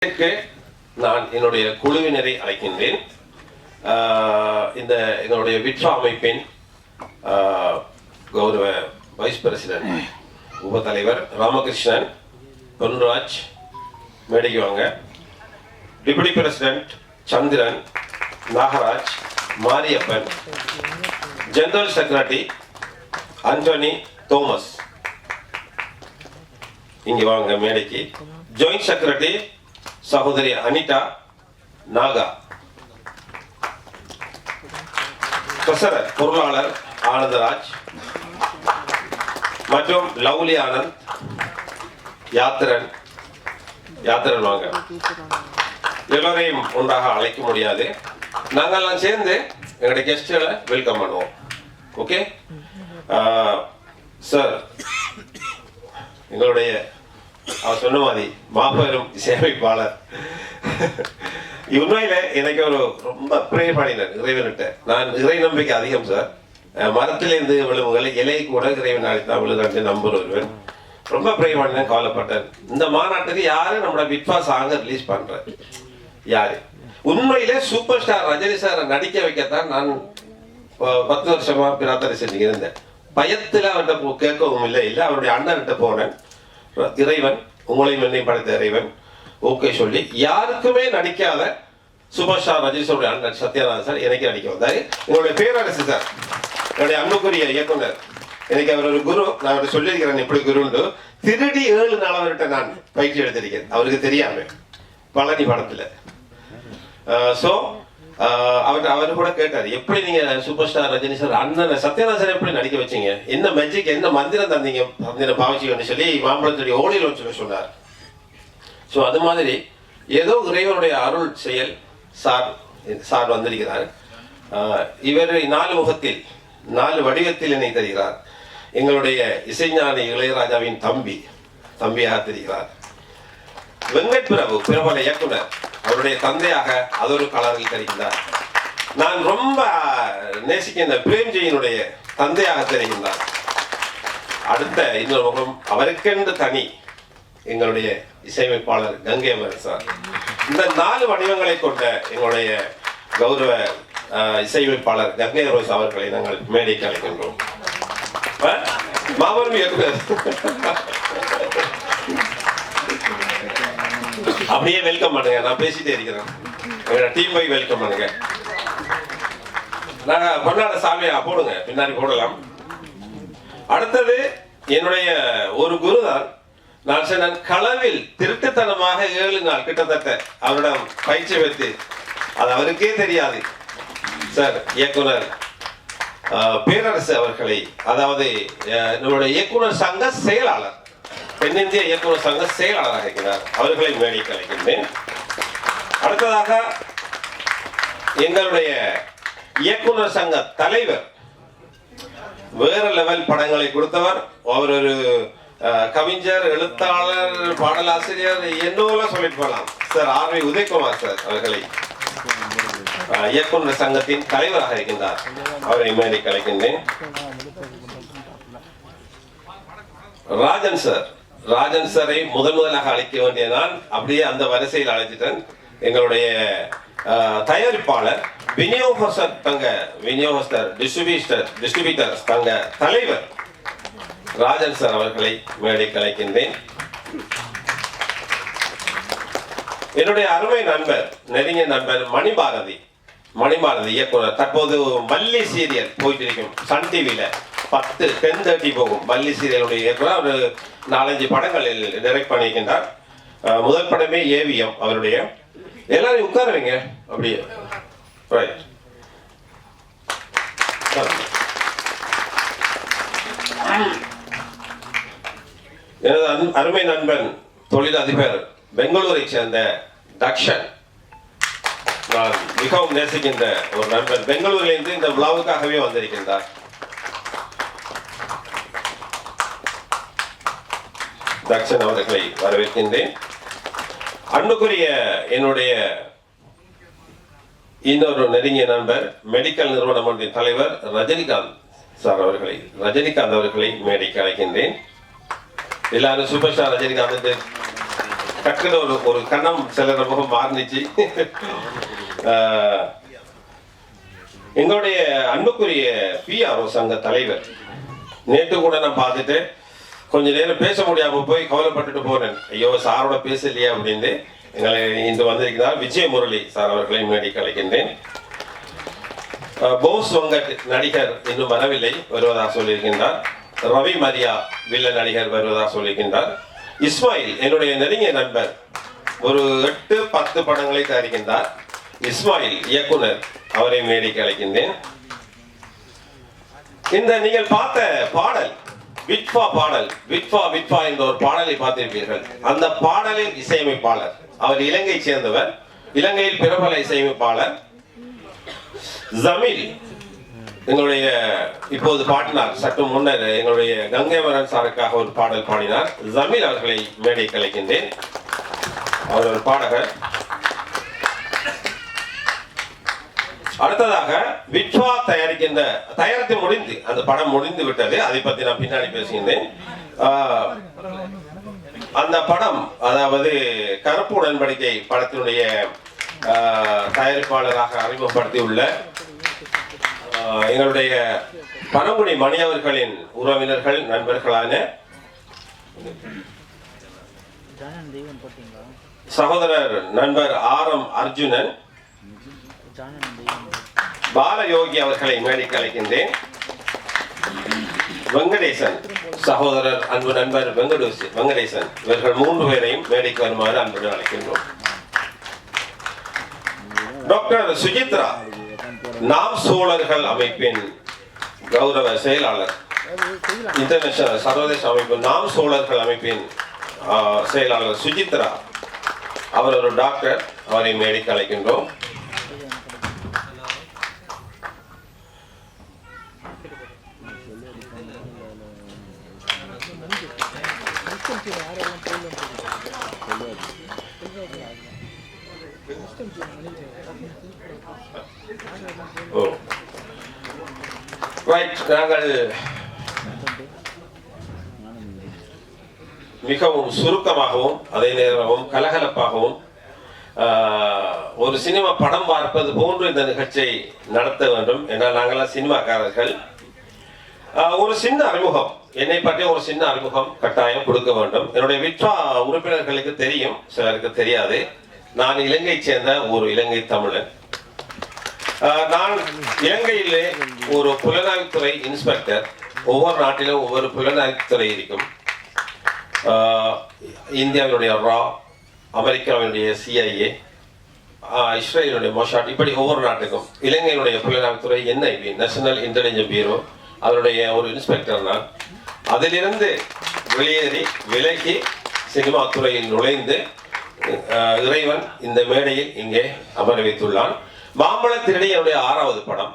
நான் என்னுடைய குழுவினரை அழைக்கின்றேன். இந்த எங்களுடைய விட்வா அமைப்பின் கௌரவ வைஸ் பிரசிடென்ட் உப தலைவர் ராமகிருஷ்ணன் பொன்ராஜ் மேடைக்கு வாங்க. Deputy president Chandran, Nagaraj, Mariappan, general secretary Antony Thomas இங்கே வாங்க மேடைக்கு. ஜாயிண்ட் செக்ரட்டரி சகோதரி அனிதா நாகா, ட்ரெஷரர் பொருளாளர் ஆனந்தராஜ் மற்றும் லவ்லி ஆனந்த், யாத்திரன் வாங்க. எல்லோரையும் ஒன்றாக அழைக்க முடியாது, நாங்கெல்லாம் சேர்ந்து எங்களுடைய கெஸ்ட்களை வெல்கம் பண்ணுவோம். ஓகே சார், எங்களுடைய அவர் சொன்ன மாதிரி மாபெரும் இசையமைப்பாளர். உண்மையில எனக்கு ஒரு ரொம்ப ப்ரே பண்ணினார் இறைவன்கிட்ட. நான் இறை நம்பிக்கை அதிகம் சார். மரத்திலிருந்து விழுவுகளை இலை கூட இறைவன் அழைத்தான் விழுது நம்பர் ஒருவன். ரொம்ப ப்ரே பண்ணினேன், கவலைப்பட்டேன். இந்த மாநாட்டுக்கு யாரு நம்மளோட விட்வா சாங்க ரிலீஸ் பண்ற யாரு? உண்மையிலே சூப்பர் ஸ்டார் ரஜினி சாரை நடிக்க வைக்கத்தான் நான் 10 வருஷமா பிரார்த்தனை செஞ்சு இருந்தேன். பயத்துல அவர்கிட்ட கேட்கவும் இல்லை, அவருடைய அண்ணன்கிட்ட போனேன். இறைவன் உங்களையும் என்னையும் படைத்த இறைவன் ஓகே சொல்லி யாருக்குமே நடிக்காத சூப்பர் ஸ்டார் ரஜினி சாருடைய அண்ணன் சத்யநாதன் சார் எனக்கு நடிக்க வந்தாரு. உங்களுடைய பேரரசு சார், என்னுடைய அன்புக்குரிய இயக்குனர், எனக்கு அவர் ஒரு குரு. நான் அவர்கிட்ட சொல்லியிருக்கிறேன் எப்படி குருண்டு. திருடி 7 நாள் அவர்கிட்ட நான் பயிற்சி எடுத்திருக்கேன், அவருக்கு தெரியாம பழனி படத்துல. ஸோ அவர் கூட கேட்டார், எப்படி நீங்க சூப்பர் ஸ்டார் ரஜினி சார் அண்ணன் சத்யநாதன் சார் எப்படி நடிக்க வச்சீங்க, என்ன மேஜிக், என்ன மந்திரம் தந்தீங்க பாவச்சின்னு சொல்லி மாம்பழத்துடைய ஓடியில் சொல்லி சொன்னார். ஸோ அது மாதிரி ஏதோ இறைவனுடைய அருள் செயல் சார் வந்திருக்கிறார். இவர் 4 முகத்தில் 4 வடிவத்தில் என்னை தருகிறார். எங்களுடைய இசைஞானி இளையராஜாவின் தம்பியாக தெரிகிறார். வெங்கட் பிரபு பிரபல இயக்குனர், அவருடைய தந்தையாக அது ஒரு கலரில் தெரிகின்றார். நான் ரொம்ப நேசிக்கின்ற பிரேம்ஜியினுடைய தந்தையாக தெரிகின்றார். அடுத்த இன்னொரு முகம் அவருக்கென்று தனி எங்களுடைய இசையமைப்பாளர் கங்கை அமரன் சார். இந்த 4 வடிவங்களை கொண்ட எங்களுடைய கௌரவ இசையமைப்பாளர் கங்கை அமரன் அவர்களை நாங்கள் மேடைக்கு அழைக்கின்றோம். மாபெரும் இயக்குனர் அப்படியே வெல்கம் பண்ணுங்க. நான் பேசிட்டே இருக்கிறேன், எங்களோட டீம் போய் வெல்கம் பண்ணுங்க. நாங்க பொன்னாட சாமியா போடுங்க, பின்னாடி போடலாம். அடுத்தது என்னுடைய ஒரு குருதான். நான் சொன்ன களவில் திருட்டுத்தனமாக 7 நாள் கிட்டத்தட்ட அவரிடம் பயிற்சி வைத்து, அது அவருக்கே தெரியாது சார். இயக்குனர் பேரரசு அவர்களை, அதாவது நம்மளுடைய இயக்குனர் சங்க செயலாளர், தென்னிந்திய இயக்குனர் சங்க செயலாளராக இருக்கிறார், அவர்களை மேடைக்கு அழைக்கின்றேன். அடுத்ததாக எங்களுடைய இயக்குனர் சங்க தலைவர், வேற லெவல் படங்களை கொடுத்தவர். அவர் ஒரு கவிஞர், எழுத்தாளர், பாடலாசிரியர், என்னோலாம் சொல்லிட்டு போகலாம் sir. R V Udhayakumar sir அவர்களை இயக்குனர் சங்கத்தின் தலைவராக இருக்கின்றார், அவரை மேடைக்கு அழைக்கின்றேன். ராஜன் சாரை முதலாக அழைக்க வேண்டிய நான் அப்படியே அந்த வரிசையில் அழைச்சிட்டேன். எங்களுடைய தயாரிப்பாளர், விநியோகஸ்தர் டிஸ்ட்ரிபியூட்டர் தங்க தலைவர் ராஜன் சார் அவர்களை மேடைக்கு அழைக்கின்றேன். என்னுடைய அருமை நண்பர், நெருங்கிய நண்பர் மணிபாரதி இயக்குனர். தற்போது மல்லி சீரியல் போயிட்டு இருக்கும் சன் டிவியில 10:30 போகும். மல்லி சீரியலுடைய இயக்குனர். ஒரு 4-5 படங்களில் டைரக்ட் பண்ணியிருக்கின்றார். முதல் படமே ஏவிஎம் அவருடைய. எல்லாரும் உட்கார வைங்க அப்படியே. ரைட். எனது அருமை நண்பன், தொழிலதிபர், பெங்களூரை சேர்ந்த தக்ஷன். நான் மிகவும் நேசிக்கின்ற ஒரு நண்பன், பெங்களூரிலிருந்து இந்த விழாவுக்காகவே வந்திருக்கின்றார். தக்ஷன் அவர்களை வரவேற்கின்றேன். அன்புக்குரிய என்னுடைய இன்னொரு நெருங்கிய நண்பர், மெடிக்கல் நிறுவனம் ஒன்றின் தலைவர் ரஜினிகாந்த் அவர்களை மேடைக்கு அழைக்கின்றேன். எல்லாரும் சூப்பர் ஸ்டார் ரஜினிகாந்த் டக்குன்னு ஒரு கண்ணம் சில முகம் மாறிச்சு. எங்களுடைய அன்புக்குரிய பிஆர்ஓ சங்க தலைவர் நேற்று கூட நான் பார்த்துட்டு கொஞ்ச நேரம் பேச முடியாம போய் கவலைப்பட்டுட்டு போனேன். ஐயோ சாரோட பேசலையே அப்படின்னு. எங்களை இன்று வந்திருக்கிறார் விஜய முரளி சார் அவர்களை மேடைக்கு அழைக்கின்றேன். போஸ் வெங்கட் நடிகர் இன்னும் வரவில்லை, வருவதாக சொல்லியிருக்கின்றார். ரவி மரியா வில்ல நடிகர் வருவதாக சொல்லியிருக்கின்றார். இஸ்மாயில் என்னுடைய நெருங்கிய நண்பர், ஒரு 8-10 படங்களை தயாரிக்கின்றார். இஸ்மாயில் இயக்குனர், அவரை மேடைக்கு அழைக்கின்றேன். இந்த நீங்கள் பார்த்த பாடல் விட்வா பாடல், விட்வா விட்வா என்ற ஒரு பாடலை பார்த்திருப்பீர்கள். அந்த பாடலின் இசையமைப்பாளர் அவர் இலங்கை சேர்ந்தவர், இலங்கையில் பிரபல இசையமைப்பாளர் ஜமீல். எங்களுடைய இப்போது பாடினார், சற்று முன்னர் எங்களுடைய கங்கைமரன் சாருக்காக ஒரு பாடல் பாடினார். ஜமீல் அவர்களை மேடை கலைக்கின்றேன். அவர் ஒரு பாடகர். அடுத்ததாக விட்வா தயாரித்து முடிந்து அந்த படம் முடிந்து விட்டது. அதை பத்தி நான் பின்னாடி பேசுகின்றேன். அந்த படம், அதாவது கருப்பு உடன்படிக்கை படத்தினுடைய தயாரிப்பாளராக அறிமுகப்படுத்தியுள்ள எங்களுடைய பனங்குடி மணி அவர்களின் உறவினர்கள் நண்பர்களான சகோதரர் நண்பர் RM அர்ஜுனன், பாலயோகி அவர்களை மேடைக்கு அழைக்கின்றேன். வெங்கடேசன் சகோதரர் அன்பு நண்பர் வெங்கடேசன், இவர்கள் 3 பேரையும் மேடைக்கு வருமாறு அன்புடன் அழைக்கின்றோம். டாக்டர் சுஜித்ரா, நாம் சோழர்கள் அமைப்பின் கௌரவ செயலாளர், இன்டர்நேஷனல் சர்வதேச அமைப்பு நாம் சோழர்கள் அமைப்பின் செயலாளர் சுஜித்ரா, அவர் ஒரு டாக்டர், அவரை மேடைக்கு அழைக்கின்றோம். நாங்கள் மிகவும் சுருக்கமாகவும் அதே நேரமும் கலகலப்பாகவும் ஒரு சினிமா படம் பார்ப்பது போன்று இந்த நிகழ்ச்சியை நடத்த வேண்டும். என்றால் நாங்கள்லாம் சினிமாக்காரர்கள். ஒரு சின்ன அறிமுகம், என்னை பற்றி ஒரு சின்ன அறிமுகம் கட்டாயம் கொடுக்க வேண்டும். என்னுடைய விட்வா உறுப்பினர்களுக்கு தெரியும், சிலருக்கு தெரியாது. நான் இலங்கை சேர்ந்த ஒரு இலங்கை தமிழன். நான் இலங்கையிலே ஒரு புலனாய்வுத்துறை இன்ஸ்பெக்டர். ஒவ்வொரு நாட்டிலும் ஒவ்வொரு புலனாய்வுத்துறை இருக்கும். இந்தியாவினுடைய ரா, அமெரிக்காவினுடைய CIA, இஸ்ரேலுடைய மொசாட், இப்படி ஒவ்வொரு நாட்டுக்கும் இலங்கையினுடைய புலனாய்வுத்துறை NIB, நேஷனல் இன்டெலிஜென்ஸ் பியூரோ, அதனுடைய ஒரு இன்ஸ்பெக்டர் நான். அதிலிருந்து வெளியேறி விலகி சினிமா துறையில் நுழைந்து இறைவன் இந்த மேடையில் இங்கே அமர வைத்துள்ளான். மாம்பழ திருடி என்னுடைய 6வது படம்.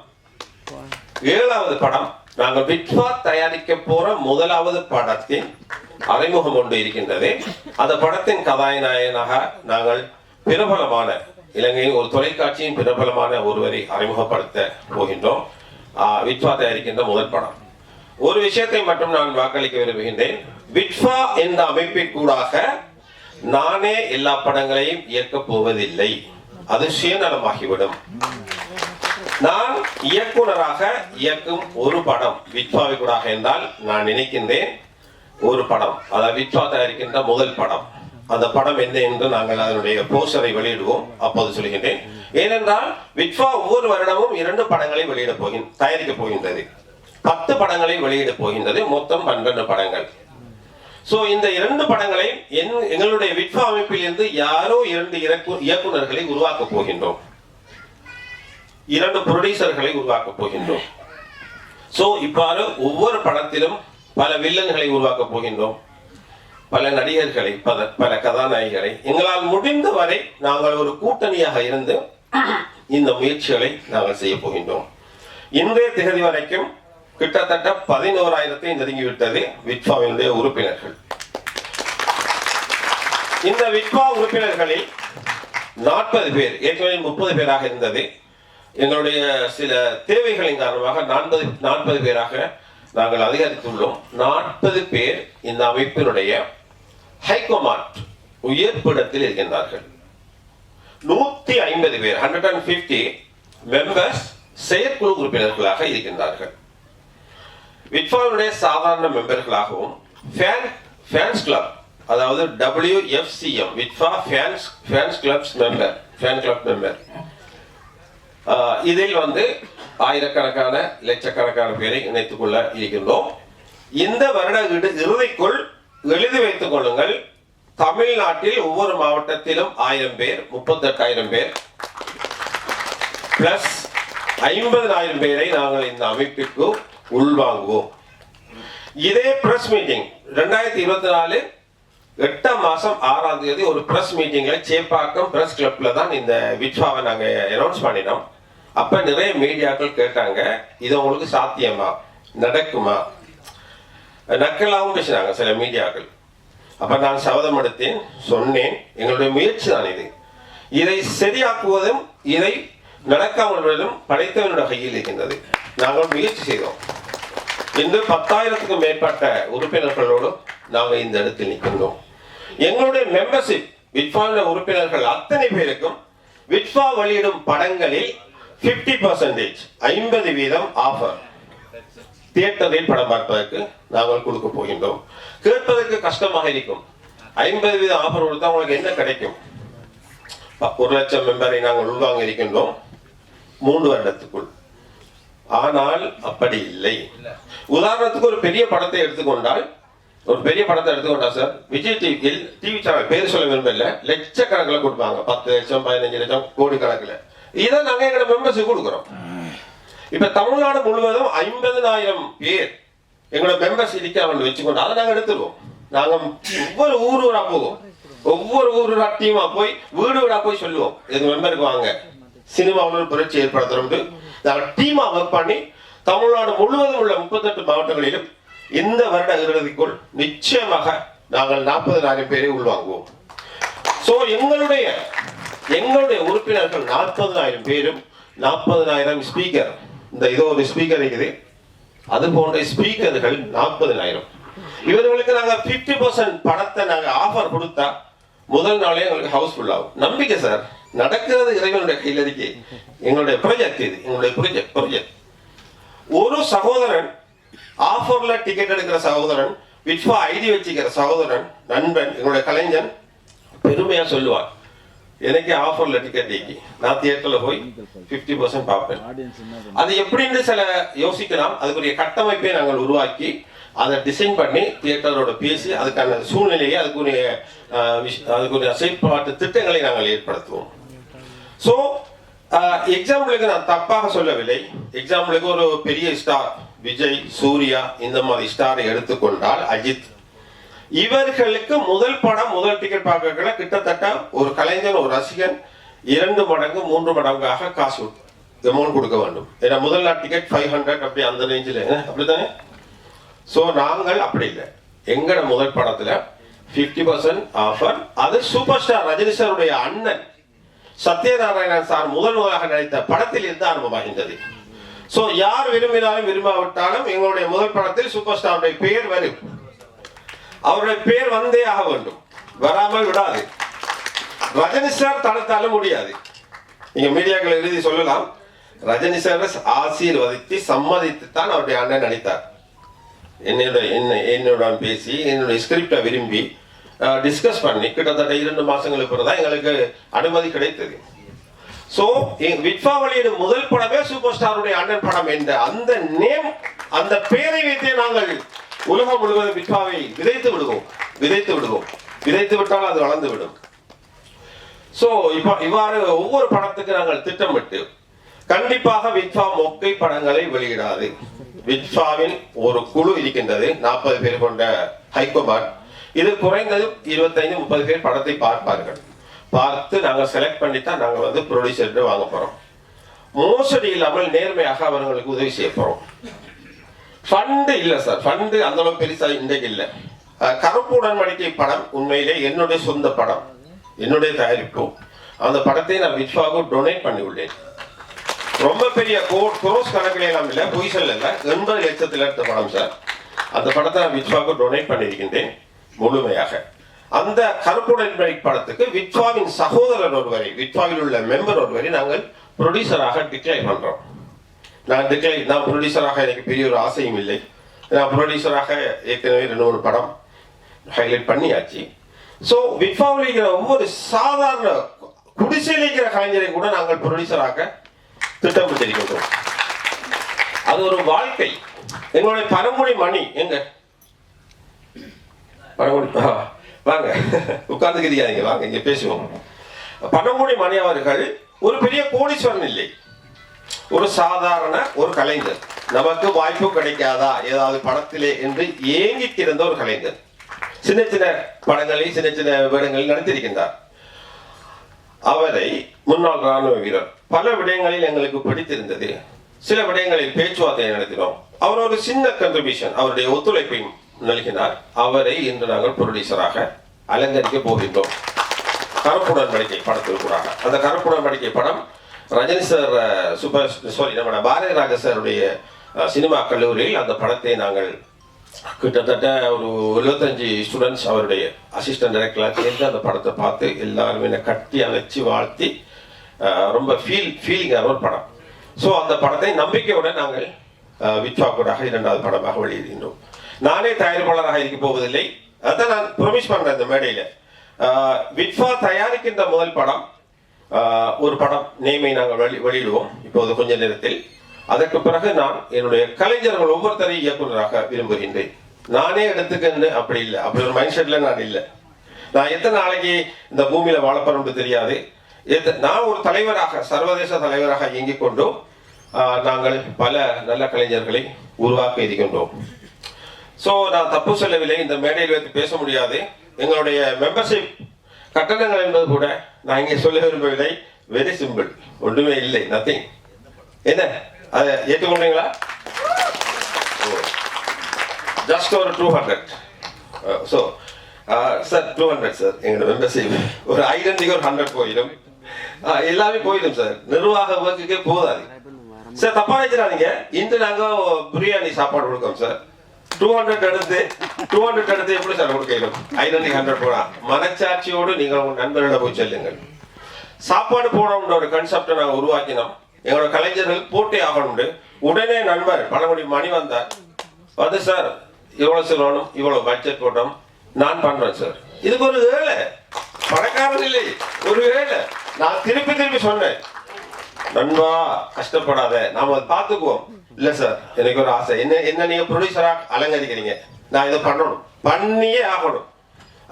7வது படம், நாங்கள் விட்வா தயாரிக்க போற முதலாவது படத்தின் அறிமுகம் ஒன்று இருக்கின்றது. அந்த படத்தின் கதாநாயகனாக நாங்கள் பிரபலமான இலங்கையின் ஒரு தொலைக்காட்சியின் பிரபலமான ஒருவரை அறிமுகப்படுத்த போகின்றோம். விட்வா தயாரிக்கின்ற முதல் படம். ஒரு விஷயத்தை மட்டும் நான் வாக்களிக்க விரும்புகின்றேன். விட்வா என்ற அமைப்பிற்கூடாக நானே எல்லா படங்களையும் இயக்கப் போவதில்லை. அது சுயநலமாகிவிடும். நான் இயக்குனராக இயக்கும் ஒரு படம் விட்வாவிற்கூடாக என்றால் நான் நினைக்கின்றேன் ஒரு படம், அதாவது விட்வா தயாரிக்கின்ற முதல் படம். அந்த படம் என்ன என்று நாங்கள் அதனுடைய போஸ்டரை வெளியிடுவோம், அப்போது சொல்கின்றேன். ஏனென்றால் விட்வா ஒவ்வொரு வருடமும் 2 படங்களை தயாரிக்க போகின்றது. 10 படங்களை வெளியிட போகின்றது. மொத்தம் 12 படங்கள். சோ இந்த 2 படங்களை எங்களுடைய விட்வா அமைப்பில் இருந்து யாரோ 2 இயக்குனர்களை உருவாக்க போகின்றோம், 2 ப்ரொடியூசர்களை உருவாக்க போகின்றோம். சோ இவ்வாறு ஒவ்வொரு படத்திலும் பல வில்லன்களை உருவாக்க போகின்றோம், பல நடிகர்களை, பல கதாநாயகிகளை. எங்களால் முடிந்த வரை நாங்கள் ஒரு கூட்டணியாக இருந்து இந்த முயற்சிகளை நாங்கள் செய்ய போகின்றோம். இன்றைய தேதி வரைக்கும் கிட்டத்தட்ட 11,000 நெருங்கிவிட்டது விட்வாவினுடைய உறுப்பினர்கள். இந்த விட்வா உறுப்பினர்களில் 40 பேர், ஏற்கனவே 30 பேராக இருந்தது. எங்களுடைய சில தேவைகளின் காரணமாக 40 பேராக நாங்கள் அதிகரித்துள்ளோம். 40 பேர் இந்த அமைப்பினுடைய ஹைகமாண்ட் உயர்ப்பிடத்தில் இருக்கின்றார்கள். 150 பேர் 150 மெம்பர்ஸ் செயற்குழு உறுப்பினர்களாக இருக்கின்றார்கள். விட்ஃபாவுடைய சாதாரண மெம்பர்களாகவும் ஃபேன்ஸ் கிளப், அதாவது WFCM விட்ஃபா fans clubs member, fan club member, இதில் ஆயிரக்கணக்கான லட்சக்கணக்கான பேரை இணைத்துக் கொள்ள இருக்கின்றோம். இந்த வருட இறுதிக்குள் எழுதி வைத்துக் கொள்ளுங்கள், தமிழ்நாட்டில் ஒவ்வொரு மாவட்டத்திலும் 1000 பேர், 38,000 பேர் பிளஸ் 50,000 பேரை நாங்கள் இந்த அமைப்பிற்கு உள்வாங்குவோம். இதே பிரஸ் மீட்டிங் 2024 8ஆம் மாசம் 6ஆம் தேதி ஒரு பிரஸ் மீட்டிங்ல சேப்பாக்கம் பிரஸ் கிளப்ல தான் இந்த விட்ஃபாவை நாங்க அனௌன்ஸ் பண்ணினோம். அப்ப நிறைய மீடியாக்கள் கேட்டாங்க, இது உங்களுக்கு சாத்தியமா, நடக்குமா, நக்கலாகவும் பேசினாங்க சில மீடியாக்கள். அப்ப நான் சபதம் எடுத்தேன், சொன்னேன், எங்களுடைய முயற்சி தான் இது. இதை சரியாக்குவதும் இதை நடக்காமல் விடுவதும் படைத்தவனுடைய கையில் இருக்கின்றது. நாங்கள் முயற்சி செய்தோம். இன்று 10,000க்கும் மேற்பட்ட உறுப்பினர்களோடு நாங்கள் இந்த இடத்தில் நிற்கின்றோம். எங்களுடைய மெம்பர்ஷிப் விட்ஃபா உறுப்பினர்கள் அத்தனை பேருக்கும் விட்ஃபா வெளியிடும் படங்களில் 50% 50% ஆஃபர் தியேட்டரில் படம் பார்ப்பதற்கு நாங்கள் கொடுக்க போகின்றோம். கேட்பதற்கு கஷ்டமாக இருக்கும். 50% ஆஃபர் கொடுத்தா உங்களுக்கு என்ன கிடைக்கும்? 1,00,000 மெம்பரை நாங்கள் உள்வாங்க இருக்கின்றோம் 3 வருடத்துக்குள். ஆனால் அப்படி இல்லை. உதாரணத்துக்கு ஒரு பெரிய படத்தை எடுத்துக்கொண்டால் சார், விஜய் டிவியில் டிவி சேனல் பேர் சொல்ல விரும்பல, லட்சக்கணக்கில் கொடுப்பாங்க, 10 லட்சம் 15 லட்சம் கோடி கணக்கில். இதை நாங்கள் எங்களோட மெம்பர்ஸுக்கு கொடுக்குறோம். இப்ப தமிழ்நாடு முழுவதும் 50,000 பேர் எங்களோட மெம்பர்ஸ் இருக்காங்க வச்சுக்கொண்டு அதை நாங்கள் எடுத்துருவோம். நாங்கள் ஒவ்வொரு ஊரா போவோம், ஒவ்வொரு ஊரா டீமா போய் வீடு வீடா போய் சொல்லுவோம், எங்க மெம்பருக்கு வாங்க, சினிமாவில் புரட்சி ஏற்படுத்துறோம். நாங்கள் டீமா ஒர்க் பண்ணி தமிழ்நாடு முழுவதும் உள்ள 38 மாவட்டங்களிலும் இந்த வருட இறுதிக்குள் நிச்சயமாக நாங்கள் 40,000 பேரை உள்வாங்குவோம். சோ எங்களுடைய உறுப்பினர்கள் 40,000 பேரும் 40,000 ஸ்பீக்கர், இந்த இதோ ஒரு ஸ்பீக்கர் இருக்குது, அது போன்ற ஸ்பீக்கர்கள் 40,000. இவர்களுக்கு நாங்க 50% பணத்தை நாங்க ஆஃபர் கொடுத்தா முதல் நாளே எங்களுக்கு ஹவுஸ்ஃபுல் ஆகும். நம்பிக்கை சார், நடக்கிறது இறைவனுடைய கையில் இருக்கு. எங்களுடைய ப்ராஜெக்ட் இது, எங்களுடைய ப்ராஜெக்ட். ஒரு சகோதரன் ஆஃபர்ல டிக்கெட் எடுக்கிற சகோதரன், விட்ஃபா ஐடி வச்சுக்கிற சகோதரன், நண்பன், எங்களுடைய கலைஞன் பெருமையா சொல்லுவார், எனக்கு ஆஃபர்ல டிக்கெட் நீக்கி நான் தியேட்டர்ல போய் 50% பார்ப்பேன். அது எப்படின்னு சில யோசிக்கலாம். அதுக்குரிய கட்டமைப்பை நாங்கள் உருவாக்கி அதை டிசைன் பண்ணி தியேட்டரோட பேசி அதுக்கான சூழ்நிலையை அதுக்குரிய செயல்பாட்டு திட்டங்களை நாங்கள் ஏற்படுத்துவோம். ஸோ எக்ஸாம்பிளுக்கு நான் தப்பாக சொல்லவில்லை. எக்ஸாம்பிளுக்கு ஒரு பெரிய ஸ்டார் விஜய், சூர்யா, இந்த மாதிரி ஸ்டாரை எடுத்துக்கொண்டால், அஜித், இவர்களுக்கு முதல் படம் முதல் டிக்கெட் பார்க்கல கிட்டத்தட்ட ஒரு கலைஞர், ஒரு ரசிகன் 2 மடங்கு 3 மடங்காக காசு அமௌண்ட் கொடுக்க வேண்டும். ஏன்னா முதல் நாள் டிக்கெட் 500 அப்படி அந்த ரேஞ்சில், அப்படித்தானே? ஸோ நாங்கள் அப்படி இல்லை. எங்கட முதல் படத்துல 50% ஆஃபர். அது சூப்பர் ஸ்டார் ரஜினி சாருடைய அண்ணன் சத்யநாராயணன் சார் முதலாக நடித்த படத்தில் இருந்து ஆரம்பமாகின்றது. சோ யார் விரும்பினாலும் விரும்பாவிட்டாலும் எங்களுடைய முதல் படத்தில் சூப்பர் ஸ்டாருடைய பெயர் வரும். அவருடைய பெயர் வந்தே ஆக வேண்டும், வராமல் விடாது. ரஜினி சார் தடுத்தாலும் முடியாது. நீங்க மீடியாக்கள் எழுதி சொல்லலாம், ரஜினி சார் ஆசீர்வதித்து சம்மதித்து தான் அவருடைய அண்ணன் நடித்தார். என்னுடன் பேசி என்னுடைய ஸ்கிரிப்டை விரும்பி டிஸ்கஸ் பண்ணி கிட்டத்தட்ட 2 மாசங்களுக்கு பிறகுதான் எங்களுக்கு அனுமதி கிடைத்தது. சோ விட்ஃபா வெளியிடும் முதல் படமே சூப்பர் ஸ்டாருடைய அண்ணன் படம் என்ற அந்த நேம், அந்த பெயரை வைத்தே நாங்கள் உலகம் முழுவதும் விட்ஃபாவை விதைத்து விடுவோம். விதைத்து விட்டால் அது வளர்ந்து விடும். சோ இவ்வாறு ஒவ்வொரு படத்துக்கு நாங்கள் திட்டமிட்டு, கண்டிப்பாக விட்ஃபா மொக்கை படங்களை வெளியிடாது. விட்ஃபாவின் ஒரு குழு இருக்கின்றது, 40 பேர் கொண்ட ஹைகமாண்ட். இது குறைந்தது 25-30 பேர் படத்தை பார்ப்பார்கள். பார்த்து நாங்கள் செலக்ட் பண்ணித்தான் நாங்கள் ப்ரொடியூசர் வாங்க போறோம். மோசடி இல்லாமல் நேர்மையாக அவர்களுக்கு உதவி செய்ய போறோம். ஃபண்டு இல்லை சார், ஃபண்டு அந்த அளவுக்கு பெருசா இன்றைக்கு இல்லை. கருப்பு உடன்படிக்கை படம் உண்மையிலே என்னுடைய சொந்த படம், என்னுடைய தயாரிப்பு. அந்த படத்தை நான் விட்ஃபாவுக்கு டொனேட் பண்ணி உள்ளேன். ரொம்ப பெரிய கோர்ஸ் கணக்கில் எல்லாம் இல்லை, பொய் சொல்ல இல்லை, 80 லட்சத்தில் எடுத்த படம் சார். அந்த படத்தை நான் விட்ஃபாவுக்கு டொனேட் பண்ணியிருக்கின்றேன் முழுமையாக. அந்த கருப்புடன்படி படத்துக்கு விட்வாவின் சகோதரர் ஒருவரை, விட்வாவில் உள்ள மெம்பர் ஒருவரை நாங்கள் ப்ரொடியூசராக டிக்ளேர் பண்றோம். நான் ப்ரொடியூசராக எனக்கு பெரிய ஒரு ஆசையும் இல்லை. நான் ப்ரொடியூசராக ஏற்கனவே 2-3 படம் ஹைலைட் பண்ணியாச்சு. ஸோ விட்வாவில் இருக்கிற ஒவ்வொரு சாதாரண குடிசையில் இருக்கிற கலைஞரை கூட நாங்கள் ப்ரொடியூசராக திட்டமிட்டிருக்கின்றோம். அது ஒரு வாழ்க்கை. எங்களுடைய பரம்பொழி மணி எங்க பரம்பொழி வாங்க உட்கார்ந்துக்கிறீங்க, வாங்க இங்க பேசுவோம். பனங்குடி மணி அவர்கள் ஒரு பெரிய கோடீஸ்வரன் இல்லை, ஒரு சாதாரண ஒரு கலைஞர். நமக்கு வாய்ப்பு கிடைக்காதா ஏதாவது படத்திலே என்று ஏங்கி கிடந்த ஒரு கலைஞர். சின்ன சின்ன படங்களில் சின்ன சின்ன வேடங்களில் நடித்திருக்கின்றார். அவரை முன்னாள் ராணுவ வீரர். பல விடயங்களில் எங்களுக்கு பிடித்திருந்தது. சில விடயங்களில் பேச்சுவார்த்தை நடத்தினோம். அவர் ஒரு சின்ன கன்ட்ரிபியூஷன், அவருடைய ஒத்துழைப்பையும் நல்கினார். அவரை இன்று நாங்கள் ப்ரொடியூசராக அலங்கரிக்க போகின்றோம். கருப்புடன்படிக்கை படத்திற்குறாங்க. அந்த கருப்புடன்படிக்கை படம் ரஜினி சார் நம்ம பாரதி ராஜா சாருடைய சினிமா கல்லூரியில் அந்த படத்தை நாங்கள் கிட்டத்தட்ட ஒரு 75 ஸ்டூடெண்ட்ஸ் அவருடைய அசிஸ்டன்ட் டைரக்டராக சேர்ந்து அந்த படத்தை பார்த்து எல்லாருமே என்னை கட்டி அழைச்சி வாழ்த்தி ரொம்ப ஃபீலிங்கான ஒரு படம். ஸோ அந்த படத்தை நம்பிக்கையுடன் நாங்கள் விட்வாக்கூடாக 2வது படமாக வெளியிடுகின்றோம். நானே தயாரிப்பாளராக இருக்க போவதில்லை, அதான் நான் ப்ரொமிஸ் பண்றேன் இந்த மேடையில. விட்வா தயாரிக்கின்ற முதல் படம் ஒரு படம் நேமை நாங்கள் வெளியிடுவோம் இப்போது கொஞ்ச நேரத்தில். அதற்கு பிறகு நான் என்னுடைய கலைஞர்கள் ஒவ்வொருத்தரையும் இயக்குநராக விரும்புகின்றேன். நானே எடுத்துக்கன்னு அப்படி இல்லை, அப்படி ஒரு மைண்ட் செட்ல நான் இல்லை. நான் எத்தனை நாளைக்கு இந்த பூமியில வாழப்போறோம்னு தெரியாது. நான் ஒரு தலைவராக, சர்வதேச தலைவராக இயங்கிக் கொண்டோம். நாங்கள் பல நல்ல கலைஞர்களை உருவாக்க இருக்கின்றோம். ஸோ நான் தப்பு சொல்லவில்லை, இந்த மேடையில் வைத்து பேச முடியாது. எங்களுடைய மெம்பர்ஷிப் கட்டணங்கள் என்பது கூட நான் இங்கே சொல்ல விரும்பவில்லை. வெரி சிம்பிள், ஒன்றுமே இல்லை, நத்திங். என்ன அதை ஏற்றுக்கொண்டீங்களா? ஜஸ்ட் ஒரு 200. ஸோ சார் 200 சார் எங்களோட மெம்பர்ஷிப். ஒரு ஐடென்டிக்கு ஒரு 100 போயிடும், எல்லாமே போயிடும் சார். நிர்வாக ஒர்க்குக்கே போதாது சார். தப்பா நினைக்கிறாதீங்க. இன்று நாங்கள் பிரியாணி சாப்பாடு கொடுக்கோம் சார். 200 எடுத்து எப்படி சார் கொடுக்கணும்? 100 போனா மனச்சாட்சியோடு நீங்கள் உங்க நண்பர்களிடம் போய் செல்லுங்கள். சாப்பாடு போடணும்ன்ற ஒரு கன்செப்டை நாங்கள் உருவாக்கினோம். எங்களோட கலைஞர்கள் போட்டி ஆகணும். உடனே நண்பர் பழங்குடி மணி வந்தார், வந்து சார் இவ்வளவு சொல்லணும், இவ்வளவு பட்ஜெட் போட்டோம், நான் பண்றேன் சார். இதுக்கு ஒரு வேலை, பணக்காரன் இல்லை, ஒரு வேலை. நான் திருப்பி சொன்னேன், நண்பா கஷ்டப்படாத, நாம அதை பார்த்துக்குவோம். இல்ல சார் எனக்கு ஒரு ஆசை, என்ன நீங்க ப்ரொடியூசரா அலங்கரிக்கிறீங்க, நான் இதை பண்ணணும், பண்ணியே ஆகணும்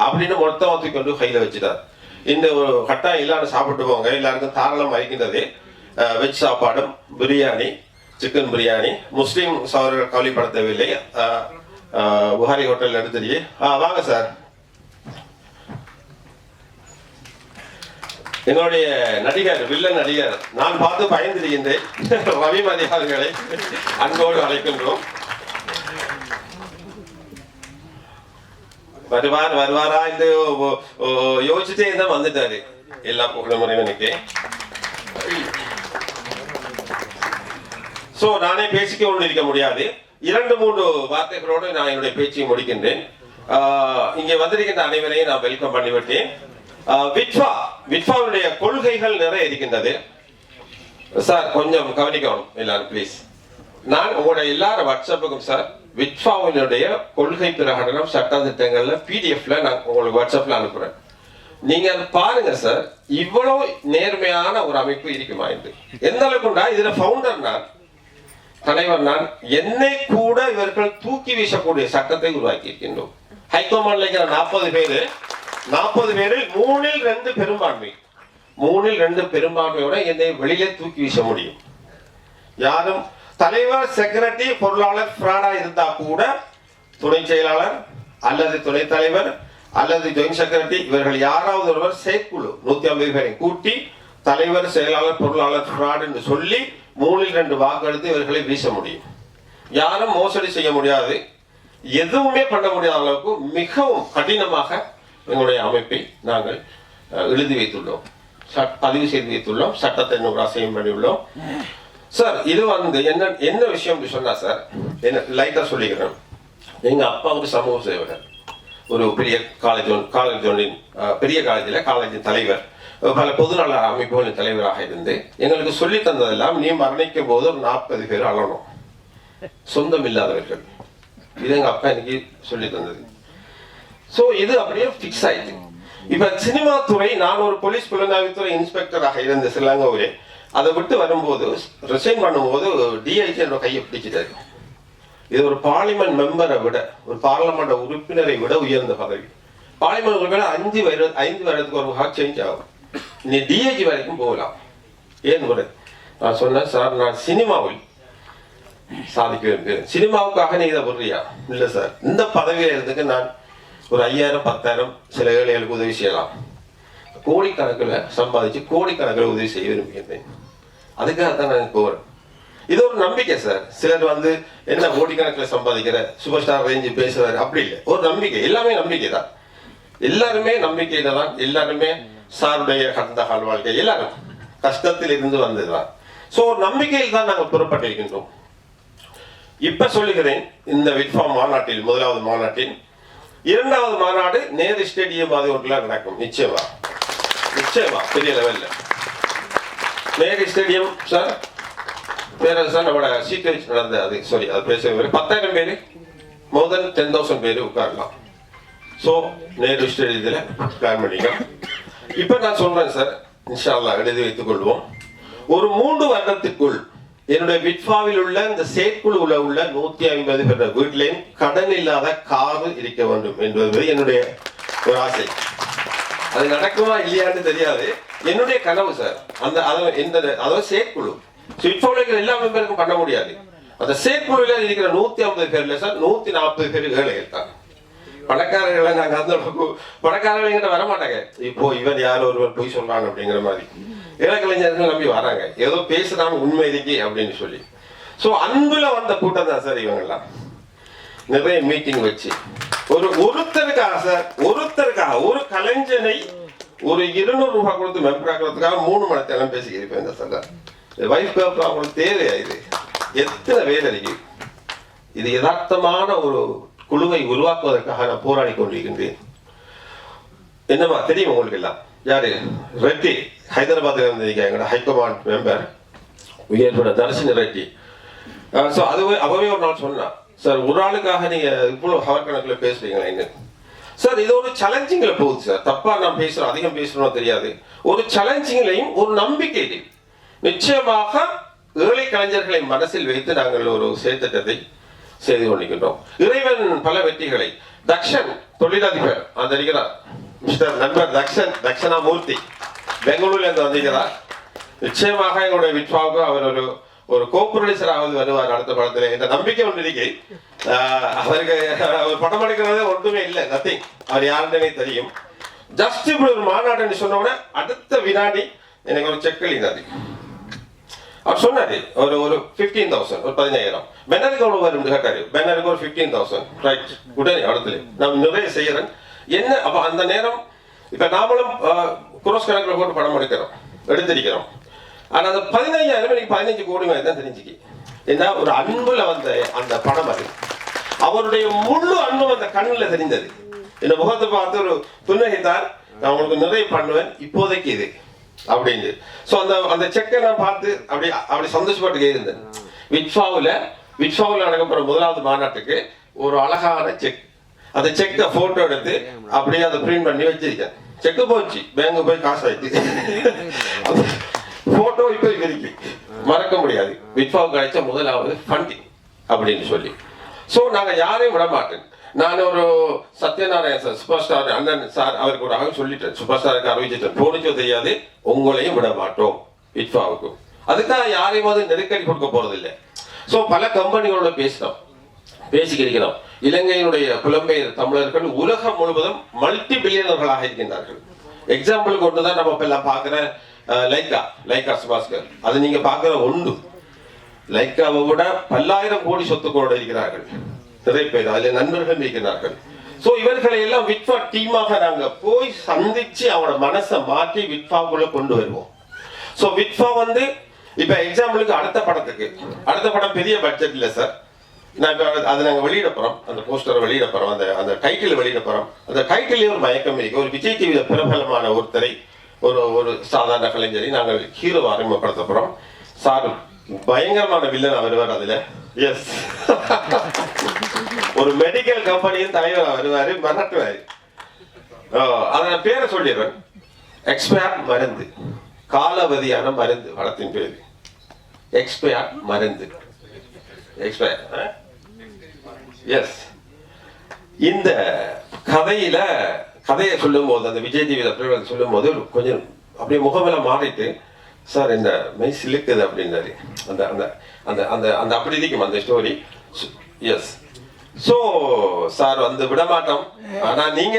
அப்படின்னு மொத்தம் தூக்கி கொண்டு கையில வச்சுட்டார். இந்த ஒரு கட்டாயம் இல்லாத சாப்பிட்டு போங்க, எல்லாருக்கும் தாராளம் வைக்கின்றது. வெஜ் சாப்பாடும், பிரியாணி, சிக்கன் பிரியாணி. முஸ்லீம் சகோதரர்கள் கவலைப்பட தேவையில்லை. புகாரி ஹோட்டல் எடுத்துருக்கே. வாங்க சார். எங்களுடைய நடிகர், வில்லன் நடிகர், நான் பார்த்து பயந்திருக்கின்றேன், ரவி மதியாளர்களை அன்போடு அழைக்கின்றோம். வருவாரா இந்த யோசிச்சுட்டே இருந்தா வந்துட்டாரு. எல்லா புகழமுறையும் எனக்கு. சோ நானே பேசிக்க ஒன்று இருக்க முடியாது. 2-3 வார்த்தைகளோடு நான் என்னுடைய பேச்சை முடிக்கின்றேன். இங்கே வந்திருக்கின்ற அனைவரையும் நான் வெல்கம் பண்ணிவிட்டேன். விட்வாவுடைய கொள்கைகள் நிறைய இருக்கின்றது சார், கொஞ்சம் கவனிக்கணும் எல்லாரும் ப்ளீஸ். நான் உங்களுடைய எல்லாரும் வாட்ஸ்அப்புக்கும் சார் விட்வாவினுடைய கொள்கை பிரகடனம் சட்ட திட்டங்கள்ல பிடிஎஃப்ல நான் உங்களுக்கு வாட்ஸ்அப்ல அனுப்புறேன். நீங்க அதை பாருங்க சார். இவ்வளவு நேர்மையான ஒரு அமைப்பு இருக்குமா என்று. எந்த அளவுக்குண்டா இதுல ஃபவுண்டர் நான், தலைவர் நான். என்னை கூட இவர்கள் தூக்கி வீசக்கூடிய சட்டத்தை உருவாக்கி இருக்கின்றோம். ஹைகமாண்ட்ல இருக்கிற 40 பேரில் 3-2 பெரும்பான்மை, 3-2 பெரும்பான்மையோட என்னை வெளியிலே தூக்கி வீச முடியும். யாரும் தலைவர், செக்ரட்டரி, பொருளாளர் ஃப்ராடா இருந்தா கூட துணை செயலாளர் அல்லது துணைத் தலைவர் அல்லது ஜாயிண்ட் செக்ரட்டரி, இவர்கள் யாராவது ஒருவர் செயற்குழு 150 பேரை கூட்டி தலைவர், செயலாளர், பொருளாளர் ஃப்ராட் என்று சொல்லி 3-2 வாக்கெடுத்து இவர்களை வீச முடியும். யாரும் மோசடி செய்ய முடியாது, எதுவுமே பண்ண முடியாத அளவுக்கு மிகவும் கடினமாக எங்களுடைய அமைப்பை நாங்கள் எழுதி வைத்துள்ளோம், பதிவு செய்து வைத்துள்ளோம், சட்டத்தை அசையும் பண்ணியுள்ளோம் சார். இது என்ன விஷயம் சொன்னா சார், என்ன லைட்டா சொல்லிக்கிறேன். எங்க அப்பா ஒரு சமூக சேவகர், ஒரு பெரிய காலேஜ் ஒன்றின் பெரிய காலேஜின் தலைவர், பல பொதுநல அமைப்புகளின் தலைவராக இருந்து எங்களுக்கு சொல்லி தந்ததெல்லாம், நீ மரணிக்கும் போது ஒரு 40 பேர் அழணும், சொந்தம் இல்லாதவர்கள். இது எங்க அப்பா எனக்கு சொல்லி தந்தது. சோ இது அப்படியே பிக்ஸ் ஆயிடுச்சு. இப்ப சினிமா துறை, நான் ஒரு போலீஸ் புலனாய்வுத்துறை இன்ஸ்பெக்டராக இருந்த ஸ்ரீலங்காவிலே, அதை விட்டு வரும்போது ரிசைன் பண்ணும்போது டிஐஜி என்னோட கையை பிடிச்சிட்டாரு. இது ஒரு பார்லிமெண்ட் மெம்பரை விட, ஒரு பார்லிமெண்ட் உறுப்பினரை விட உயர்ந்த பதவி. பார்லிமெண்ட் உறுப்பினர் 5 வருடத்துக்கு ஒரு சேஞ்ச் ஆகும். நீ டிஐஜி வரைக்கும் போகலாம். ஏன் முறை நான் சொன்னேன், சார் நான் சினிமாவில் சாதிக்க விரும்புகிறேன், சினிமாவுக்காக நீ இதை விடுறியா? இல்லை சார், இந்த பதவியில இருந்துக்கு நான் ஒரு 5000 10,000 சில ஏழைகளுக்கு உதவி செய்யலாம், கோடிக்கணக்கில் சம்பாதிச்சு கோடிக்கணக்கில் உதவி செய்ய விரும்புகிறேன், அதுக்காக தான் நான் போகிறேன். இது ஒரு நம்பிக்கை சார். சிலர் என்ன கோடிக்கணக்கில் சம்பாதிக்கிற சூப்பர் ஸ்டார் ரேஞ்சு பேசுறாரு, அப்படி இல்லை, ஒரு நம்பிக்கை. எல்லாமே நம்பிக்கை தான், எல்லாருமே நம்பிக்கையில தான். எல்லாருமே சாருடைய கடந்த கால வாழ்க்கை எல்லாரும் கஷ்டத்தில் இருந்து வந்ததுதான். சோ ஒரு நம்பிக்கையில் தான் நாங்கள் புறப்பட்டிருக்கின்றோம். இப்ப சொல்லுகிறேன், இந்த விட்ஃபா மாநாட்டில், முதலாவது மாநாட்டில் 2வது மாநாடு நேரு ஸ்டேடியம் அது ஒன்றுல நடக்கும். நிச்சயமா பெரிய லெவல்ல நேரு ஸ்டேடியம் சார், சார் நம்மளோட சீட் வச்சு நடந்த அது பேச 10,000 பேரு, more than 10,000 பேரு உட்காரலாம். சோ நேரு ஸ்டேடியத்துல பிளான் பண்ணிக்கலாம். இப்ப நான் சொல்றேன் சார், இன்ஷா அல்லாஹ் எழுதி வைத்துக் கொள்வோம், ஒரு 3 வருடத்துக்குள் என்னுடைய விட்ஃபாவில் உள்ள இந்த செயற்குழுவில் உள்ள 150 பேர் வீட்டிலையும் கடன் இல்லாத காரு இருக்க வேண்டும் என்பது என்னுடைய ஒரு ஆசை. அது நடக்குமா இல்லையான்னு தெரியாது, என்னுடைய கனவு சார். அதாவது செயற்குழு விட்ஃபாவில் எல்லா மெம்பருக்கும் பண்ண முடியாது. அந்த செயற்குழுல இருக்கிற 150 பேர்ல சார் 140 பேர் ஏழைகள் தான். பணக்காரர்களை நாங்க அந்த பணக்காரர்கள் வர மாட்டாங்க. இப்போ இவர் யார் ஒருவர் போய் சொல்றாங்க அப்படிங்கிற மாதிரி இளக்கலைஞர்கள் நம்பி வராங்க, ஏதோ பேசுறாங்க உண்மை இருக்கி அப்படின்னு சொல்லி. சோ அன்புல வந்த கூட்டம் தான் சார் இவங்கெல்லாம். நிறைய மீட்டிங் வச்சு ஒருத்தருக்காக ஒரு கலைஞனை ஒரு 200 ரூபாய் கொடுத்து மெம்பர் ஆக்கிறதுக்காக 3 மணி நேரம் பேசிக்கிறேன் சார். வைஃப் அவங்களுக்கு தேவையா? இது எத்தனை வேலை இருக்கு? இது யதார்த்தமான ஒரு குழுவை உருவாக்குவதற்காக நான் போராடி கொண்டிருக்கின்றேன். என்னமா தெரியும் உங்களுக்கு எல்லாம்? யாரு? ரெட்டி, ஹைதராபாத்ல இருந்திருக்க எங்களோட ஹைகமாண்ட் மெம்பர் உயர்பட தர்ஷினி ரெட்டி. அவவே ஒரு நாள் சொன்னா, சார் ஒரு ஆளுக்காக நீங்க இவ்வளவு ஹவர் கணக்கில் பேசுறீங்களா? சார் இது ஒரு சேலஞ்சிங்ல போகுது சார். தப்பா நான் பேசுறோம், அதிகம் பேசுறோம் தெரியாது. ஒரு சேலஞ்சிங்லையும் ஒரு நம்பிக்கையிலையும் நிச்சயமாக ஏழை கலைஞர்களை மனசில் வைத்து நாங்கள் ஒரு செயற்திட்டத்தை செய்து கொண்டிருக்கின்றோம். இறைவன் பல வெற்றிகளை. தக்ஷன் தொழிலதிபர் அந்த மிஸ்டர் நண்பர் தக்ஷணாமூர்த்தி பெங்களூர்ல இருந்து வந்திருக்கிறார். நிச்சயமாக எங்களுடைய விட்ஃபாவுக்கு அவர் ஒரு கோப்ரொடியூசராக வருவார் அடுத்த படத்துல என்ற நம்பிக்கை ஒன்று இருக்கு. அவருக்கு ஒரு படம் எடுக்கிறது ஒன்றுமே இல்லை, நத்திங். அவர் யாருன்னு தெரியும். ஜஸ்ட் இப்படி ஒரு மாநாடு சொன்ன உடனே அடுத்த வினாடி எனக்கு ஒரு செக் எழுதினாரு. அவர் சொன்னாரு ஒரு 15,000, ஒரு 15,000. பெனருக்கு எவ்வளவு வரும் கேட்டாரு. பெனருக்கு ஒரு 15,000. ரைட், உடனே இடத்துல நான் நிறைய செய்யறேன். என்ன அப்ப அந்த நேரம் இப்ப நாமளும் குரோஸ் கணக்கில் போட்டு படம் எடுத்திருக்கிறோம். ஆனா அந்த 15,000 எனக்கு 15 கோடி மாதிரி தான் தெரிஞ்சுக்கு. ஏன்னா ஒரு அன்புல வந்த அந்த படம் அது. அவருடைய முழு அன்பும் அந்த கண்ணுல தெரிந்தது. இந்த முகத்தை பார்த்து ஒரு புன்னகைத்தார், நான் உங்களுக்கு நிறைய பண்ணுவேன் இப்போதைக்கு இது அப்படின்னு. சோ அந்த செக்கை நான் பார்த்து அப்படி சந்தோஷப்பட்டு இருந்தேன். விட்ஃபாவில் நடக்கப்போற முதலாவது மாநாட்டுக்கு ஒரு அழகான செக். அந்த செக்கை போட்டோ எடுத்து அப்படியே அதை பிரிண்ட் பண்ணி வச்சிருக்கேன். செக்கு போச்சு, பேங்க் போய் காசு ஆயிடுச்சு. போட்டோ இப்போ இருக்கு, மறக்க முடியாது. விட்ஃபாவுக்கு கிடைச்ச முதலாவது ஃபண்டிங் அப்படின்னு சொல்லி. சோ நாங்க யாரையும் விட மாட்டேன். நான் ஒரு சத்யநாராயண் சார், சூப்பர் ஸ்டார் அண்ணன் சார், அவருக்கு ஒரு சொல்லிட்டேன், சூப்பர் ஸ்டாருக்கு அறிவிச்சிட்டேன், போனிச்சோ தெரியாது, உங்களையும் விட மாட்டோம் விட்ஃபாவுக்கு. அதுக்காக யாரையும் நெருக்கடி கொடுக்க போறது இல்லை. சோ பல கம்பெனிகளோட பேசிக்கிறோம். இலங்கையினுடைய புலம்பெயர் தமிழர்கள் உலகம் முழுவதும் மல்டி பில்லியனர்களாக இருக்கின்றார்கள். எக்ஸாம்பிளுக்கு ஒன்றுதான் நம்ம இப்ப எல்லாம் பாக்குற லைக்கா சுபாஸ்கர். அது நீங்க பாக்குற ஒன்று. லைக்காவை விட பல்லாயிரம் கோடி சொத்துக்களோடு இருக்கிறார்கள் நிறைய பேர், அதுல நண்பர்கள் இருக்கிறார்கள். சோ இவர்களை எல்லாம் விட்ஃபா டீமாக நாங்க போய் சந்திச்சு அவனோட மனசை மாற்றி விட்ஃபாக்குள்ள கொண்டு வருவோம். சோ விட்ஃபா இப்ப எக்ஸாம்பிளுக்கு அடுத்த படம் பெரிய பட்ஜெட் இல்ல சார், நான் இப்போ அதை நாங்கள் வெளியிட போகிறோம், அந்த போஸ்டரை வெளியிட போகிறோம், அந்த டைட்டில் வெளியிட போகிறோம். அந்த டைட்டிலே ஒரு மயக்கம் இருக்கு. ஒரு விஜய் டிவியில் பிரபலமான ஒருத்தரை, ஒரு சாதாரண கலைஞரை நாங்கள் ஹீரோவை அறிமுகப்படுத்த போகிறோம். சார் பயங்கரமான வில்லன் வருவார் அதில். எஸ், ஒரு மெடிக்கல் கம்பெனியின் தலைவர் வருவார், மிரட்டுவார். அதோட பேரை சொல்லிடுறேன். எக்ஸ்பயர் மருந்து, காலாவதியான மருந்து படத்தின் பேரு. எக்ஸ்பயர் மருந்து, எக்ஸ்பயர். எஸ், இந்த கதையை சொல்லும் போது, அந்த விஜய் டிவியில் சொல்லும் போது கொஞ்சம் அப்படியே முகமெல்லாம் மாறிட்டு, சார் இந்த மெய் சிலுக்குது அப்படின்னாரு. அந்த அந்த அந்த அந்த அந்த அப்படி இருக்கும் அந்த ஸ்டோரி. எஸ், ஸோ சார் வந்து விடமாட்டோம். ஆனா நீங்க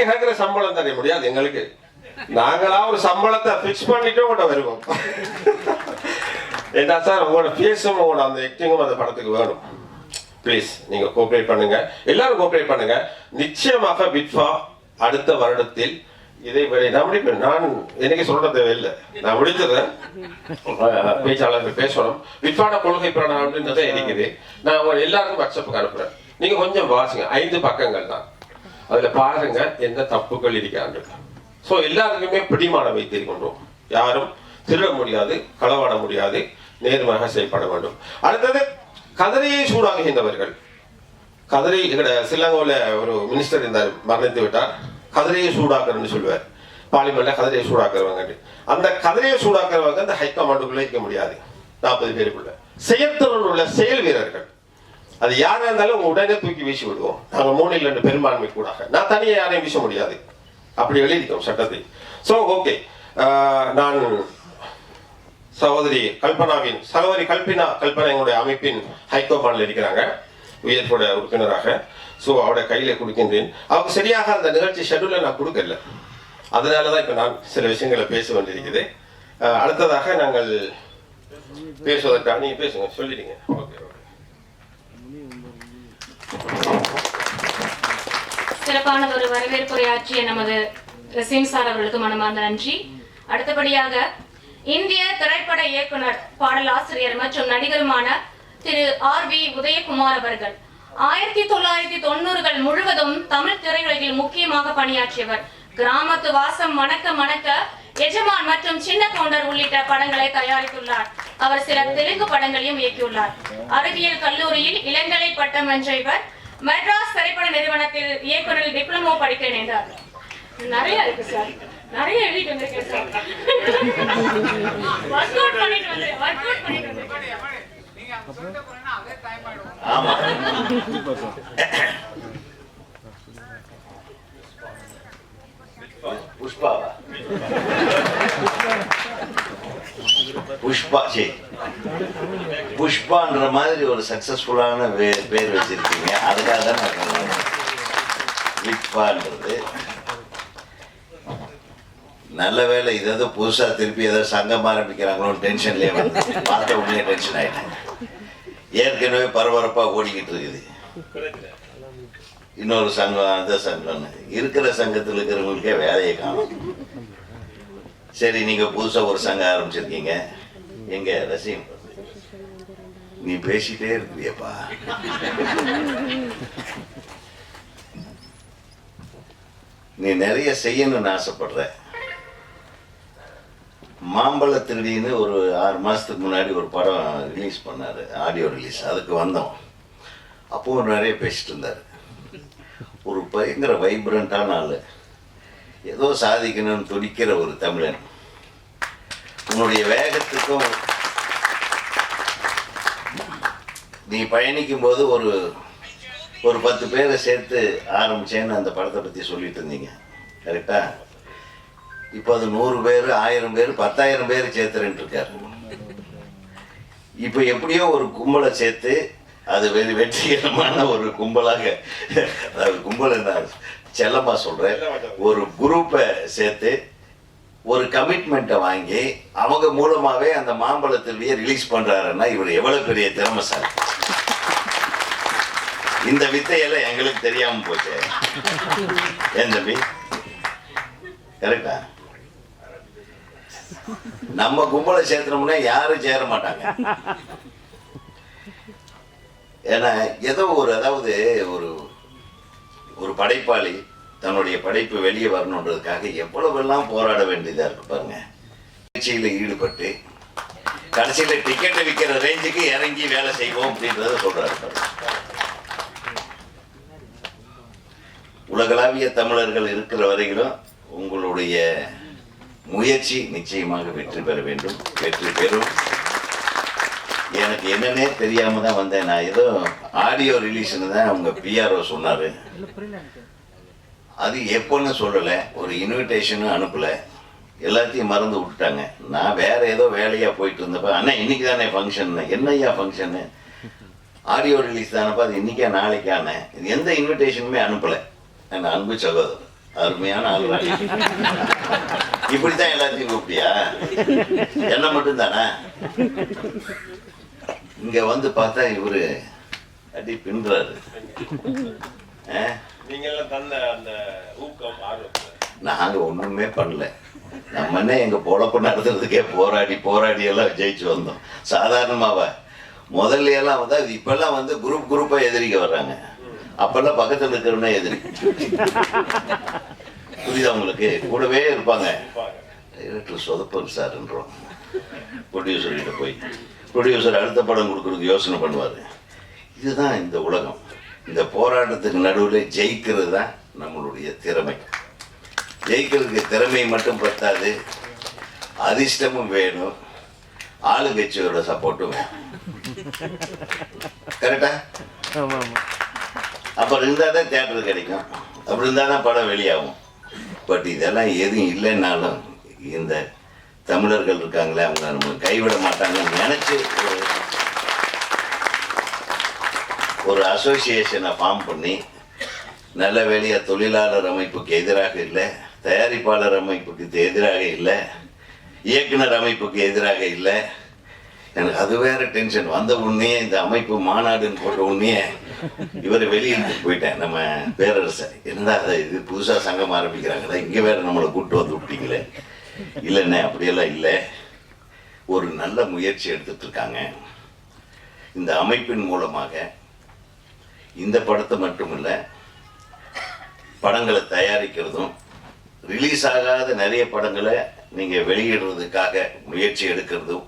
கேட்கிற சம்பளம் தர முடியாது எங்களுக்கு. நாங்களா ஒரு சம்பளத்தை பிக்ஸ் பண்ணிட்டு கூட வருவோம். ஏன்னா சார் உங்களோட ஃபேஸும் உங்களோட அந்த ஆக்டிங்கும் அந்த படத்துக்கு வேணும். ப்ளீஸ் நீங்க கோஆபரேட் பண்ணுங்க, எல்லாரும் கோஆபரேட் பண்ணுங்க. நிச்சயமாக பிட்ஃபா அடுத்த வருடத்தில் இதை நான் எனக்கு சொல்ற தேவையில்லை, நான் முடிச்சிடுறேன். பேச்சாளர்கள் பேசணும். பிட்ஃபாட கொள்கை பிராணம் அப்படின்றத இருக்குது. நான் உங்க எல்லாருக்கும் வாட்ஸ்அப்புக்கு அனுப்புறேன். நீங்க கொஞ்சம் வாசிங்க, 5 பக்கங்கள் தான். அதுல பாருங்க என்ன தப்புகள் இருக்காங்க. ஸோ எல்லாருக்குமே பிடிமான வைத்திருக்கின்றோம். யாரும் திருட முடியாது, களவாட முடியாது, நேர்மையாக செயல்பட வேண்டும். அடுத்தது கதிரையை சூடாகுகின்றவர்கள். கதிரை சிலங்கோல ஒரு மினிஸ்டர் இருந்தார், மரணித்து விட்டார். கதிரையை சூடாக்குறன்னு சொல்லுவார் பார்லிமெண்ட்ல. கதிரையை சூடாக்குறவங்க, அந்த கதிரையை சூடாக்குறவங்க அந்த ஹைகமாண்டுக்குள்ள இருக்க முடியாது. 40 பேருக்குள்ள செயற்திறன் உள்ள செயல் வீரர்கள். அது யாரா இருந்தாலும் உடனே தூக்கி வீசி விடுவோம். நாங்க 3 பெரும்பான்மை கூட, நான் தனியாக யாரையும் வீச முடியாது, அப்படி எழுதிக்கோம் சட்டத்தை. ஸோ ஓகே, நான் சகோதரி கல்பனா எங்களுடைய அமைப்பின் ஹைகோமாண்டில் இருக்கிறாங்க, உயர்போட உறுப்பினராக. ஸோ அவருடைய கையில கொடுக்கின்றேன். அவங்க சரியாக அந்த நிகழ்ச்சி ஷெட்யூலை நான் கொடுக்கல, அதனாலதான் இப்ப நான் சில விஷயங்களை பேச வேண்டியிருக்குது. அடுத்ததாக நாங்கள் பேசுவதற்காக நீங்க பேசுங்க, சொல்லிடுங்க. ஓகே, சிறப்பான ஒரு வரவேற்புரையாற்றிய நமது ரசீம் சார் அவர்களுக்கு மனமார்ந்த நன்றி. அடுத்தபடியாக இந்திய திரைப்பட இயக்குனர், பாடலாசிரியர் மற்றும் நடிகருமான திரு RV உதயகுமார் அவர்கள் 1990கள் முழுவதும் தமிழ் திரையுலகில் முக்கியமாக பணியாற்றியவர். கிராமத்து வாசம் மணக்க மணக்க, எஜமான் மற்றும் சின்ன கவுண்டர் உள்ளிட்ட படங்களை தயாரித்துள்ளார். அவர் சில தெலுங்கு படங்களையும் இயக்கியுள்ளார். அறிவியல் கல்லூரியில் இளங்கலை பட்டம் வென்ற இவர் மெட்ராஸ் திரைப்பட நிறுவனத்தில் இயக்குநரில் டிப்ளமோ படிக்க இணைந்தார். நிறைய இருக்கு சார், நிறைய எழுதிட்டு வந்திருக்கேன் சார். ஒர்க் அவுட் பண்ணிட்டு வந்திருக்கேன். ஆமா, புஷ்பாவா? புஷ்பா, சரி, புஷ்பான்ற மாதிரி ஒரு சக்சஸ்ஃபுல்லான பேர் வச்சிருக்கீங்க. அதுக்காக தான் புஷ்பான்றது. நல்ல வேலை, இதாவது புதுசா திருப்பி ஏதாவது சங்கம் ஆரம்பிக்கிறாங்களோ டென்ஷன்லயே வந்து பார்த்த உடனே டென்ஷன் ஆயிட்டேன். ஏற்கனவே பரபரப்பா ஓடிக்கிட்டு இருக்குது. இன்னொரு சங்கம், அந்த சங்கம்னு இருக்கிற சங்கத்தில் இருக்கிறவங்களுக்கே வேலையை காணும். சரி, நீங்க புதுசா ஒரு சங்கம் ஆரம்பிச்சிருக்கீங்க. எங்க ரசீம், நீ பேசிட்டே இருக்கிறியப்பா. நீ நிறைய செய்யணும்னு ஆசைப்படுற. மாம்பழ திருடின்னு ஒரு 6 மாசத்துக்கு முன்னாடி ஒரு படம் ரிலீஸ் பண்ணாரு, ஆடியோ ரிலீஸ். அதுக்கு வந்தோம். அப்போ நிறைய பேசிட்டு இருந்தாரு. ஒரு பயங்கர வைப்ரண்டான ஆளு, ஏதோ சாதிக்கணும்னு துடிக்கிற ஒரு தமிழன். உன்னுடைய வேகத்துக்கும் நீ பயணிக்கும் போது ஒரு 10 பேரை சேர்த்து ஆரம்பிச்சேன்னு அந்த படத்தை பத்தி சொல்லிட்டு இருந்தீங்க, கரெக்டா? இப்போ அது 100 பேர், 1000 பேர், 10,000 பேர் சேர்த்துறேன் இருக்காரு. இப்போ எப்படியோ ஒரு கும்பலை சேர்த்து அது வெற்றிகரமான ஒரு கும்பலாக, அதாவது கும்பல் நான் செல்லமா சொல்றேன், ஒரு குரூப்பை சேர்த்து ஒரு கமிட்மெண்ட்டை வாங்கி அவங்க மூலமாவே அந்த மாம்பழத்திலேயே ரிலீஸ் பண்றாருன்னா இவர் எவ்வளவு பெரிய திறமைசாலி. இந்த வித்தையெல்லாம் எங்களுக்கு தெரியாம போச்சு. ஏன் தம்பி, கரெக்டா? நம்ம கும்பலை சேர்த்தனோம்னா யாரும் சேர மாட்டாங்க. ஏன்னா ஏதோ ஒரு அதாவது ஒரு ஒரு படைப்பாளி தன்னுடைய படைப்பு வெளியே வரணுன்றதுக்காக எவ்வளவெல்லாம் போராட வேண்டியதாக இருக்கு பாருங்க. நிகழ்ச்சியில் ஈடுபட்டு கடைசியில் டிக்கெட்டை விற்கிற ரேஞ்சுக்கு இறங்கி வேலை செய்வோம் அப்படின்றத சொல்றாரு. உலகளாவிய தமிழர்கள் இருக்கிற வரையிலும் உங்களுடைய முயற்சி நிச்சயமாக வெற்றி பெற வேண்டும், வெற்றி பெறும். எனக்கு என்னன்னே தெரியாம தான் வந்தேன். நான் ஏதோ ஆடியோ ரிலீஸ்னு தான் அவங்க பிஆர்ஓ சொன்னாரு. அது எப்போன்னு சொல்லலை, ஒரு இன்விடேஷனும் அனுப்பலை, எல்லாத்தையும் மறந்து விட்டுட்டாங்க. நான் வேற ஏதோ வேலையாக போயிட்டு இருந்தப்ப அண்ணா இன்னைக்கு தானே ஃபங்க்ஷன், என்னையா ஃபங்க்ஷனு, ஆடியோ ரிலீஸ் தானப்பா, அது இன்னைக்கா நாளைக்கான எந்த இன்விடேஷனுமே அனுப்பலை. என் அன்பு சகோதரர், அருமையான ஆள். இப்படித்தான் எல்லாத்தையும் கூப்பிட்டியா, என்ன மட்டும் தானே? இங்க வந்து பார்த்தா இவரு அடி பின்றாரு. நாங்க ஒண்ணுமே பண்ணல. நம்மன்னே எங்க பொழப்பு நடத்துறதுக்கே போராடி எல்லாம் ஜெயிச்சு வந்தோம். சாதாரணமாவா முதல்ல எல்லாம் வந்து அது இப்பெல்லாம் வந்து குரூப்பா எதிரிக்க வர்றாங்க. அப்பெல்லாம் பக்கத்துல இருக்கிறவனே எதிரி. புரியுதா உங்களுக்கு? கூடவே இருப்பாங்க. டைரக்டர் சொதப்பல் சார்ன்றோம். ப்ரொடியூசர்கிட்ட போய் ப்ரொடியூசர் அடுத்த படம் கொடுக்கறதுக்கு யோசனை பண்ணுவாரு. இதுதான் இந்த உலகம். இந்த போராட்டத்துக்கு நடுவில் ஜெயிக்கிறது தான் நம்மளுடைய திறமை. ஜெயிக்கிறதுக்கு திறமை மட்டும் பத்தாது, அதிர்ஷ்டமும் வேணும், ஆளுங்கட்சியோட சப்போர்ட்டும் வேணும். கரெக்டா? அப்புறம் இருந்தால் தான் தியேட்டர் கிடைக்கும், அப்படி இருந்தால் தான் படம் வெளியாகும். பட் இதெல்லாம் எதுவும் இல்லைன்னாலும் இந்த தமிழர்கள் இருக்காங்களே, அவங்க நம்ம கைவிட மாட்டாங்கன்னு நினச்சி ஒரு அசோசியேஷனை ஃபார்ம் பண்ணி, நல்ல வேலையாக தொழிலாளர் அமைப்புக்கு எதிராக இல்லை, தயாரிப்பாளர் அமைப்புக்கு எதிராக இல்லை, இயக்குனர் அமைப்புக்கு எதிராக இல்லை. எனக்கு அது வேற டென்ஷன் வந்த உடனே இந்த அமைப்பு மாநாடுன்னு போட்ட உடனே இவரை வெளியிட்டு போயிட்டேன். நம்ம பேரரசை, என்னடா இது புதுசாக சங்கம் ஆரம்பிக்கிறாங்களே, இங்கே வேற நம்மளை கூப்பிட்டு வந்து விட்டீங்களே. இல்லைண்ணே, அப்படியெல்லாம் இல்லை, ஒரு நல்ல முயற்சி எடுத்துட்டு இருக்காங்க. இந்த அமைப்பின் மூலமாக இந்த படத்தை மட்டும் இல்லை, படங்களை தயாரிக்கிறதும், ரிலீஸ் ஆகாத நிறைய படங்களை நீங்கள் வெளியிடுறதுக்காக முயற்சி எடுக்கிறதும்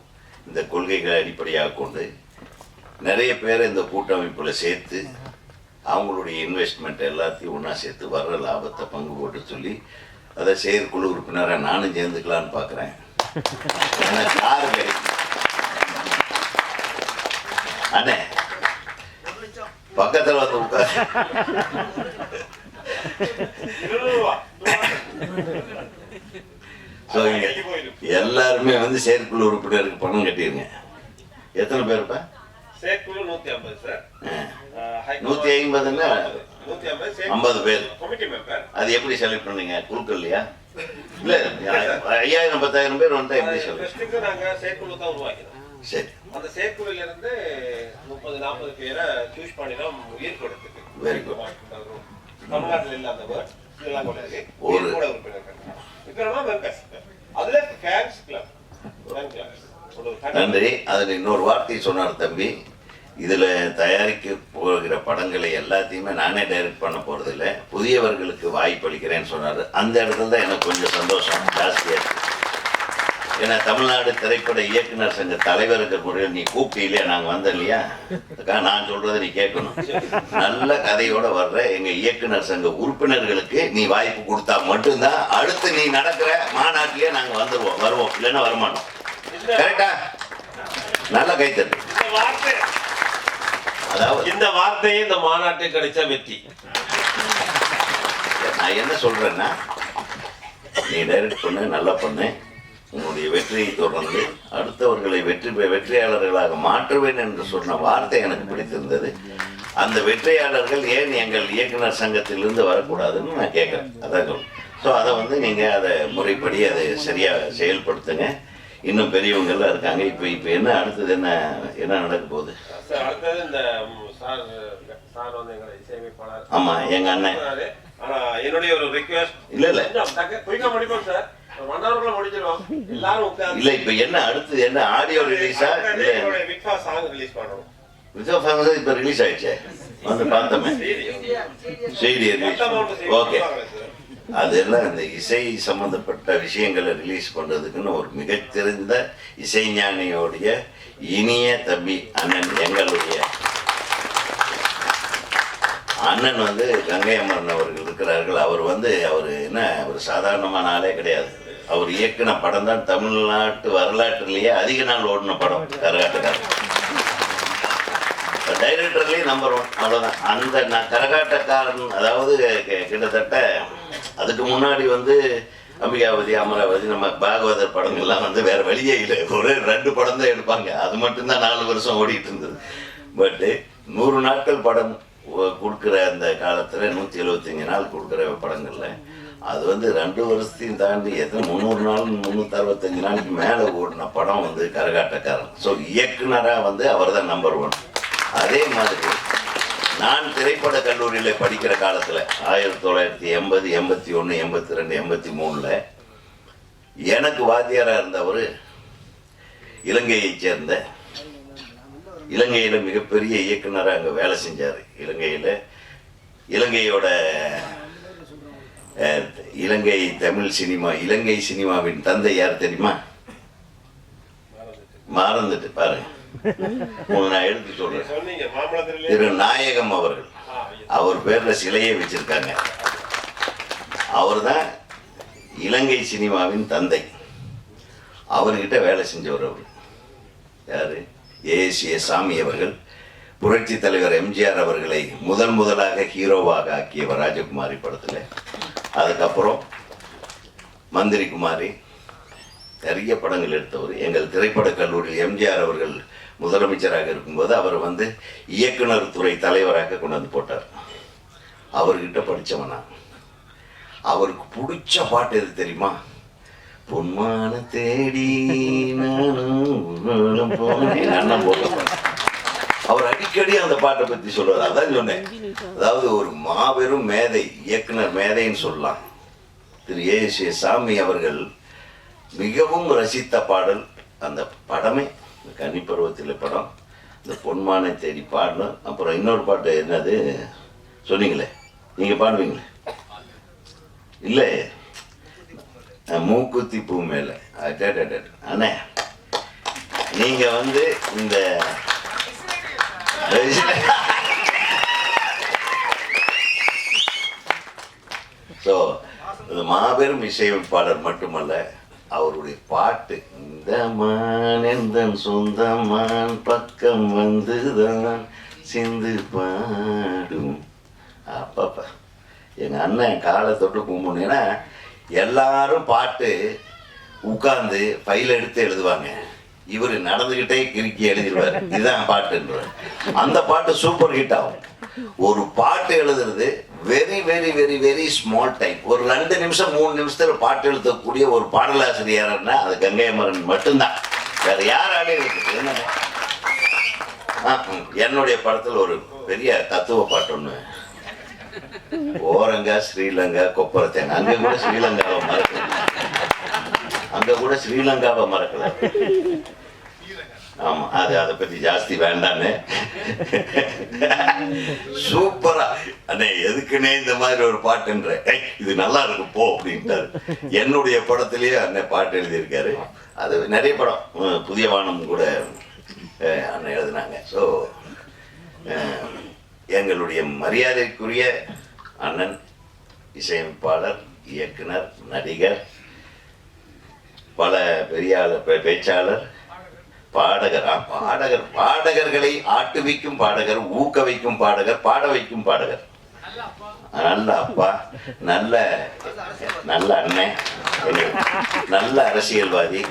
இந்த கொள்கைகளை அடிப்படையாக கொண்டு நிறைய பேரை இந்த கூட்டமைப்பில் சேர்த்து அவங்களுடைய இன்வெஸ்ட்மெண்ட் எல்லாத்தையும் ஒன்றா சேர்த்து வர்ற லாபத்தை பங்கு போட்டு சொல்லி அதை செயற்குழு உறுப்பினராக நானும் சேர்ந்துக்கலான்னு பார்க்குறேன். எனக்கு காரு கிடைக்கும். அண்ணே பக்கத்தில் வந்து உட்கார். எல்லாருமே வந்து செயற்குழு உறுப்பினருக்கு பணம் கட்டிருங்க. எத்தனை பேருப்பா? செயற்குழு 150 சார். 150ன்னா 50 பேர். அது எப்படி செலக்ட் பண்ணீங்க? குழுக்கள் இல்லையா? இல்ல 5000 10,000 பேர் வந்தா எப்படி செலக்ட்? நாங்க செயற்குழு தான் உருவாக்கினோம். சரி, அந்த செயற்குழுல இருந்து 30-40 பேரை சூஸ் பண்ணி தான் உயிர் கொடுத்துருக்கு. Very good. தமிழ்நாட்டில் இல்லாத வேர்ட் இதெல்லாம் கூட இருக்கு. ஒரு கூட உறுப்பினர்கள் இப்ப மெம்பர்ஸ் அதுல ஃபேன்ஸ் கிளப். நன்றி. அதில் இன்னொரு வார்த்தை சொன்னார் தம்பி, இதில் தயாரிக்க போகிற படங்களை எல்லாத்தையுமே நானே டைரக்ட் பண்ண போகிறதில்ல, புதியவர்களுக்கு வாய்ப்பளிக்கிறேன்னு சொன்னார். அந்த இடத்துல தான் எனக்கு கொஞ்சம் சந்தோஷம் ஜாஸ்தியாக. ஏன்னா தமிழ்நாடு திரைப்பட இயக்குனர் சங்க தலைவர்கள் முறையில் நீ கூப்பிட்டு இல்லையா, நாங்கள் வந்தோம் இல்லையா, அதுக்காக நான் சொல்கிறத நீ கேட்கணும். நல்ல கதையோடு வர்ற எங்கள் இயக்குனர் சங்க உறுப்பினர்களுக்கு நீ வாய்ப்பு கொடுத்தா மட்டும்தான் அடுத்து நீ நடக்கிற மாநாட்டிலேயே நாங்கள் வருவோம், இல்லைன்னா வரமாட்டோம். கரெக்டா? நல்ல கைத்தட்டு. அதாவது இந்த வார்த்தையே இந்த மாநாட்டுக்கு கிடைச்ச வெற்றி. நான் என்ன சொல்றேன்னா, நீ டைரக்ட் பண்ணு, நல்லா பண்ணு, உன்னுடைய வெற்றியை தொடர்ந்து அடுத்தவர்களை வெற்றியாளர்களாக மாற்றுவேன் என்று சொன்ன வார்த்தை எனக்கு பிடித்திருந்தது. அந்த வெற்றியாளர்கள் ஏன் எங்கள் இயக்குனர் சங்கத்திலிருந்து வரக்கூடாதுன்னு நான் கேட்குறேன். அதான் சொல்லுங்கள். ஸோ அதை வந்து நீங்கள் அதை முறைப்படி அதை சரியாக செயல்படுத்துங்க. இன்னும் பெரியவங்கெல்லாம் இருக்காங்க. இப்போ என்ன அடுத்தது என்ன நடக்க போகுது? அடுத்தது இந்த சார் வந்து எங்களை இசையமைப்பாளர். ஆமா, எங்க அண்ணன். ஆனா என்னுடைய ஒரு ரிக்வெஸ்ட், இல்ல குயிக்கா முடிப்போம் சார், 1 ஹவர்ல முடிச்சிடுவோம் எல்லாரும் உட்கார்ந்து. இல்ல இப்போ என்ன அடுத்து என்ன ஆடியோ ரிலீஸா? இல்ல விக்வா சாங் ரிலீஸ் பண்றோம். விஜய் ஃபேமஸா இப்போ ரிலீஸ் ஆயிடுச்சே, வந்து பார்த்தோமே. செய்தி ஓகே. அதெல்லாம் இந்த இசை சம்பந்தப்பட்ட விஷயங்களை ரிலீஸ் பண்றதுக்குன்னு ஒரு மிகச்சிறந்த இசைஞானியோடைய இனிய தம்பி அண்ணன், எங்களுடைய அண்ணன் வந்து கங்கை அமரன் அவர்கள் இருக்கிறார்கள். அவர் என்ன ஒரு சாதாரணமான ஆளே கிடையாது. அவர் இயக்குன படம் தான் தமிழ்நாட்டு வரலாற்றிலேயே அதிக நாள் ஓடின படம் கரகாட்டக்காரன். டைரக்டர்லேயே நம்பர் 1, அவ்வளோதான். அந்த கரகாட்டக்காரன் அதாவது கிட்டத்தட்ட அதுக்கு முன்னாடி வந்து அம்பிகாவதி, அமராவதி, நம்ம பாகவதர் படங்கள்லாம் வந்து வேற வழியே இல்லை, ஒரு 2 படம் தான் எடுப்பாங்க. அது மட்டும்தான் 4 வருஷம் ஓடிட்டு இருந்தது. பட்டு 100 நாட்கள் படம் கொடுக்குற அந்த காலத்தில் 175 நாள் கொடுக்குற படங்கள்ல அது வந்து 2 வருஷத்தையும் தாண்டி 300 நாள் 365 நாளைக்கு மேலே ஓடின படம் வந்து கரகாட்டக்காரன். ஸோ இயக்குனராக வந்து அவர் தான் நம்பர் 1. அதே மாதிரி நான் திரைப்பட கல்லூரியில் படிக்கிற காலத்தில் 1980, 81, 82, 83 எனக்கு வாத்தியாராக இருந்தவர் இலங்கையைச் சேர்ந்த, இலங்கையில் மிகப்பெரிய இயக்குனராக அங்கே வேலை செஞ்சார். இலங்கை தமிழ் சினிமா, இலங்கை சினிமாவின் தந்தை யார் தெரியுமா? மறந்துட்டு பாருங்க, நான் எடுத்து சொல்றேன். திரு நாயகம் அவர்கள். அவர் பேர்ல சிலையை வச்சிருக்காங்க. அவர் தான் இலங்கை சினிமாவின் தந்தை. அவர்கிட்ட வேலை செஞ்சவர் அவர். யாரு? ஏஎஸ்ஏ சாமி அவர்கள். புரட்சி தலைவர் எம்ஜிஆர் அவர்களை முதலாக ஹீரோவாக ஆக்கியவர் ராஜகுமாரி படத்தில். அதுக்கப்புறம் மந்திரி குமாரி, நிறைய படங்கள் எடுத்தவர். எங்கள் திரைப்பட கல்லூரியில் எம்ஜிஆர் அவர்கள் முதலமைச்சராக இருக்கும்போது அவர் வந்து இயக்குனர் துறை தலைவராக கொண்டு வந்து போட்டார். அவர்கிட்ட படித்தவனா. அவருக்கு பிடிச்ச பாட்டு எது தெரியுமா? பொன்மான தேடி நானும் போனேன், அண்ணன் போட்ட. அவர் அடிக்கடி அந்த பாட்டை பற்றி சொல்வார். அதான் சொன்னேன், அதாவது ஒரு மாபெரும் மேதை, இயக்குனர் மேதைன்னு சொல்லலாம். திரு ஏஎஸ்ஏ சாமி அவர்கள் மிகவும் ரசித்த பாடல் அந்த படமே கன்னிப்பருவத்தில் படம், இந்த பொன்மானை தேடி பாடணும். அப்புறம் இன்னொரு பாட்டு என்னது சொன்னீங்களே, நீங்கள் பாடுவீங்களே? இல்லை, மூக்குத்தி பூ மேலே. அண்ணே, நீங்கள் வந்து இந்த ஸோ மாபெரும் இசையமைப்பாளர் மட்டுமல்ல, அவருடைய பாட்டு இந்த மான் சொந்தமான் பக்கம் வந்துதான் சிந்து பாடும். அப்பப்பா எங்கள் அண்ணன் காலை தொட்டு கும்பிடுனா எல்லாரும் பாட்டு உட்கார்ந்து ஃபைல் எடுத்து எழுதுவாங்க. இவர் நடந்துக்கிட்டே கிறுக்கி எழுதிடுவார், இதுதான் பாட்டுன்றார். அந்த பாட்டு சூப்பர் ஹிட் ஆகும். ஒரு பாட்டு எழுதுறது very very very very small time. ஒரு 2 நிமிஷம் 3 நிமிஷத்தில் பாட்டு எழுதக்கூடிய ஒரு பாடலாசிரியர்னா அது கங்கை அமரன் மட்டும்தான். வேற யாராலையும் இருக்குது. என்னுடைய படத்தில் ஒரு பெரிய தத்துவ பாட்டு ஒன்று, ஓரங்கா ஸ்ரீலங்கா கொப்பரத்தேங்க, அங்க கூட ஸ்ரீலங்காவை மறக்கல. ஆமா, அதை பத்தி ஜாஸ்தி வேண்டான்னு. சூப்பரா அண்ணே, எதுக்குன்னே இந்த மாதிரி ஒரு பாட்டுன்ற, இது நல்லா இருக்கு போ அப்படின்ட்டாரு. என்னுடைய படத்திலேயே அண்ணன் பாட்டு எழுதியிருக்காரு. அது நிறைய படம், புதிய வானம் கூட அண்ணன் எழுதினாங்க. ஸோ எங்களுடைய மரியாதைக்குரிய அண்ணன் இசையமைப்பாளர், இயக்குனர், நடிகர், பல பெரிய பேச்சாளர், பாடகர். பாடகர்களை ஆட்டுவிக்கும் பாடகர், ஊக்க வைக்கும் பாடகர், பாட வைக்கும் பாடகர். நல்ல அப்பா, நல்ல அண்ணன், நல்ல அரசியல்வாதி.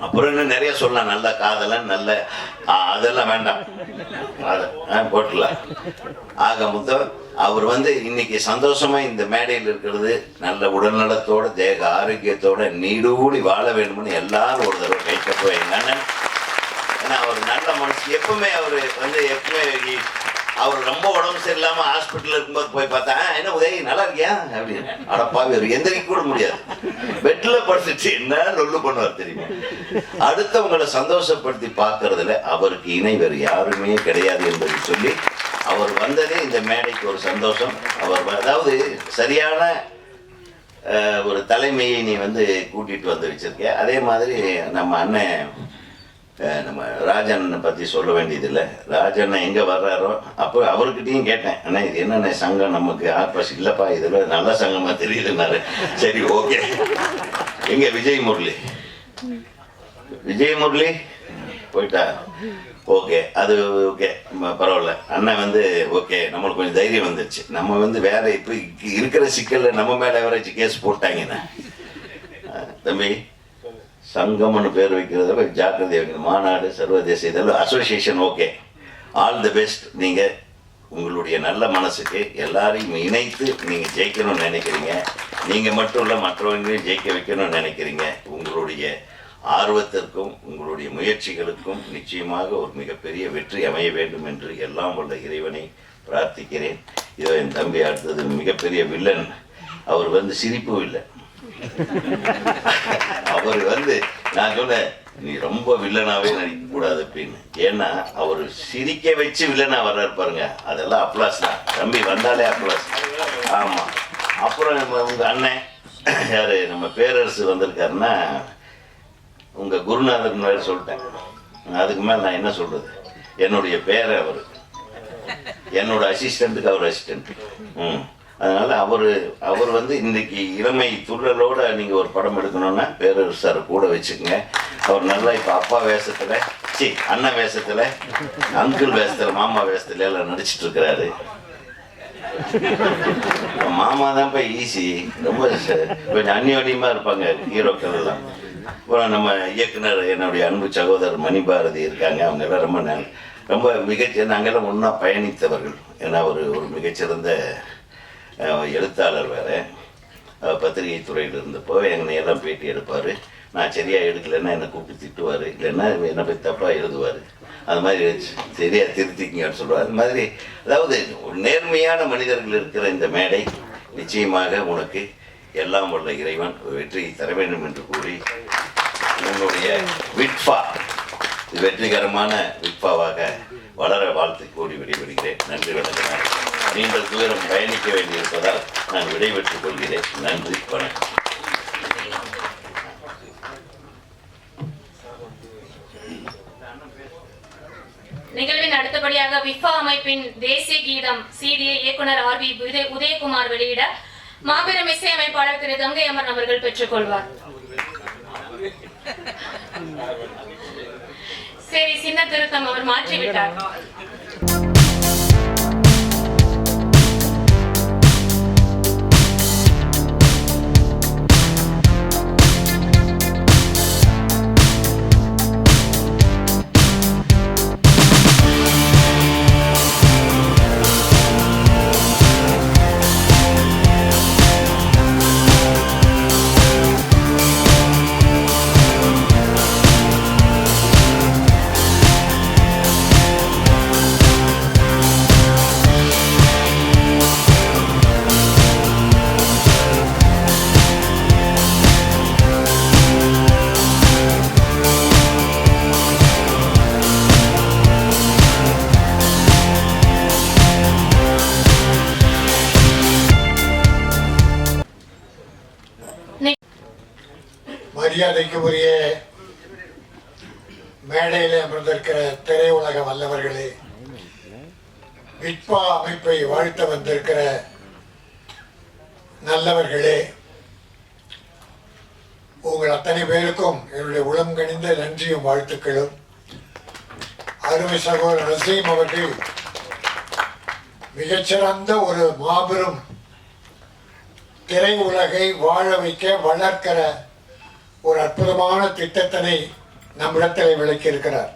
அப்புறம் இன்னும் நிறைய சொல்லலாம். நல்ல காதலன், நல்ல அதெல்லாம் வேண்டாம், போட்டுலாம். ஆக மொத்தம் அவர் வந்து இன்னைக்கு சந்தோஷமா இந்த மேடையில் இருக்கிறது, நல்ல உடல்நலத்தோட தேக ஆரோக்கியத்தோட நீடூழி வாழ வேண்டும்னு எல்லாரும் ஒரு தடவை கைத்தப்போ எங்க அண்ணன். ஏன்னா அவர் நல்ல மனசு. எப்பவுமே அவர் வந்து எப்பவுமே அவர் ரொம்ப உடம்பு சரியில்லாம ஹாஸ்பிட்டல் இருக்கும்போது போய் பார்த்தா என்ன உதவி நல்லா இருக்கியா அப்படின்னு அடப்பாவி அவர் எந்திரிக்க கூட முடியாது, பெட்ல படுத்துட்டு என்ன ரொல்லு பண்ணுவார் தெரியுமா. அடுத்தவங்களை சந்தோஷப்படுத்தி பார்க்கறதுல அவருக்கு இணை வேறு யாருமே கிடையாது என்பதை சொல்லி அவர் வந்ததே இந்த மேடைக்கு ஒரு சந்தோஷம். அவர் அதாவது சரியான ஒரு தலைமையை நீ வந்து கூட்டிட்டு வந்து வச்சிருக்க. அதே மாதிரி நம்ம அண்ணன் நம்ம ராஜண்ணனை பற்றி சொல்ல வேண்டியதில்லை. ராஜண்ணன் எங்கே வர்றாரோ அப்போ அவர்கிட்டையும் கேட்டேன், அண்ணா இது என்னென்ன சங்கம் நமக்கு ஆர்பாஸ் இல்லைப்பா இதில் நல்ல சங்கமாக தெரியுதுன்னாரு. சரி ஓகே. எங்கே விஜய் முரளி போயிட்டா ஓகே, அது ஓகே பரவாயில்ல. அண்ணன் வந்து ஓகே நம்மளுக்கு கொஞ்சம் தைரியம் வந்துடுச்சு. நம்ம வந்து வேற இப்போ இருக்கிற சிக்கலில் நம்ம மேலே வரைச்சு கேஸ் போட்டாங்கன்னா தம்பி சங்கம்னு பேர் வைக்கிறத ஜாக்கிரதை வைக்கணும். மாநாடு சர்வதேச இதெல்லாம் association okay, all the best. நீங்கள் உங்களுடைய நல்ல மனசுக்கு எல்லாரையும் இணைத்து நீங்கள் ஜெயிக்கணும்னு நினைக்கிறீங்க. நீங்கள் மட்டும் இல்லை மற்றவங்களையும் ஜெயிக்க வைக்கணும்னு நினைக்கிறீங்க. உங்களுடைய ஆர்வத்திற்கும் உங்களுடைய முயற்சிகளுக்கும் நிச்சயமாக ஒரு மிகப்பெரிய வெற்றி அமைய வேண்டும் என்று எல்லாம் வல்ல இறைவனை பிரார்த்திக்கிறேன். இதோ என் தம்பி அடுத்தது மிகப்பெரிய வில்லன். அவர் வந்து சிரிப்பும் இல்லை. அவர் வந்து நான் சொன்னேன் நீ ரொம்ப வில்லனாவே நடிக்க கூடாது அப்படின்னு. ஏன்னா அவர் சிரிக்க வச்சு வில்லனா வர்றாரு பாருங்க, அதெல்லாம் அப்ளாஸ் தான். தம்பி வந்தாலே அப்ளாஸ். ஆமா. அப்புறம் உங்க அண்ணன் யாரு நம்ம பேரரசு வந்திருக்காருன்னா உங்க குருநாதர் வேறு சொல்லிட்டேன். அதுக்கு மேல நான் என்ன சொல்றது, என்னுடைய பேரை அவர், என்னோட அசிஸ்டண்ட்டுக்கு அவர் அசிஸ்டன்ட். அதனால அவர் வந்து இன்னைக்கு இளமை துள்ளலோட நீங்க ஒரு படம் எடுக்கணும்னா பேரரசு சார் கூட வச்சுக்கோங்க. அவர் நல்லா இப்ப அப்பா வேஷத்துல அண்ணன் வேஷத்துல அங்கிள் வேஷத்துல மாமா வேஷத்துல எல்லாம் நடிச்சிட்டு இருக்கிறாரு. மாமா தான் இப்ப ஈஸி, ரொம்ப கொஞ்சம் அந்யோன்யமா இருப்பாங்க ஹீரோக்கள் எல்லாம். அப்புறம் நம்ம இயக்குனர் என்னுடைய அன்பு சகோதரர் மணிபாரதி இருக்காங்க. அவங்க எல்லாம் ரொம்ப நாங்கெல்லாம் ஒன்றா பயணித்தவர்கள். ஏன்னா ஒரு மிகச்சிறந்த எழுத்தாளர் வேற, பத்திரிகை துறையில் இருந்தப்போ என்னை எல்லாம் பேட்டி எடுப்பார். நான் சரியாக எடுக்கலைன்னா என்னை கூப்பிட்டு திட்டுவார், இல்லைன்னா என்னை போய் தப்பாக எழுதுவார். அது மாதிரி சரியாக திருத்திக்கிங்கன்னு சொல்லுவார். அது மாதிரி அதாவது ஒரு நேர்மையான மனிதர்கள் இருக்கிற இந்த மேடை நிச்சயமாக உனக்கு எல்லாம் வல்ல இறைவன் வெற்றியை தர வேண்டும் என்று கூறி உன்னுடைய விட்பா வெற்றிகரமான விட்பாவாக வளர வாழ்த்து கூடி விடைபெறுகிறேன். நன்றி வணக்கம். நீண்ட தூரம் பயணிக்க வேண்டியிருப்பதால் நான் விடைபெற்றுக் கொள்கிறேன். நன்றி வணக்கம். நிகழ்வின் அடுத்தபடியாக விஃபா அமைப்பின் தேசிய கீதம் சிடியை இயக்குனர் ஆர்வி உதயகுமார் வெளியிட மாபெரும் இசையமைப்பாளர் திரு கங்கை அமரன் அவர்கள் பெற்றுக் கொள்வார். சரி, சின்ன திருத்தம், அவர் மாற்றிவிட்டார். மரியாதைக்கு உரிய மேடையில் அமர்ந்திருக்கிற திரையுலக வல்லவர்களே, விட்பா அமைப்பை வாழ்த்த வந்திருக்கிற நல்லவர்களே, உங்கள் அத்தனை பேருக்கும் என்னுடைய உளம் கனிந்த நன்றியும் வாழ்த்துக்களும். அருமை சகோதரர் நசீம் அவர்கள் மிகச்சிறந்த ஒரு மாபெரும் திரையுலகை வாழ வைக்க வளர்க்கிற ஒரு அற்புதமான திட்டத்தினை நம்மிடத்தில் விளக்கியிருக்கிறார்.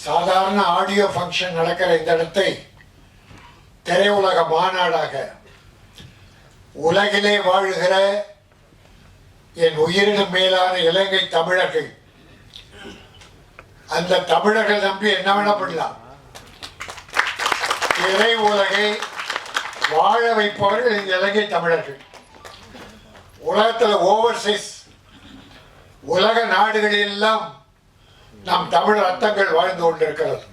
சாதாரண ஆடியோ ஃபங்க்ஷன் நடக்கிற இந்த இடத்தை திரையுலக மாநாடாக உலகிலே வாழ்கிற என் உயிரினும் மேலான இலங்கை தமிழர்கள், அந்த தமிழர்கள் நம்பி என்ன வேணா பண்ணலாம். திரை உலகை வாழ வைப்பவர்கள் இந்த இலங்கை தமிழர்கள். உலகத்தில் ஓவர்சீஸ் உலக நாடுகளிலெல்லாம் நம் தமிழ் ரத்தங்கள் வாழ்ந்து கொண்டிருக்கிறது.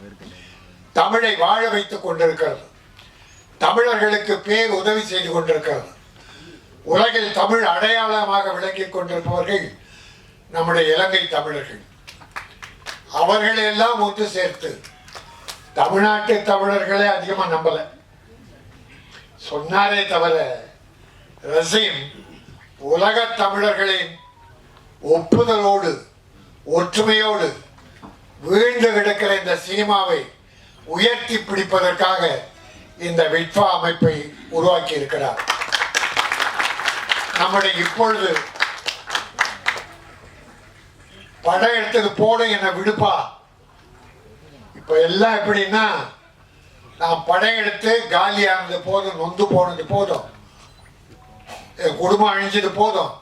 தமிழை வாழ வைத்துக் கொண்டிருக்கிறது. தமிழர்களுக்கு பேர் உதவி செய்து கொண்டிருக்கிறது. உலகில் தமிழ் அடையாளமாக விளங்கிக் கொண்டிருப்பவர்கள் நம்முடைய இலங்கை தமிழர்கள். அவர்களெல்லாம் ஒன்று சேர்த்து தமிழ்நாட்டு தமிழர்களே அதிகமாக நம்பல சொன்னாரே தவிர ரசீம் உலக தமிழர்களின் ஒப்புதலோடு ஒற்றுமையோடு வீழ்ந்து கிடக்கிற இந்த சினிமாவை உயர்த்தி பிடிப்பதற்காக இந்த விட்வா அமைப்பை உருவாக்கி இருக்கிறார். நம்முடைய இப்பொழுது படம் எடுத்தது போட என்ன விடுப்பா. இப்ப எல்லாம் எப்படின்னா, நான் படம் எடுத்து காலியானது போதும், நொந்து போனது போதும், என் குடும்பம் அழிஞ்சது போதும்,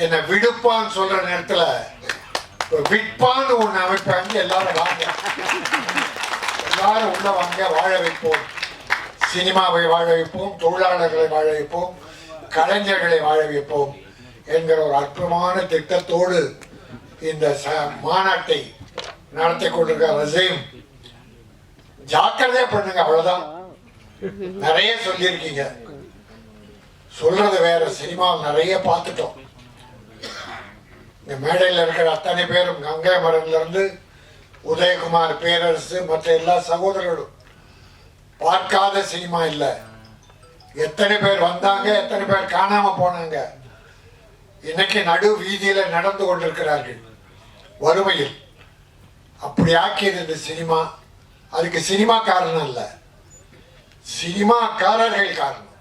என்னை விடுப்பான்னு சொல்ற நேரத்துல விட்பான்னு ஒண்ணு அமைப்பாங்க. எல்லாரும் வாங்க, எல்லாரும் உள்ள வாங்க, வாழ வைப்போம், சினிமாவை வாழ வைப்போம், தொழிலாளர்களை வாழ வைப்போம், கலைஞர்களை வாழ வைப்போம் என்கிற ஒரு அற்புதமான திட்டத்தோடு இந்த மாநாட்டை நடத்தி கொண்டிருக்க ரசீம், ஜாக்கிரதையா பண்ணுங்க. அவ்வளவுதான். நிறைய சொல்லியிருக்கீங்க, சொல்றது வேற. சினிமாவில் நிறைய பார்த்துட்டோம். இந்த மேடையில் இருக்கிற அத்தனை பேரும், கங்கை மரன்ல இருந்து உதயகுமார், பேரரசு, மற்ற எல்லா சகோதரர்களும் பார்க்காத சினிமா இல்லை. எத்தனை பேர் வந்தாங்க, எத்தனை பேர் காணாம போனாங்க. இன்னைக்கு நடு வீதியில நடந்து கொண்டிருக்கிறார்கள் வறுமையில். அப்படி ஆக்கியது இந்த சினிமா. அதுக்கு சினிமா காரணம் இல்ல, சினிமாக்காரர்கள் காரணம்.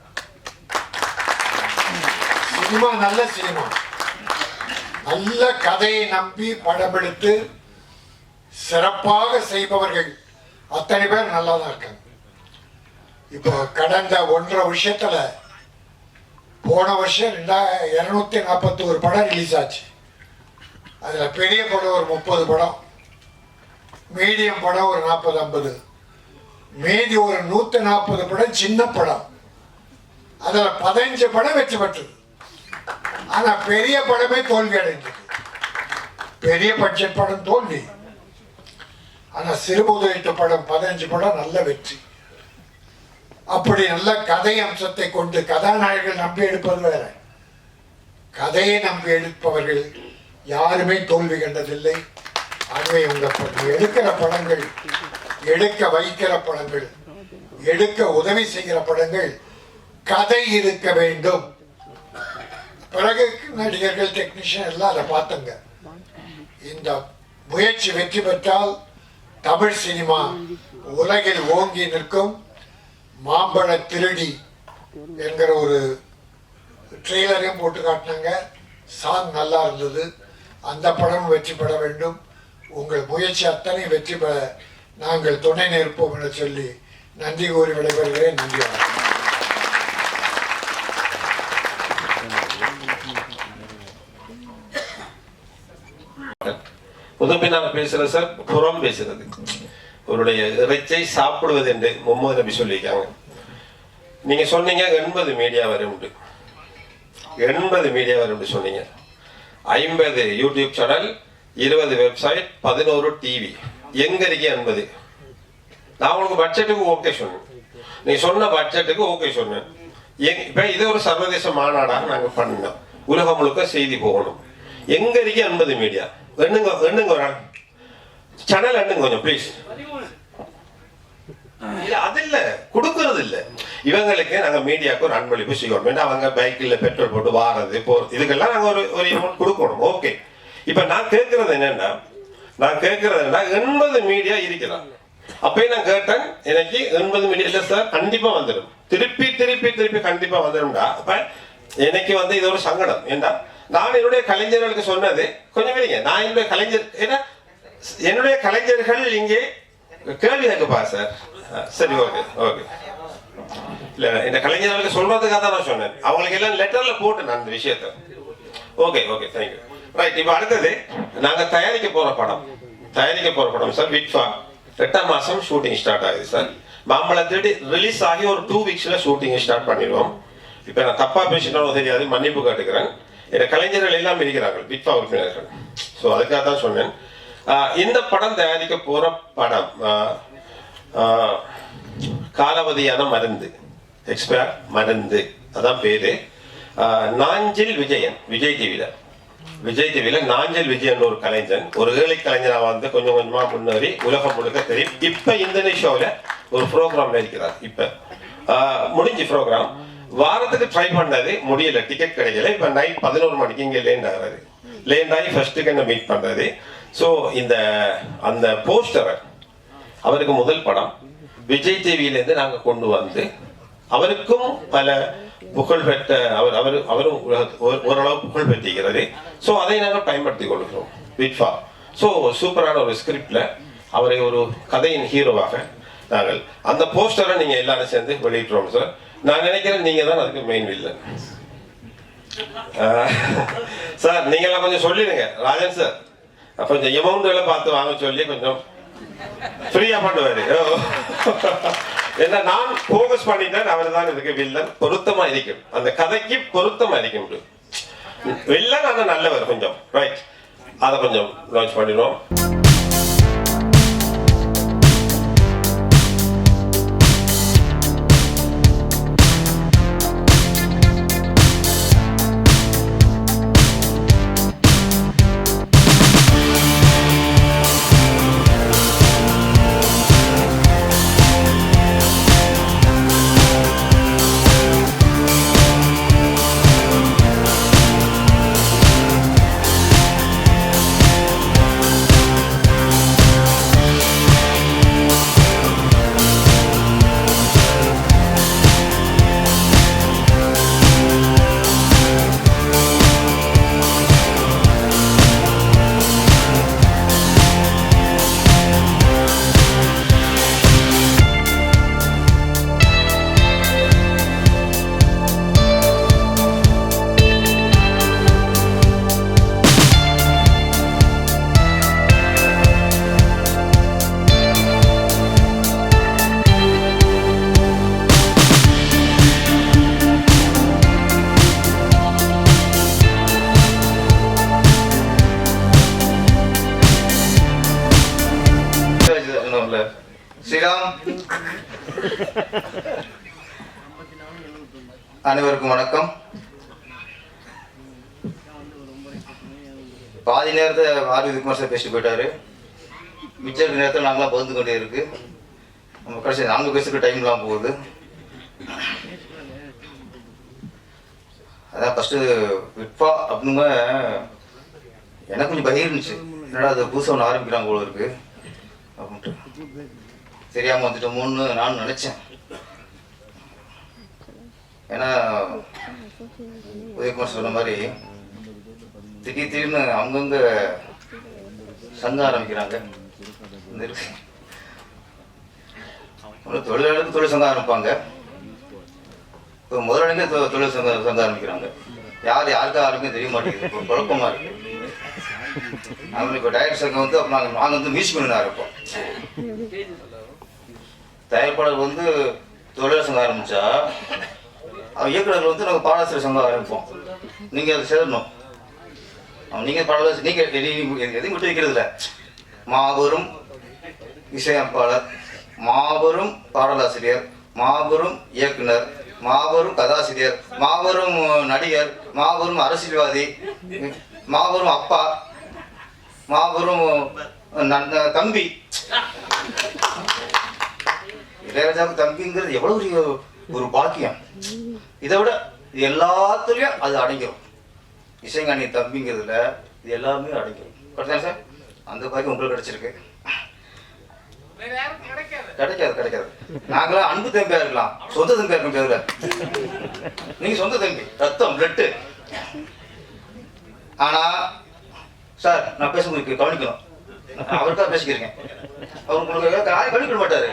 சினிமா நல்ல சினிமா, நல்ல கதையை நம்பி படம் எடுத்து சிறப்பாக செய்பவர்கள் அத்தனை பேர் நல்லா தான் இருக்காங்க. இப்போ கடந்த 1.5 வருஷத்துல, போன வருஷம் 241 படம் ரிலீஸ் ஆச்சு. அதுல பெரிய படம் ஒரு 30 படம், மீடியம் படம் ஒரு 40-50, மீதி ஒரு 140 படம் சின்ன படம். அதுல 15 படம் வெற்றி பெற்றது. ஆனா பெரிய படமே தோல்வி அடைந்தது. பெரிய பட்ஜெட் படம் தோல்வி, ஆனா சிறு முதலீட்டு படம் 15 படம் நல்ல வெற்றி. அப்படி நல்ல கதை அம்சத்தை கொண்டு கதாநாயகர்கள் நம்பி எடுப்பது வேற, கதையை நம்பி எடுப்பவர்கள் யாருமே தோல்வி கண்டதில்லை. ஆகவே உங்க எடுக்கிற படங்கள், எடுக்க வைக்கிற படங்கள், எடுக்க உதவி செய்கிற படங்கள் கதை இருக்க வேண்டும். பிறகு நடிகர்கள், டெக்னீஷியன் எல்லாம் அதை பார்த்துங்க. இந்த முயற்சி வெற்றி பெற்றால் தமிழ் சினிமா உலகில் ஓங்கி நிற்கும். மாம்பழ திருடி என்கிற ஒரு ட்ரெய்லரையும் போட்டு காட்டினாங்க. சாங் நல்லா இருந்தது. அந்த படம் வெற்றி பெற வேண்டும். உங்கள் முயற்சி அத்தனை வெற்றி பெற நாங்கள் துணை நிற்போம் என சொல்லி நன்றி கூறி விடைபெறுகிறேன். நன்றி. முதன்மையாக பேசுறது சார், புறம் பேசுறது. அவருடைய இறைச்சை சாப்பிடுவது என்று முகமது நபி சொல்லியிருக்காங்க. நீங்க சொன்னீங்க 80 மீடியா வரை உண்டு, 80 மீடியா வரை உண்டு சொன்னீங்க. 50 யூடியூப் சேனல், 20 வெப்சைட், 11 டிவி. எங்க இருக்கே 80? நான் உங்களுக்கு பட்ஜெட்டுக்கு ஓகே சொன்னேன், நீ சொன்ன பட்ஜெட்டுக்கு ஓகே சொன்னேன். இப்ப இது ஒரு சர்வதேச மாநாடாக நாங்க பண்ணோம். உலகம் முழுக்க செய்தி போகணும். எங்க இருக்கே 80 மீடியா? எண்ணுங்க ஒரு சேனல் எண்ணுங்க கொஞ்சம் ப்ளீஸ். இல்ல அது இல்ல, கொடுக்கறது இல்ல. இவங்களுக்கு நாங்க மீடியாவுக்கு ஒரு அன்பளிப்பு செய்யணும். அவங்க பைக்கில் பெட்ரோல் போட்டு வாரது போறது, இதுக்கெல்லாம் நாங்க ஒரு அமௌண்ட் கொடுக்கணும். ஓகே. இப்ப நான் கேட்கறது என்னன்னா 80 மீடியா இருக்கிறான். அப்பயே நான் கேட்டேன், எனக்கு 80 மீடியா இல்ல சார், கண்டிப்பா வந்துடும், திருப்பி திருப்பி திருப்பி கண்டிப்பா வந்துடும்டா. அப்ப எனக்கு இது ஒரு சங்கடம். ஏண்டா நான் என்னுடைய கலைஞர்களுக்கு சொன்னது கொஞ்சம் வெளிங்க. நான் என்னுடைய கலைஞர், ஏன்னா என்னுடைய கலைஞர்கள் இங்கே கேள்வி கேட்கப்பா சார். சரி, ஓகே ஓகே. இல்ல இந்த கலைஞர்களுக்கு சொல்றதுக்காக தான் நான் சொன்னேன். அவங்களுக்கு எல்லாம் லெட்டர்ல போட்டு நான் இந்த விஷயத்த. Okay okay, thank you. ரைட். இப்ப அடுத்தது நாங்க தயாரிக்க போற படம் சார், விட்வா 8ஆம் மாசம் ஷூட்டிங் ஸ்டார்ட் ஆகுது சார். மாம்பழம் ரிலீஸ் ஆகி ஒரு 2 வீக்ஸ்ல ஷூட்டிங் ஸ்டார்ட் பண்ணிடுவோம். இப்போ நான் தப்பா பேசினாலும் தெரியாது, மன்னிப்பு கேட்டுக்கிறேன். என் கலைஞர்கள் எல்லாம் இருக்கிறாங்க, விட்பா உறுப்பினர்கள். ஸோ அதுக்காக தான் சொன்னேன். இந்த படம் தயாரிக்க போற படம் காலாவதியான மருந்து, எக்ஸ்பயர் மருந்து, அதான் பேரு. நாஞ்சில் விஜயன், விஜய் டிவியில நாஞ்சில் விஜயன் ஒரு கலைஞன், ஒரு ஏழை கலைஞராக வந்து கொஞ்சம் கொஞ்சமா முன்னேறி உலகம் முழுக்க தெரியும். இப்ப இந்தோனேஷியாவில் ஒரு ப்ரோக்ராம்ல இருக்கிறார். இப்ப முடிஞ்சு ப்ரோக்ராம் வாரத்துக்கு ட்ரை பண்ணது, முடியல, டிக்கெட் கிடைக்கல. இப்ப நைட் 11 மணிக்கு இங்கே லேண்ட் ஆகி ஃபர்ஸ்ட்டுக்கு என்ன மீட் பண்றது. ஸோ அந்த போஸ்டரை அவருக்கு முதல் படம் விஜய் டிவியிலேருந்து நாங்கள் கொண்டு வந்து அவருக்கும் பல புகழ் பெற்ற அவரும் ஓரளவு புகழ் பெற்றிருக்கிறது. ஸோ அதை நாங்கள் பயன்படுத்தி கொள்கிறோம் விட்பா. ஸோ சூப்பரான ஒரு ஸ்கிரிப்ட்ல அவரை ஒரு கதையின் ஹீரோவாக நாங்கள் அந்த போஸ்டரை நீங்க எல்லாரும் சேர்ந்து வெளியிட்டுறோம் சார். நான் நினைக்கிறேன் நீங்க தான் அதுக்கு மெயின் வில்லன் சார். நீங்க எல்லாம் கொஞ்சம் சொல்லிடுங்க ராஜன் சார், கொஞ்சம் அமௌண்ட்களை பார்த்து வாங்க சொல்லி கொஞ்சம் ஃப்ரீயா பண்ணுவாரு. என்ன நான் போக்கஸ் பண்ணிட்டேன், அவர் தான் இதுக்கு வில்லன், பொருத்தமா இருக்கும், அந்த கதைக்கு பொருத்தமா இருக்கும் வில்லன். ஆனா நல்லவர் கொஞ்சம், ரைட்? அதை கொஞ்சம் லான்ச் பண்ணிடுவோம். அனைவருக்கும் வணக்கம். பாதி நேரத்தை ஆர்வி விக்மர் பேசிட்டு போயிட்டாரு, மிச்ச நேரத்தில் நாங்களாம் பகிர்ந்து கொண்டே இருக்கு. நம்ம கடைசி நாங்கள் பேசுகிற டைம்லாம் போகுது. அதான் ஃபஸ்ட்டு விட்பா அப்படிங்க எனக்கு கொஞ்சம் பயம் இருந்துச்சு, என்னடா அது புதுசாக ஒன்று ஆரம்பிக்கிறாங்க போல இருக்கு அப்படின்ட்டு. தெரியாமல் வந்துட்டோமோன்னு நான் நினச்சேன். ஏன்னா உதயகுமார் சொன்ன மாதிரி திடீர்னு அவங்கவுங்க சங்கம் ஆரம்பிக்கிறாங்க. தொழிலாளருக்கு தொழில் சங்கம் ஆரம்பிப்பாங்க, இப்போ முதலாளிங்க தொழில் சங்கம் ஆரம்பிக்கிறாங்க. யாருக்கா ஆரம்பிக்கும் தெரிய மாட்டேங்குது, குழப்பமா இருக்கு. அவங்க இப்போ டைரக்டர் சங்கம் வந்து அப்போ நாங்கள் வந்து மியூசிக் பண்ண ஆரம்பிப்போம். தயாரிப்பாளர் வந்து தொழிலாளர் சங்கம் ஆரம்பிச்சா இயக்குநர்கள் வந்து நாங்கள் பாடாசிரியர் சங்கம் ஆரம்பிப்போம். நீங்கள் அதை சேரணும். நீங்கள் பாடலாசிரியர், நீங்கள் எதையும் விட்டு வைக்கிறது இல்லை. மாபெரும் இசையமைப்பாளர், மாபெரும் பாடலாசிரியர், மாபெரும் இயக்குனர், மாபெரும் கதாசிரியர், மாபெரும் நடிகர், மாபெரும் அரசியல்வாதி, மாபெரும் அப்பா, மாபெரும் தம்பி. இளையராஜாவுக்கு தம்பிங்கிறது எவ்வளவு ஒரு பாக்கியம். இதை விட இது எல்லாத்துலயும் அது அடங்கிடும். இசைஞானி தம்பிங்கிறதுல இது எல்லாமே அடங்கிடும். கரெக்டா சார்? அந்த பாக்கியம் உங்களுக்கு கிடைச்சிருக்கு. கிடைக்காது. நாங்களாம் அன்பு தம்பியா இருக்கலாம், சொந்த தம்பியா இருக்க முடியாதுல. நீங்க சொந்த தம்பி, ரத்தம், பிளட்டு. ஆனா சார் நான் பேசும்போது கவனிக்கணும், அவருக்காக பேசிக்கிறேன். அவர் உங்களுக்கு கவனிக்க மாட்டாரு.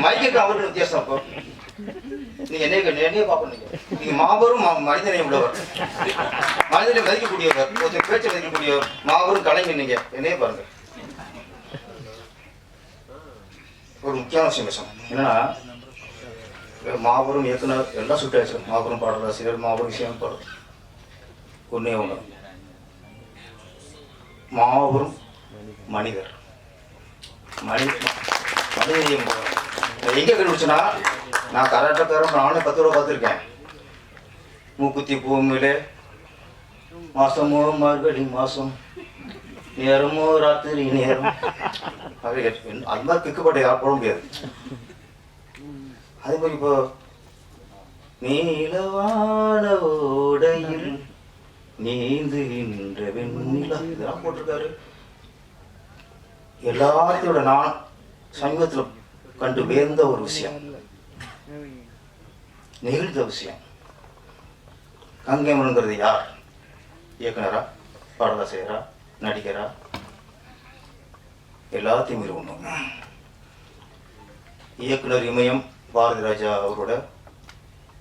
மைக்கு அவருக்கு வித்தியாசம். அப்போ நீங்க என்னைய பாப்பீங்க. நீங்க மாபெரும் மனிதனை உள்ளவர், மனிதனை மதிக்கக்கூடியவர், ஒருத்தர் பேச்சை மதிக்கக்கூடியவர், மாபெரும் கலைஞர். நீங்க என்னைய பாருங்க. ஒரு முக்கியமான விஷயம் பேசணும். என்னன்னா மாபெரும் இயக்குனர் எல்லாம் சுட்டாச்சு, மாபெரும் பாடலாசிரியர், மாபெரும் இசையமைப்பாளர். ஒன்றே ஒன்று, மாபெரும் மனிதர். மனிதம் எங்கே கண்டுபிடிச்சுன்னா, நான் கராட்டக்காரன் நானே 10 ரூபா பார்த்துருக்கேன். மூக்குத்தி பூமியிலே மாசமோ மார்கழி மாசம் நேரமோ ராத்திரி நேரம். அது மாதிரி கிக்குப்பட்ட யார் போட முடியாது. அதே மாதிரி இப்போ நீலவான ஓடையில் நீந்துகின்ற வெண்ணிலா இதெல்லாம் போட்டிருக்காரு. எல்லாத்தையோட நான் சமீபத்தில் கண்டு வேந்த ஒரு விஷயம், நெகிழ்ந்த விஷயம். கங்கைமரன்கிறது யார்? இயக்குனரா, பாடலாசிரியரா, நடிகரா? எல்லாத்தையும் இருக்கணும். இயக்குனர் இமயம் பாரதி ராஜா அவரோட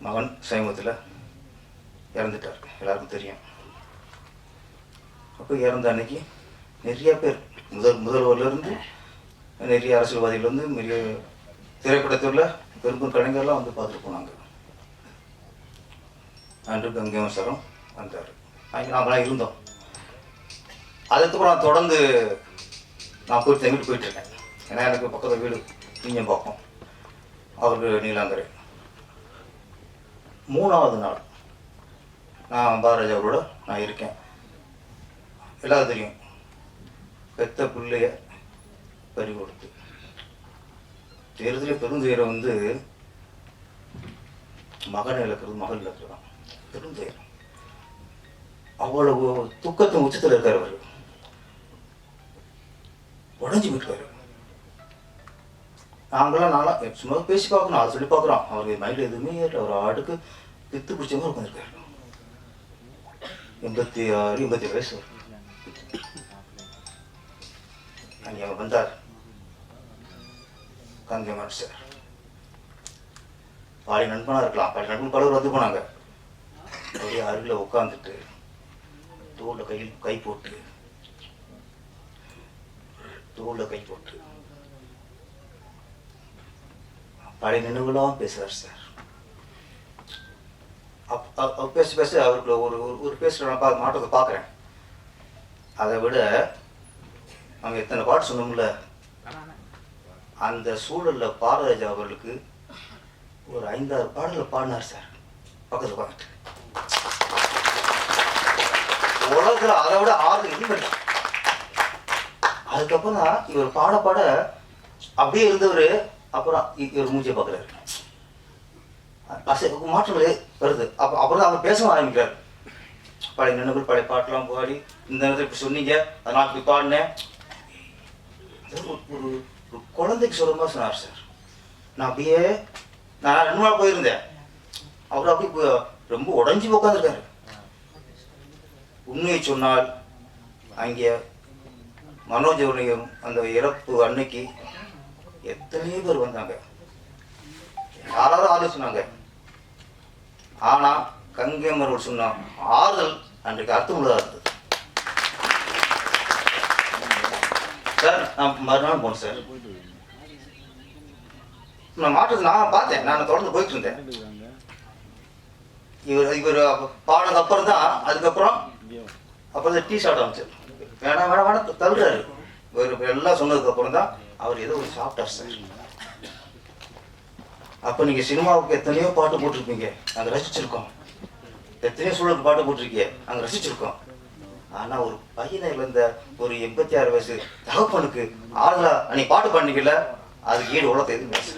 மகன் சமீபத்தில் இறந்துட்டார், எல்லாருக்கும் தெரியும். அப்போ இறந்த அன்னைக்கு நிறைய பேர் முதல்வர்லேருந்து நிறைய அரசியல்வாதிகள் நிறைய திரைப்படத்தில் பெரும் கலைஞர்லாம் பார்த்துட்டு போனாங்க. அன்று கங்கைமரன் சாரும் வந்தார், அங்கே நாங்களாம் இருந்தோம். அதுக்கப்புறம் தொடர்ந்து நான் போய் தங்கிட்டு போயிட்டுருக்கேன். ஏன்னா எனக்கு பக்கத்தில் வீடு நீங்க பார்ப்போம், அவருக்கு நீலாங்கரை. 3வது நாள் நான் பாரதிராஜா அவரோட நான் இருக்கேன். எல்லாரும் தெரியும், பெத்த பிள்ளைய பறி கொடுத்து தேர்தலில் பெருந்துயரம் மகனை இழக்கிறது, மகள் இழக்கிறது பெருந்துயரம். அவ்வளவு துக்கத்தின் உச்சத்தில் இருக்கார். அவர் உடஞ்சி விட்டுருக்காரு. நாங்களாம் சும்மா பேசி பார்க்கணும், அதை சொல்லி பார்க்குறோம். அவருக்கு மைண்டில் எதுவுமே ஏறல. அவர் ஆடுக்கு பித்து பிடிச்ச மாதிரி உட்காந்துருக்காரு. 86, 87 வயசு. அங்கே அவர் வந்தார், கங்கைமரன் சார். பாடி நண்பனாக இருக்கலாம், பாடி நண்பன் பலர் வந்து போனாங்க. அப்படியே அருகில் உட்காந்துட்டு தோளில் கை போட்டு பழைய நினைவுலாம் பேசுறார் சார். பேச அவருக்கு ஒரு பேசுகிற மாற்றத்தை பார்க்குறேன். அதை விட அவங்க எத்தனை பாட்டு சொன்னோம்ல, அந்த சூழலில் பாரதிராஜா அவர்களுக்கு ஒரு 5-6 பாடல்கள் பாடினார் சார் பக்கத்தில் பார்த்துட்டு. உலகத்தில் அதை விட 6 இல்லை. அதுக்கப்புறம் தான் இவர் பாட அப்படியே இருந்தவர் அப்புறம் இவர் மூஞ்சியை பார்க்குறாரு. மாற்றங்களே வருது. அப்புறம் தான் அவர் பேசவும் ஆரம்பிக்கிறார். பழைய நினைவுகள், பழைய பாட்டெல்லாம் பாடி இந்த நேரத்தில் இப்படி சொன்னீங்க, அதை நான் இப்படி பாடினேன். ஒரு குழந்தைக்கு சொல்கிற மாதிரி சொன்னார் சார். நான் 2 நாள் போயிருந்தேன். அவர் அப்படி ரொம்ப உடஞ்சி உட்காந்துருக்காரு. உண்மையை சொன்னால் அங்கே மனோஜவனையும் அந்த இறப்பு அன்னைக்கு எத்தனையோ பேர் வந்தாங்க, யாராவது ஆறுதல் சொன்னாங்க. ஆனால் கங்கைமரன் சொன்ன ஆறுதல் அன்றைக்கு அர்த்தமுள்ளதாக இருந்தது சார். நான் மறுநாள் போனேன் சார். நான் மாற்றத்தை நான் பார்த்தேன், நான் தொடர்ந்து போயிட்டு இருந்தேன். இவர் பாடுனது அப்புறம் தான் அதுக்கப்புறம் டீ ஷாட் ஆரம்பிச்சார். வேணாம் தள்ளுறாரு. இவர் எல்லாம் சொன்னதுக்கு அப்புறம் தான் அவர் ஏதோ ஒரு சாப்பிட்டார் சார். அப்போ நீங்கள் சினிமாவுக்கு எத்தனையோ பாட்டு போட்டிருப்பீங்க, நாங்கள் ரசிச்சிருக்கோம். எத்தனையோ சூழலுக்கு பாட்டு போட்டிருக்கீங்க, நாங்கள் ரசிச்சிருக்கோம். ஆனால் ஒரு பையனை இழந்த ஒரு 86 வயசு தகப்பனுக்கு ஆறுதலா அன்னைக்கு பாட்டு பண்ணிக்கல, அதுக்கு ஈடு உலகத்தை எதுவும் பேச.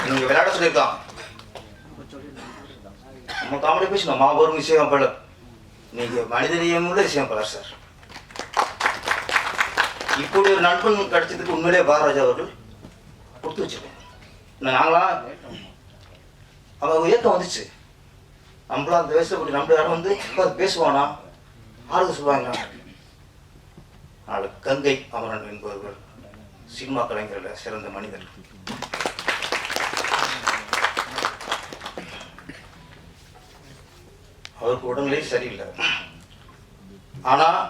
நீங்கள் விளையாட சொல்லியிருக்கலாம், நம்ம காமெடி பேசணும். மாபெரும் இசையமைப்பாளர், நீங்கள் மனிதநேயமுள்ள இசையமைப்பாளர் சார். இப்படி ஒரு நண்பன் கிடைச்சதுக்கு உண்மையிலே பாரதிராஜா அவர்கள் கொடுத்து வச்சிருக்கோம். நாங்களாம் அவங்க இயக்கம் வந்துச்சு, நம்மளாம் அந்த வயசுல இப்படி நம்மள யாரும் பேசுவானா, ஆளுங்க சொல்லுவாங்க. நாளைக்கு கங்கை அமரன் என்பவர்கள் சினிமா கலைஞர்களில் சிறந்த மனிதர். அவருக்கு உடல்நிலை சரியில்லை. ஆனால்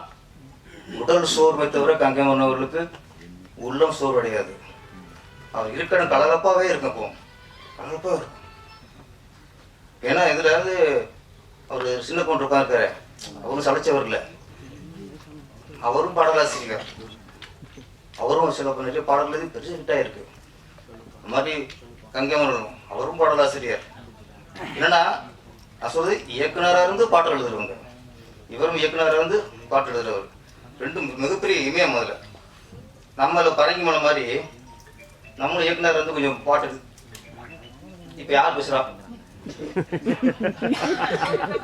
உடல் சோர்வை தவிர கங்கைமரன் அவர்களுக்கு உள்ளம் சோர்வடையாது. அவர் இருக்கணும் கலகலப்பாகவே இருக்கும். இப்போ கலகலப்பாக இருக்கும். ஏன்னா இதில் வந்து அவர் சின்ன பொண்ணு உட்காந்துருக்காரு, அவரும் சளைச்சவர் இல்லை, அவரும் பாடலாசிரியர், அவரும் சில நிறைய பாடல்கள் பெரிய ஹிட்டாக இருக்கு. அது மாதிரி கங்கைமரன் அவரும் பாடலாசிரியர். என்னன்னா நான் சொல்றது இயக்குனராக இருந்து பாட்டு எழுதுறவங்க, இவரும் இயக்குனராக இருந்து பாட்டு எழுதுறவர், ரெண்டும் மிகப்பெரிய இமயம். முதல்ல நம்மள பரங்கி மலை மாதிரி நம்மளும் இயக்குனர் வந்து கொஞ்சம் பாட்டு. இப்ப யார் பேசுறா?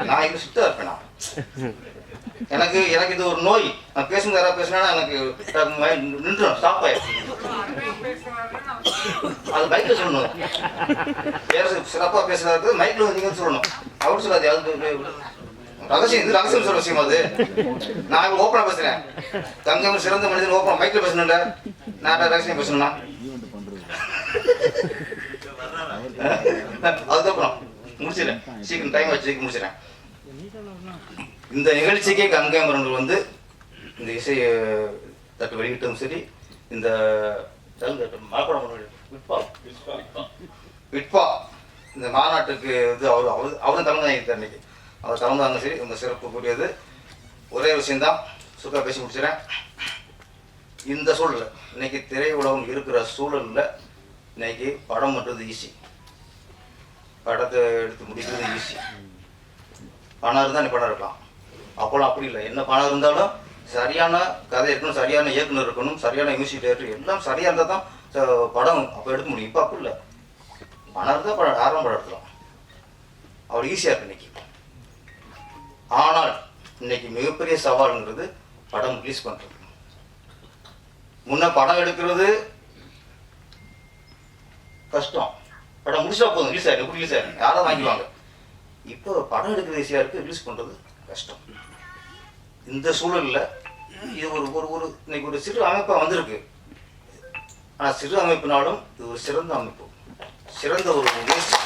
நான் இங்க சுத்தா இருப்பேனா? எனக்கு இது ஒரு நோய். நான் பேசும்போது யாராவது பேசினா எனக்கு நின்றுடும், ஸ்டாப் ஆயிடும். அது மைக்ல சொல்லணும். சிறப்பா பேசுறாரு மைக்ல வந்தீங்கன்னு சொல்லணும். அவர் சொல்லாது, அது ரகசியம். இது ரகசியம் சொல்ற விஷயம். அது நான் ஓப்பனா பேசுறேன். தங்கம் சிறந்த மனிதன் ஓப்பனா மைக்ல பேசணும்ல. நான் ரகசியம் பேசணும்னா அதுக்கப்புறம் முடிச்சிடறேன். சீக்கிரம் டைம் வச்சு முடிச்சிடறேன். இந்த நிகழ்ச்சிக்கே கங்கைமரன் வந்து இந்த இசை தட்டு வெளியிட்டும் சரி, இந்த விட்பா இந்த மாநாட்டுக்கு வந்து அவரும் தலைமை தான் இன்னைக்கு. அவர் தலைமைதாங்க சரி. இந்த சிறப்புக்குரியது ஒரே விஷயம்தான், சுக்கா பேசி முடிச்சிடறேன். இந்த சூழல்ல இன்னைக்கு திரையுலகம் இருக்கிற சூழல்ல இன்னைக்கு படம் பண்ணுறது ஈஸி, படத்தை எடுத்து முடிக்கிறது ஈஸி. பணம் இருந்தால் நீ படம் இருக்கலாம். அப்போலாம் அப்படி இல்லை. என்ன பணம் இருந்தாலும் சரியான கதை இருக்கணும், சரியான இயக்குனர் இருக்கணும், சரியான மியூசிக் டைரக்டர் எல்லாம் சரியாக இருந்தால் தான் படம் அப்போ எடுக்க முடியும். இப்போ அப்படி இல்லை. பணம் இருந்தால் படம் யாரும் படம் எடுத்துக்கலாம். அவ்வளோ ஈஸியாக இருக்கு இன்னைக்கு. ஆனால் இன்னைக்கு மிகப்பெரிய சவாலுங்கிறது படம் ரிலீஸ் பண்ணுறது. முன்ன படம் எடுக்கிறது கஷ்டம், படம் முடிச்சா போதும், ரிலீஸ் ஆகிடும், எப்படி ரிலீஸ் ஆகிடும், யாராவது வாங்கிடுவாங்க. இப்போ படம் எடுக்கிறது ஈஸியாக இருக்குது, ரிலீஸ் பண்ணுறது கஷ்டம். இந்த சூழலில் இது ஒரு இன்னைக்கு ஒரு சிறு அமைப்பாக வந்திருக்கு. ஆனால் சிறு அமைப்புனாலும் இது ஒரு சிறந்த அமைப்பு, சிறந்த ஒரு முயற்சி.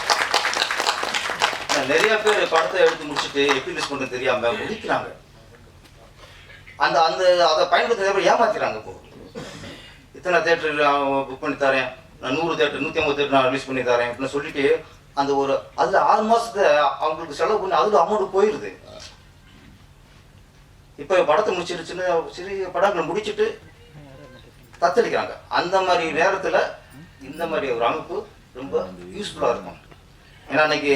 நிறைய பேர் படத்தை எடுத்து முடிச்சுட்டு எப்படி ரிலீஸ் பண்ணுறது தெரியாமல் முடிக்கிறாங்க. அந்த அந்த அதை பயன்படுத்த ஏமாத்திக்கிறாங்க. இப்போ இத்தனை தேட்டர் புக் பண்ணி தரேன், நான் 100 தேட்டர் 150 தேட்டர் நான் ரிலீஸ் பண்ணி தரேன் அப்படின்னு சொல்லிட்டு அந்த ஒரு அதில் 6 மாதத்தை அவங்களுக்கு செலவு பண்ணி அதில் அமௌண்ட் போயிடுது. இப்போ படத்தை முடிச்சிட்டு சிறிய படங்களை முடிச்சுட்டு தத்தளிக்கிறாங்க. அந்த மாதிரி நேரத்தில் இந்த மாதிரி ஒரு அமைப்பு ரொம்ப யூஸ்ஃபுல்லாக இருக்கும். ஏன்னா இன்னைக்கு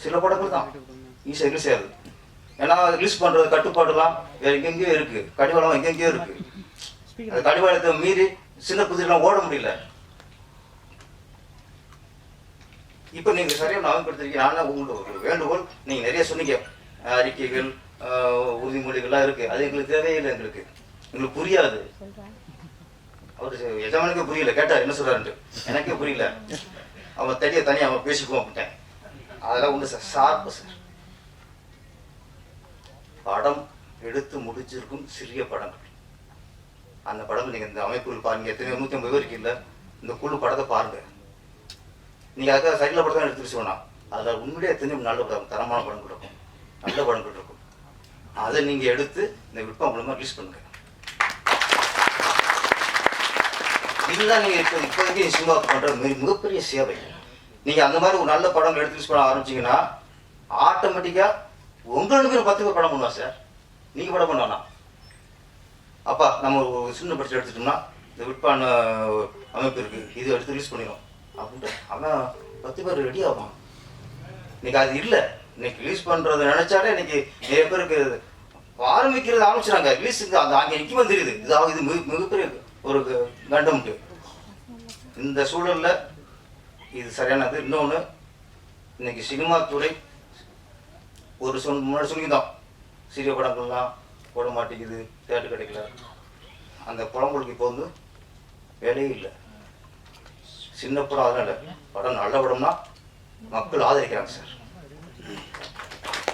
சில படங்கள் தான் ஈஸியாக ரிலீஸ் ஆகுது. ஏன்னா ரிலீஸ் பண்ணுறது கட்டுப்பாடுலாம் வேறு எங்கெங்கேயோ இருக்குது, கடிவாளம் எங்கெங்கேயோ இருக்குது. அந்த கடிவாளத்தை மீறி சின்ன குதிரைலாம் ஓட முடியல. இப்போ நீங்கள் சரியாக நவம்படுத்திருக்கீங்க. ஆனால் உங்களுக்கு ஒரு வேண்டுகோள், நீங்கள் நிறைய சொன்னீங்க, அறிக்கைகள் உறுதிமொழிகள்லாம் இருக்குது, அது எங்களுக்கு தேவையில்லை. எங்களுக்கு புரியாது. அவர் எஜமானுக்கே புரியல, கேட்டார் என்ன சொல்கிறாருன்ட்டு, எனக்கே புரியல. அவன் தனியாக அவன் பேசிக்குவோம் அப்படின்ட்டேன். அதெல்லாம் ஒன்று சார், ஷார்ப்பு சார். படம் எடுத்து முடிச்சிருக்கும் சிறிய படங்கள், அந்த படம் நீங்கள் இந்த அமைப்புகள் பாருங்கள். எத்தனையோ 150 பேருக்கு இல்லை, இந்த குழு படத்தை பாருங்கள். நீங்கள் அதுக்காக சைடில் படம் தான் எடுத்துட்டு சொன்னால் அதில் உண்மையிலே எத்தனையோ நல்ல படம், தரமான படங்கள் இருக்கும், நல்ல படங்கள் இருக்கும். அதை நீங்கள் எடுத்து இந்த விற்பா மூலமாக ரிலீஸ் பண்ணுங்கள். இதுதான் நீங்கள் இப்போதைக்கு சினிமா பண்ணுற மிகப்பெரிய சேவை. நீங்கள் அந்த மாதிரி ஒரு நல்ல படம் எடுத்து ரிலீஸ் பண்ண ஆரம்பிச்சிங்கன்னா ஆட்டோமேட்டிக்காக உங்களுக்கு 10 பேர் படம் பண்ணுவா சார். நீங்கள் படம் பண்ணுவானா? அப்பா நம்ம ஒரு சின்ன பட்ஜெட் எடுத்துட்டோம்னா இந்த விற்பான அமைப்பு இருக்குது, இது எடுத்து ரிலீஸ் பண்ணிடும் அப்படின்ட்டு அவன் 10 பேர் ரெடி ஆகும். இன்னைக்கு அது இல்லை. இன்னைக்கு ரிலீஸ் பண்ணுறதை நினைச்சாலே இன்னைக்கு நிறைய பேருக்கு ஆரம்பிக்கிறது ஆரம்பிச்சுறாங்க. ரிலீஸுக்கு அந்த அங்கே நிற்கும் தெரியுது, இது மிகப்பெரிய ஒரு கண்டம்ட்டு. இந்த சூழலில் இது சரியானது. இன்னொன்று, இன்னைக்கு சினிமா துறை ஒரு முன்னாடி சொல்லிதான் சிறிய படங்கள்லாம் போட மாட்டேங்குது, தேட்டர் கிடைக்கல. அந்த படங்களுக்கு இப்போ வந்து வேலையே இல்லை. சின்ன படம் அதனால படம் நல்ல படம்னா மக்கள் ஆதரிக்கிறாங்க சார்.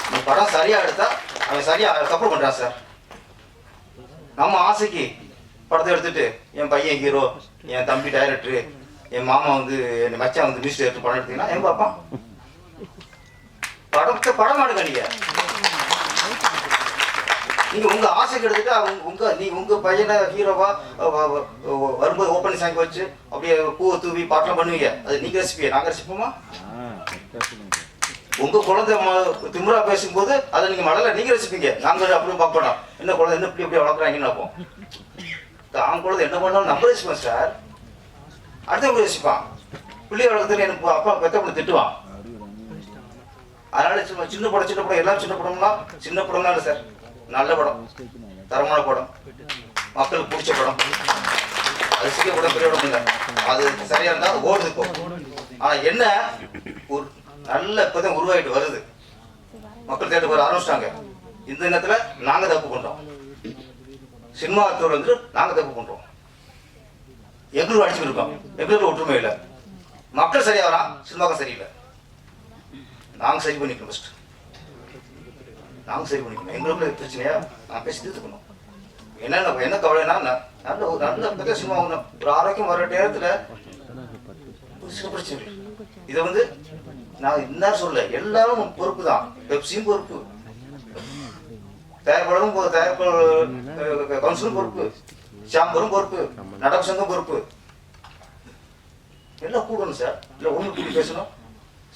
இந்த படம் சரியாக எடுத்தா அவன் சரியாக சப்போர்ட் பண்ணுறான் சார். நம்ம ஆசைக்கு படத்தை எடுத்துட்டு என் பையன் ஹீரோ, என் தம்பி டைரக்டரு, என் மாமா வந்து என் மச்சான் வந்து மியூசிக் டைரக்டர் படம் எடுத்தீங்கன்னா என் பாப்பான் படத்தை படம் ஆடுங்க. நீங்க உங்க ஆசைக்கு எடுத்துட்டு உங்க பையனை ஹீரோவா வரும்போது ஓப்பன் சாங்கி வச்சு அப்படியே பூவை தூவி பாட்டெல்லாம் பண்ணுவீங்க. அது நீங்க ரசிப்பீங்க, நாங்க ரசிப்போமா? உங்க குழந்தை திமுறா பேசும்போது அதை நீங்க மடல நீங்க ரசிப்பீங்க, நாங்க அப்படியே பார்க்க மாட்டோம். என்ன குழந்தை என்ன இப்படி வளர்க்குறாங்கன்னு பார்ப்போம். தான் குழந்தை என்ன பண்ணாலும் நம்ம ரசிப்போம் சார், அடுத்தவங்க ரசிப்பான். பிள்ளை வளர்க்குறதுல எனக்கு அப்பா பெத்த பண்ணி திட்டுவான். அதனால சின்ன படம் எல்லாம் சின்ன படம் தான் சார். நல்ல படம், தரமான படம், மக்களுக்கு பிடிச்ச படம், அது சிறிய படம் பெரிய படம் இல்லை, அது சரியா இருந்தா ஓடுது இப்போ. ஆனா என்ன ஒரு நல்ல இப்பதான் உருவாயிட்டு வருது, மக்கள் தேட்டருக்கு வர ஆரம்பிச்சிட்டாங்க. இந்த நேரத்துல நாங்க தப்பு பண்றோம், சினிமா துறை வந்து நாங்க தப்பு பண்றோம். எங்களுக்கு அடிச்சுட்டு இருக்கோம், எங்களுக்கு ஒற்றுமை இல்லை. மக்கள் சரியா வரான், சினிமாக்கள் சரியில்லை. நாங்க சரி பண்ணிக்கணும், ஃபர்ஸ்ட் நாங்க சரி பண்ணிக்கணும். எங்களுக்குள்ள பிரச்சனையா நான் பேசி தீர்த்துக்கணும். என்ன கவலைன்னா நல்ல சினிமா ஒரு ஆரோக்கியம் வர நேரத்துல சில பிரச்சனை. இதை வந்து நான் என்ன சொல்ல, எல்லாரும் பொறுப்பு தான். பெப்சியும் பொறுப்பு, தயாரிப்பாளரும் கவுன்சிலும் பொறுப்பு, சாம்பரும் பொறுப்பு, நடப்பு சங்கம் பொறுப்பு. எல்லாம் கூடணும் சார். இல்லை ஒன்று கூடி பேசணும்.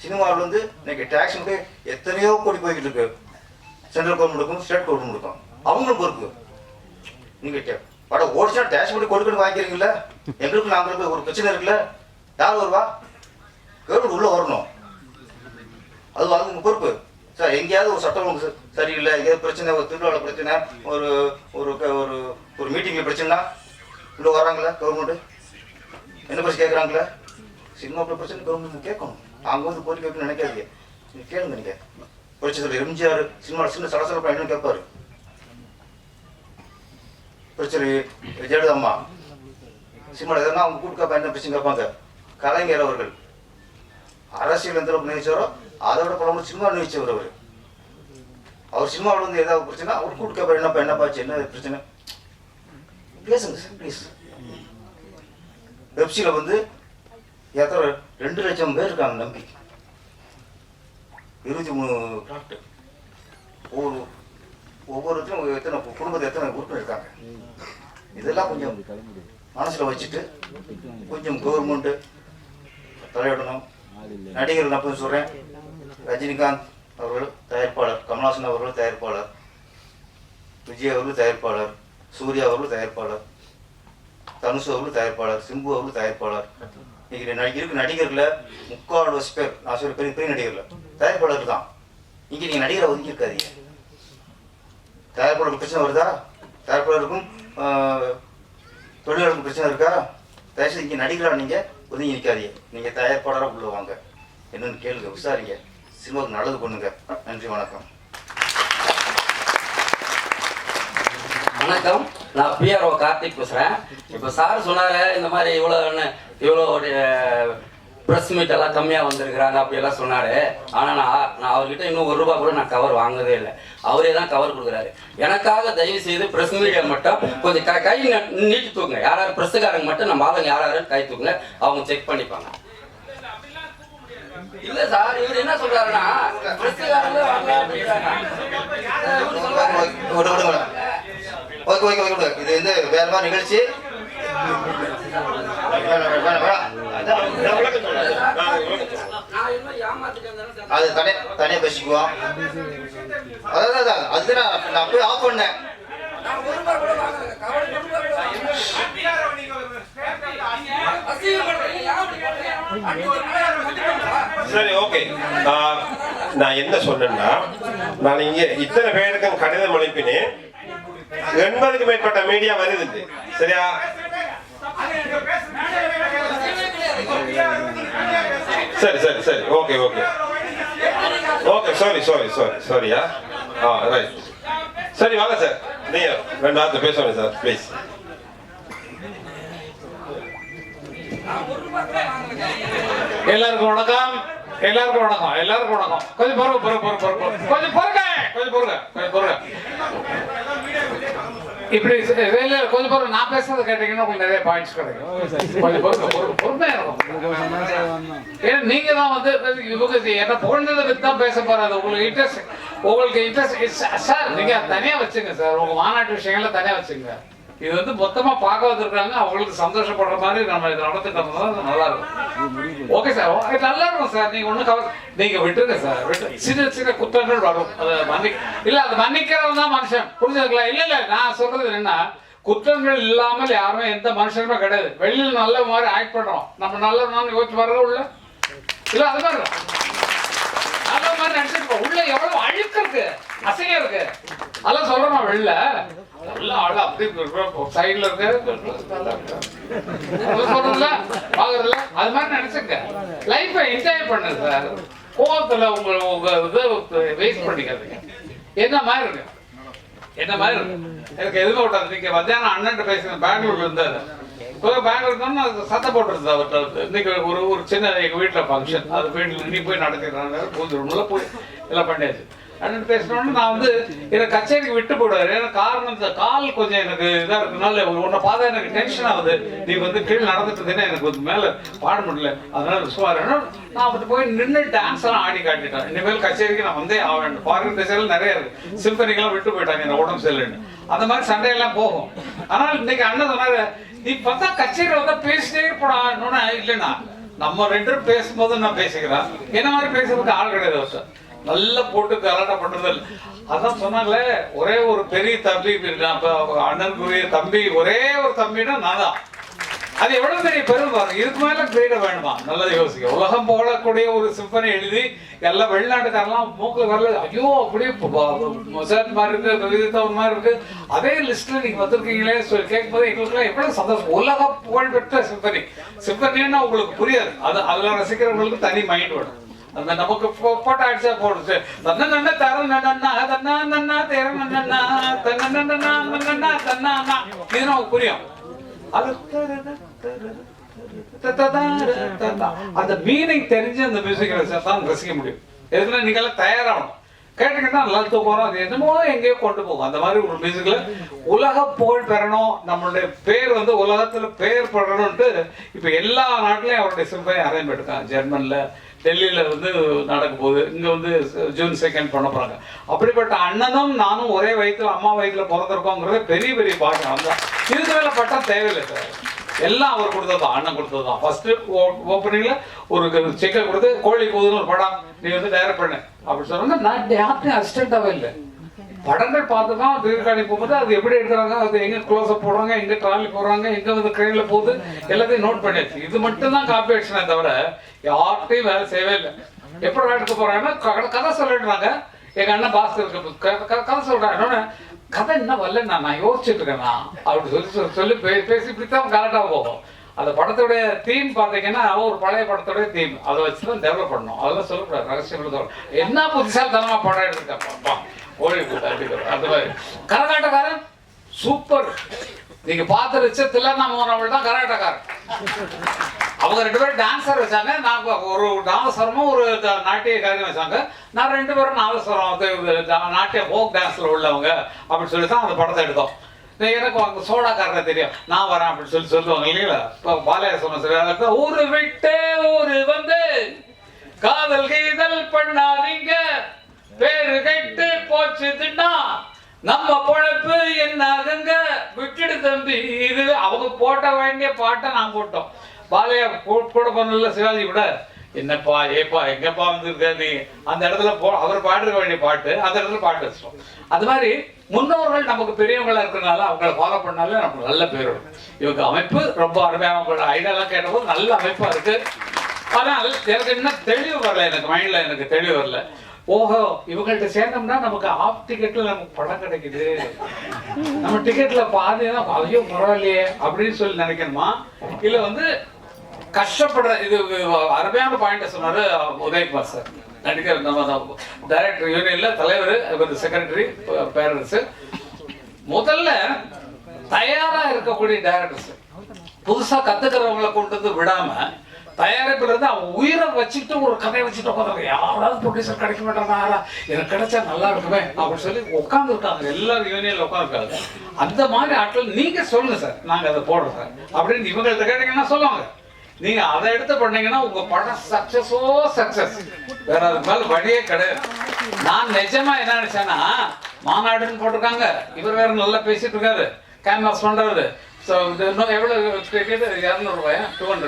சினிமாவில் வந்து இன்னைக்கு டேக்ஸ் மட்டும் எத்தனையோ கோடி போய்கிட்டு இருக்கு. சென்ட்ரல் கவர்மெண்ட்டுக்கும் ஸ்டேட் கவர்மெண்ட்டுக்கும் அவங்களும் பொறுப்பு. நீங்க படம் ஓடிச்சா டேக்ஸ் மட்டும் கொடுக்கணும் வாங்கிக்கிறீங்கல்ல, எங்களுக்கு நாங்களுக்கு ஒரு பிரச்சனை இருக்குல்ல, யார் வருவா? கவர்மெண்ட் உள்ள வரணும், அது அவங்க பொறுப்பு சார். எங்கேயாவது ஒரு சட்டம் ஒழுங்கு சரியில்லை, எங்கேயாவது பிரச்சனை, ஒரு திருவிழா பிரச்சனை, ஒரு ஒரு ஒரு மீட்டிங்ல பிரச்சனைனா உள்ள வர்றாங்களா? கவர்மெண்ட் என்ன பிரச்சனை கேட்குறாங்களா? சினிமாக்குள்ள பிரச்சனை கவர்மெண்ட் கேட்கணும். அவங்க வந்து கோரிக்கை வைக்கணும்னு நினைக்காதீங்க, நீங்க கேளுங்க. நீங்க பிரச்சனை எம்ஜிஆர் சினிமா சின்ன சலசலப்பா என்னன்னு கேட்பாரு. பிரச்சனை ஜெயலலிதா அம்மா சினிமாவில் எதனா அவங்க கூட்டுக்காப்பா என்ன பிரச்சனை கேட்பாங்க. கலைஞர் அவர்கள் அரசியல் எந்த அளவுக்கு நினைச்சாரோ அதோட படம் சினிமா நினைச்சவர். அவர் சினிமாவில் வந்து ஏதாவது பிரச்சனை அவர் கூட்டுக்காப்பா என்னப்பாச்சு என்ன பிரச்சனை பேசுங்க சார் ப்ளீஸ். வெப்சியில் வந்து எத்தனை 2 லட்சம் பேர் இருக்காங்க நம்பி, 23 கிராஃப்ட், ஒவ்வொருத்தரும் எத்தனை குடும்பத்தில் எத்தனை உறுப்பினர் இருக்காங்க. இதெல்லாம் கொஞ்சம் மனசில் வச்சுட்டு கொஞ்சம் கவர்மெண்ட்டு தலையிடணும். நடிகர்கள் நான் போய் சொல்கிறேன், ரஜினிகாந்த் அவர்கள் தயாரிப்பாளர், கமல்ஹாசன் அவர்கள் தயாரிப்பாளர், விஜய் அவர்கள் தயாரிப்பாளர், சூர்யா அவர்கள் தயாரிப்பாளர், தனுஷ் அவர்கள் தயாரிப்பாளர், சிம்பு அவர்கள் தயாரிப்பாளர். இன்னைக்கு இருக்கு நடிகர்ல 3/4 பேர் நான் சொல்ல பெரிய பெரிய நடிகர்ல தயாரிப்பாளர் தான். இங்க நீங்க நடிகரை ஒதுக்கி இருக்காதீங்க. தயாரிப்பாளருக்கு பிரச்சனை வருதா? தயாரிப்பாளருக்கும் தொழிலாளருக்கும் பிரச்சனை இருக்கா? தயவுசெய்து இங்க நடிகரா நீங்க ஒதுங்கி நிற்காதீங்க. நீங்க தயாரிப்பாளராக உள்ள வாங்க, என்னன்னு கேளுங்க, விசாரிங்க, சினிமாவுக்கு நல்லது பண்ணுங்க. நன்றி, வணக்கம். வணக்கம், நான் பிஆர்ஓ கார்த்திக் பேசுகிறேன். இப்போ சார் சொன்னார் இந்த மாதிரி இவ்வளோ ப்ரெஸ் மீட் எல்லாம் கம்மியாக வந்திருக்கிறாங்க அப்படியெல்லாம் சொன்னார். ஆனால் நான் அவர்கிட்ட இன்னும் ₹1 கூட நான் கவர் வாங்கவே இல்லை. அவரே தான் கவர் கொடுக்குறாரு. எனக்காக தயவு செய்து ப்ரெஸ் மீடியா மட்டும் கொஞ்சம் கை நீட்டி தூக்குங்க. யாராவது ப்ரெஸ்ஸுக்காரங்க மட்டும் நம்ம ஆளுங்க யாராவது கை தூக்குங்க, அவங்க செக் பண்ணிப்பாங்க. இல்ல சார், இவர் என்ன சொல்றாருன்னா ப்ரெஸ்ஸுக்காரங்க வாங்க அப்படிங்கிறாங்க. இது வந்து வேற மாதிரி நிகழ்ச்சி. அது தனியா பேசிக்குவோம். அதான் அதுதான் நான் போய் ஆஃப் பண்ணேன். சரி, ஓகே. நான் என்ன சொன்னேன்னா, நான் இங்க இத்தனை பேருக்கும் கடிதம் அனுப்பினேன். 80க்கு மேற்பட்ட மீடியா வருது. சரியா? சரி சரி சரி, ஓகே ஓகே ஓகே. சாரியா? ரைட். சரி, வாங்க சார், நீங்க 2 வார்த்தை பேசுவாங்க சார், ப்ளீஸ். எல்லாருக்கும் வணக்கம். கொஞ்சம் பொறுங்க. இப்படி கொஞ்சம் பொறுங்க. நான் பேசுறது கேட்டீங்கன்னா உங்களுக்கு நிறைய பாயிண்ட்ஸ் கிடைக்கும். கொஞ்சம் பொறுமையா இருக்கும். ஏன்னா நீங்க தான் வந்து இவங்க என்ன புகழ்ந்ததை பத்தி தான் பேச போறாது. உங்களுக்கு இன்ட்ரெஸ்ட் உங்களுக்கு இன்ட்ரெஸ்ட் சார் நீங்க தனியா வச்சுங்க சார், உங்க மாநாட்டு விஷயங்கள்ல தனியா வச்சுங்க. இது வந்து மொத்தமா பார்க்க வந்திருக்காங்க, அவங்களுக்கு சந்தோஷப்படுற மாதிரி நம்ம இதை நடத்திட்டோம்னா நல்லா இருக்கும். ஓகே சார், நல்லா இருக்கும் சார். நீங்க ஒண்ணு நீங்க விட்டுருங்க சார், சின்ன சின்ன குற்றங்கள் வரும், அதை இல்ல அது மன்னிக்கிறவன் தான் மனுஷன், புரிஞ்சுங்களா? இல்ல நான் சொல்றது என்ன, குற்றங்கள் இல்லாமல் யாருமே எந்த மனுஷனுமே கிடையாது. வெளியில் நல்ல மாதிரி ஆக்ட் பண்றோம், நம்ம நல்ல யோசிச்சு வர்றோம் உள்ள இல்ல, அது மாதிரி நல்ல மாதிரி நினைச்சிருக்கோம். உள்ள எவ்வளவு அழுக்கு இருக்கு, அசையம் இருக்கு, அதெல்லாம் சொல்றோம். வெளில நல்ல ஆளு அப்படி சைட்ல இருக்கு சொல்றதுல பாக்குறதுல அது மாதிரி நினைச்சுங்க. லைஃபை என்ஜாய் பண்ணுங்க சார். கோவத்துல உங்க இதை வேஸ்ட் பண்ணிக்காதீங்க. என்ன மாதிரி இருக்கு, என்ன மாதிரி இருக்கு, எனக்கு எதுவுமே விட்டாது. நீங்க மத்தியானம் அண்ணன் பேசுங்க, பெங்களூர்ல இருந்தாரு. பெங்களூர் சத்தம் போட்டுருந்தா அவர்கிட்ட. இன்னைக்கு ஒரு சின்ன எங்க வீட்டுல ஃபங்க்ஷன், அது வீட்டுல நீ போய் நடத்திடுறாங்க, பூஜை ரூம்ல போய் எல்லாம் பண்ணியாச்சு. அண்ணன் பேசணும்னு நான் வந்து எனக்கு கச்சேரிக்கு விட்டு போடுவாரு. ஏன்னா காரணம் இந்த கால் கொஞ்சம் எனக்கு இதா இருக்கனால உன்னை பார்த்தா எனக்கு டென்ஷன் ஆகுது. நீ வந்து கீழே நடந்துட்டு இருந்தேன்னா எனக்கு வந்து மேல பாட முடியல, அதனால சுவாரு நான் அப்படி போய் நின்று டான்ஸ் எல்லாம் ஆடி காட்டிட்டேன். இனிமேல் கச்சேரிக்கு நான் வந்தே ஆக வேண்டும். ஃபாரின் தேசங்கள் நிறைய இருக்கு, சிம்பனிக்கெல்லாம் விட்டு போயிட்டாங்க என்ன உடம்பு சரியில்லைன்னு. அந்த மாதிரி சண்டையெல்லாம் போகும். ஆனால் இன்னைக்கு அண்ணன் சொன்னாரு, நீ பார்த்தா கச்சேரி வந்தா பேசிட்டே இருப்படான்னு. இல்லைன்னா நம்ம ரெண்டு பேரும் பேசும்போது நான் பேசிக்கிறேன், என்ன மாதிரி பேசுறதுக்கு ஆள் கிடையாது அவர்கிட்ட. நல்லா போட்டு கலாட்டா பண்றது. அதான் சொன்னாங்களே, ஒரே ஒரு பெரிய தம்பி, அண்ணனுக்குரிய தம்பி, ஒரே ஒரு தம்பின்னா நான் தான். அது எவ்வளவு பெரிய பெரும் பாருங்க. இதுக்கு மேல கிரேட வேணுமா? நல்லது யோசிக்க. உலகம் போடக்கூடிய ஒரு சிம்பனி எழுதி எல்லாம் வெளிநாட்டுக்காரெல்லாம் மூக்குல வரல, ஐயோ அப்படியே மொசாட் மாதிரி இருக்கு, விதித்தவன் மாதிரி இருக்கு, அதே லிஸ்ட்ல நீங்க வந்திருக்கீங்களே சொல்லி கேட்கும் போது எங்களுக்குலாம் எவ்வளவு சந்தோஷம். உலக புகழ்பெற்ற சிம்பனி. சிம்பனின்னா உங்களுக்கு புரியாது, அது அதுல ரசிக்கிறவங்களுக்கு தனி மைண்ட் வேணும். அந்த நமக்கு போட்டோ அடிச்சா போடுச்சு தன்னா தர நன்னா தன்னா நன்னா தேர நன்னா தன்னா நன்னா தன்னா இது நமக்கு புரியும். அது அந்த மீனிங் தெரிஞ்சு அந்த மியூசிக் தான் ரசிக்க முடியும். எதுக்குன்னா நீங்க எல்லாம் தயாராகணும். கேட்டுக்கிட்டா நல்லா தூக்கம், அது என்னமோ எங்கேயோ கொண்டு போகும். அந்த மாதிரி ஒரு மியூசிக்ல உலக புகழ் பெறணும், நம்மளுடைய பேர் வந்து உலகத்துல பேர் படணும்ட்டு இப்ப எல்லா நாட்டிலையும் அவருடைய சிம்பனி அரேஞ்ச் பண்ணிருக்காங்க. ஜெர்மன்ல, டெல்லியில வந்து நடக்க போகுது, இங்க வந்து ஜூன் 2 பண்ண போறாங்க. அப்படிப்பட்ட அண்ணனும் நானும் ஒரே வயிற்றுல அம்மா வயிற்றுல பிறந்திருக்கோங்கிறது பெரிய பெரிய பாடம். அந்த இதுக்கு மேல பட்டம் தேவையில்லை சார், எல்லாம் அவர் கொடுத்ததுதான், அண்ணன் கொடுத்ததுதான். ஃபர்ஸ்ட் ஓப்பனிங்ல ஒரு செக்கை கொடுத்து கோழி போகுதுன்னு ஒரு படம் நீ வந்து டைரக்ட் பண்ண அப்படி சொன்னா, நான் யாருக்கும் அசிஸ்டன்டாவே இல்லை. படங்கள் பார்த்து தான் தீர்க்காணி போகும்போது அது எப்படி எடுக்கிறாங்க, அது எங்க க்ளோஸ் அப் போடுறாங்க, எங்க ட்ராலி போடுறாங்க, எங்க வந்து ட்ரெயின்ல போகுது, எல்லாத்தையும் நோட் பண்ணியாச்சு. இது மட்டும் தான் காப்பி அடிச்சுனே தவிர யார்கிட்டையும் வேலை செய்யவே இல்லை. எப்படி எடுக்க போறாங்கன்னா கதை சொல்லிடுறாங்க. எங்க அண்ணன் பாஸ்கருக்கு கதை சொல்றாங்க. கதை என்ன வரல, நான் யோசிச்சுட்டு இருக்கேன்னா அப்படி சொல்லி பேசி இப்படித்தான் கரெக்டாக போகும். அந்த படத்துடைய தீம் பார்த்தீங்கன்னா ஒரு பழைய படத்துடைய தீம், அதை வச்சுதான் டெவலப் பண்ணணும். அதெல்லாம் சொல்லக்கூடாது, ரகசியம் என்ன புத்திசாலித்தனமா படம் எடுத்துருக்கேன். கோழி அந்த மாதிரி கரகாட்டக்காரன் சூப்பர். நீங்க பார்த்த ரிச்சத்துல நம்ம தான் கரகாட்டக்காரன். அவங்க ரெண்டு பேரும் டான்ஸர் வச்சாங்க, நான் ஒரு நாதஸ்வரமும் ஒரு நாட்டியக்காரையும் வச்சாங்க. நான் ரெண்டு பேரும் நாதஸ்வரம் நாட்டிய ஃபோக் டான்ஸ்ல உள்ளவங்க அப்படின்னு சொல்லி தான் அந்த படத்தை எடுத்தோம். எனக்கு அவங்க சோடாக்காரனை தெரியும், நான் வரேன் அப்படின்னு சொல்லுவாங்க இல்லைங்களா. இப்போ பாலையா சொன்ன ஊரு விட்டு ஊரு வந்து காதல் கீதல் பண்ணாதீங்க, பேரு கெட்டு போச்சுதுன்னா நம்ம பொழப்பு என்னாகுங்க, விட்டுடு தம்பி. இது அவங்க போட்ட வேண்டிய பாட்டை நான் போட்டோம். பாலையா கூட பண்ணல, சிவாஜி கூட என்னப்பா ஏப்பா எங்கப்பா வந்துருக்க நீ, அந்த இடத்துல அவர் பாடுற வேண்டிய பாட்டு அந்த இடத்துல பாட்டு வச்சிட்டோம். அது மாதிரி முன்னோர்கள் நமக்கு பெரியவங்களா இருக்கிறனால அவங்களை ஃபாலோ பண்ணாலே நமக்கு நல்ல பேர் வரும். இவங்க அமைப்பு ரொம்ப அருமையான ஐடியாலாம் கேட்டபோது நல்ல அமைப்பா இருக்கு. ஆனால் எனக்கு இன்னும் தெளிவு வரல, எனக்கு மைண்ட்ல எனக்கு தெளிவு வரல. ஓஹோ, இவங்கள்ட்ட சேர்ந்தோம்னா நமக்கு ஆஃப் டிக்கெட்ல நமக்கு படம் கிடைக்குது, நம்ம டிக்கெட்ல பாதிதான் ஐயோ பரவாயில்லையே அப்படின்னு சொல்லி நினைக்கணுமா? இல்ல வந்து கஷ்டப்படுற இது அருமையான பாயிண்ட் சொன்னாரு உதயகுமார் சார், நடிகர், நம்ம டைரக்டர் யூனியன்ல தலைவர், செக்ரட்டரி, பேரரசு. முதல்ல தயாரா இருக்கக்கூடிய டைரக்டர்ஸ் புதுசா கத்துக்கிறவங்களை கொண்டு வந்து விடாம தயாரிப்புல இருந்து அவன் உயிரை வச்சுட்டு ஒரு கதையை வச்சுட்டு உட்காந்து யாராவது ப்ரொடியூசர் கிடைக்க மாட்டாங்க, எனக்கு கிடைச்சா நல்லா இருக்குமே அப்படின்னு சொல்லி உட்காந்து இருக்காங்க. எல்லாரும் யூனியன்ல உட்காந்துருக்காங்க. அந்த மாதிரி ஆட்கள் நீங்க சொல்லுங்க சார், நாங்க அதை போடுறோம் சார் அப்படின்னு இவங்கள்ட்ட கேட்டீங்கன்னா சொல்லுவாங்க. நீங்க அதை எடுத்து பண்ணீங்கன்னா உங்க படம் சக்சஸோ சக்சஸ், வேற அதுக்கு மேல வழியே கிடையாது. நான் நிஜமா என்ன நினைச்சேன்னா, மாநாடுன்னு போட்டிருக்காங்க, இவர் வேற நல்லா பேசிட்டு இருக்காரு, கேன்வாஸ் பண்றாரு. ஸோ இன்னும் எவ்வளோ டிக்கெட்? 200 ரூபாயா? 200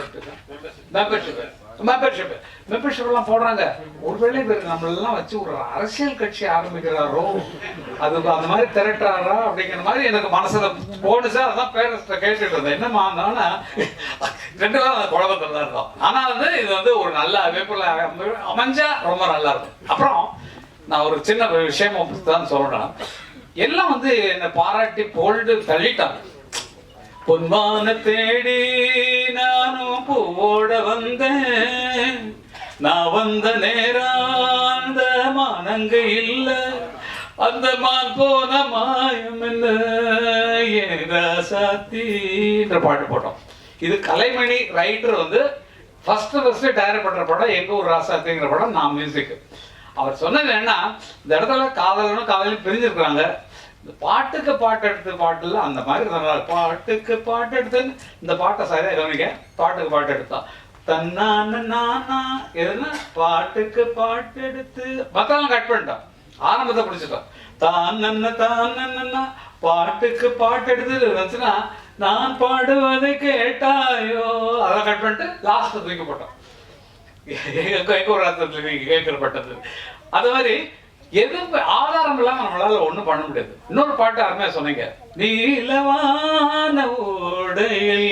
மெம்பர்ஷிப் எல்லாம் போடுறாங்க. ஒருவேளை இவர் நம்மளெல்லாம் வச்சு ஒரு அரசியல் கட்சி ஆரம்பிக்கிறாரோ, அது அந்த மாதிரி திரட்டுறாரா அப்படிங்கிற மாதிரி எனக்கு மனசுல போனுச்சு. அதான் பேரண்ட்ஸ்ட கேட்டுட்டு இருந்தேன், என்னமா இருந்தாங்கன்னா 2 பேரும் குழப்பத்தில் தான் இருந்தோம். ஆனா வந்து இது வந்து ஒரு நல்ல அமைப்புல அமைஞ்சா ரொம்ப நல்லா இருக்கும். அப்புறம் நான் ஒரு சின்ன விஷயம் தான் சொல்றேன். எல்லாம் வந்து என்னை பாராட்டி போல்டு தள்ளிட்டாங்க. பொன்மான தேடி நானும் பூவோட வந்தேன், நான் வந்த நேரம் அந்த மானங்க இல்ல, அந்த மான் போன மாயம் என்ன ஏராசாத்தின்ற பாட்டு போட்டோம். இது கலைமணி ரைட்டர் வந்து ஃபர்ஸ்ட் டைரக்ட் பண்ற படம் எங்க ஊர் ராசாத்திங்கிற படம். நான் மியூசிக். அவர் சொன்னது என்ன, இந்த இடத்துல காதலனும் காதலும் பிரிஞ்சிருக்கிறாங்க, இந்த பாட்டுக்கு பாட்டு எடுத்து பாட்டுல அந்த மாதிரி பாட்டுக்கு பாட்டு எடுத்து இந்த பாட்டை சரியா கவனிக்க. பாட்டுக்கு பாட்டு எடுத்தா தன்னானா எதுனா பாட்டுக்கு பாட்டு எடுத்து மத்தெல்லாம் கட் பண்ணிட்டான், ஆரம்பத்தை பிடிச்சிட்டான். தான் பாட்டுக்கு பாட்டு எடுத்து வந்துச்சுன்னா நான் பாடுவதை கேட்டாயோ, அதை கட் பண்ணிட்டு லாஸ்ட் தூக்கி போட்டான். ஒரு அர்த்தத்தில் நீங்க கேட்கப்பட்டது. அது மாதிரி எதுவும் ஆதாரம் இல்லாம நம்மளால ஒண்ணும் பண்ண முடியாது. இன்னொரு பாட்டு அருமையா சொன்னீங்க, நீலவான ஓடையில்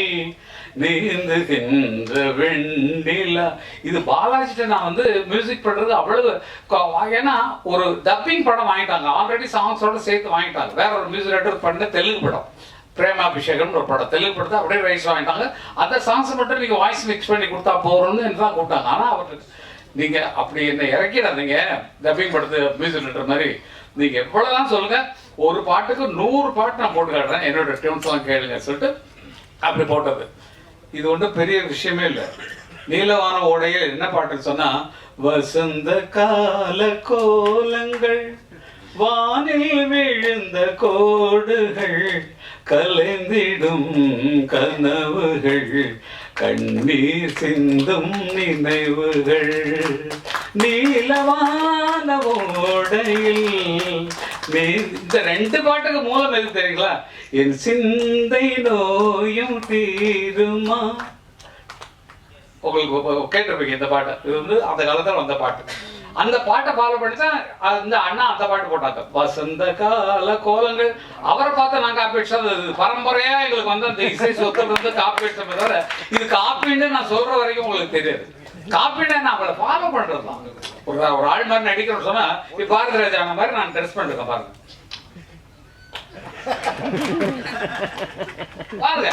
நீந்துகின்ற வெண்ணிலா. இது பாலாஜிட்ட நான் வந்து மியூசிக் பண்றது அவ்வளவு, ஏன்னா ஒரு டப்பிங் படம் வாங்கிட்டாங்க, ஆல்ரெடி சாங்ஸோட சேர்த்து வாங்கிட்டாங்க. வேற ஒரு மியூசிக் ரைட்டர் பண்ண தெலுங்கு படம் பிரேமாபிஷேகம் ஒரு படம், தெலுங்கு படத்தை அப்படியே ரைஸ் வாங்கிட்டாங்க. அந்த சாங்ஸ் மட்டும் நீங்க வாய்ஸ் மிக்ஸ் பண்ணி கொடுத்தா போறோம்னு தான் கூப்பிட்டாங்க. ஆனா அவருக்கு நீங்க அப்படி என்ன இறக்கிடாதீங்க, டப்பிங் படத்து மியூசிக் ரைட்டர் மாதிரி. நீங்க எவ்வளவுதான் சொல்லுங்க, ஒரு பாட்டுக்கு 100 பாட்டு நான் போட்டு காட்டுறேன், என்னோட டியூன்ஸ் எல்லாம் கேளுங்க சொல்லிட்டு அப்படி போட்டது. இது ஒன்றும் பெரிய விஷயமே இல்லை. நீலவான ஓடையில் என்ன பாட்டுன்னு சொன்னா, வசந்த கால கோலங்கள் வானில் விழுந்த கோடுகள் கலைந்திடும் கனவுகள் கண்ணீர் சிந்தும் நினைவுகள் நீலவான ஓடையில். இந்த 2 பாட்டுக்கு மூலம் எது தெரியுங்களா? என் சிந்தை நோயும் தீருமா. உங்களுக்கு கேட்டிருப்பீங்க இந்த பாட்டு. இது வந்து அந்த காலத்தில் வந்த பாட்டு. அந்த பாட்டை ஃபாலோ பண்ணிட்டு அந்த அண்ணா அந்த பாட்டு போட்டாங்க, வசந்த கால கோலங்கள். அவரை பார்த்து நான் காப்பி அடிச்சது பரம்பரையா எங்களுக்கு வந்து அந்த இசை சொத்துல வந்து காப்பி அடிச்சமே தவிர இது காப்பின்னு நான் சொல்ற வரைக்கும் உங்களுக்கு தெரியாது. காப்பின்னு நான் அவளை ஃபாலோ பண்றதுதான். ஒரு ஆள் மாதிரி நடிக்கணும்னு சொன்னா இப்ப பாரதி ராஜா மாதிரி நான் ட்ரெஸ் பண்ணிருக்கேன் பாருங்க. பாருங்க,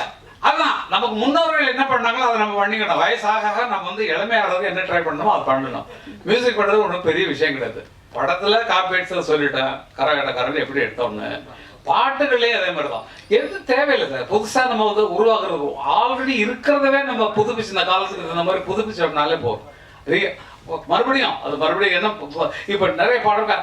அதுதான் நமக்கு முன்னோர்கள் என்ன பண்ணாங்களோ அதை நம்ம பண்ணிக்கணும். வயசாக நம்ம வந்து இளமையாகிறது என்ன ட்ரை பண்ணணுமோ அதை பண்ணணும். மியூசிக் பண்ணுறது ஒன்றும் பெரிய விஷயம் கிடையாது. படத்துல காப்பி அடிச்சதை சொல்லிட்டேன், கரகரன்னு எப்படி எடுத்தோம்னு. பாட்டுகளே அதே மாதிரி தான். எது தேவையில்லை சார், புதுசா நம்ம வந்து உருவாக்குறது. ஆல்ரெடி இருக்கிறதவே நம்ம புதுப்பிச்சு இந்த காலத்துக்கு இந்த மாதிரி புதுப்பிச்சு அப்படின்னாலே போதும். மறுபடியும் அது மறுபடியும் என்ன இப்ப நிறைய பாடுங்க,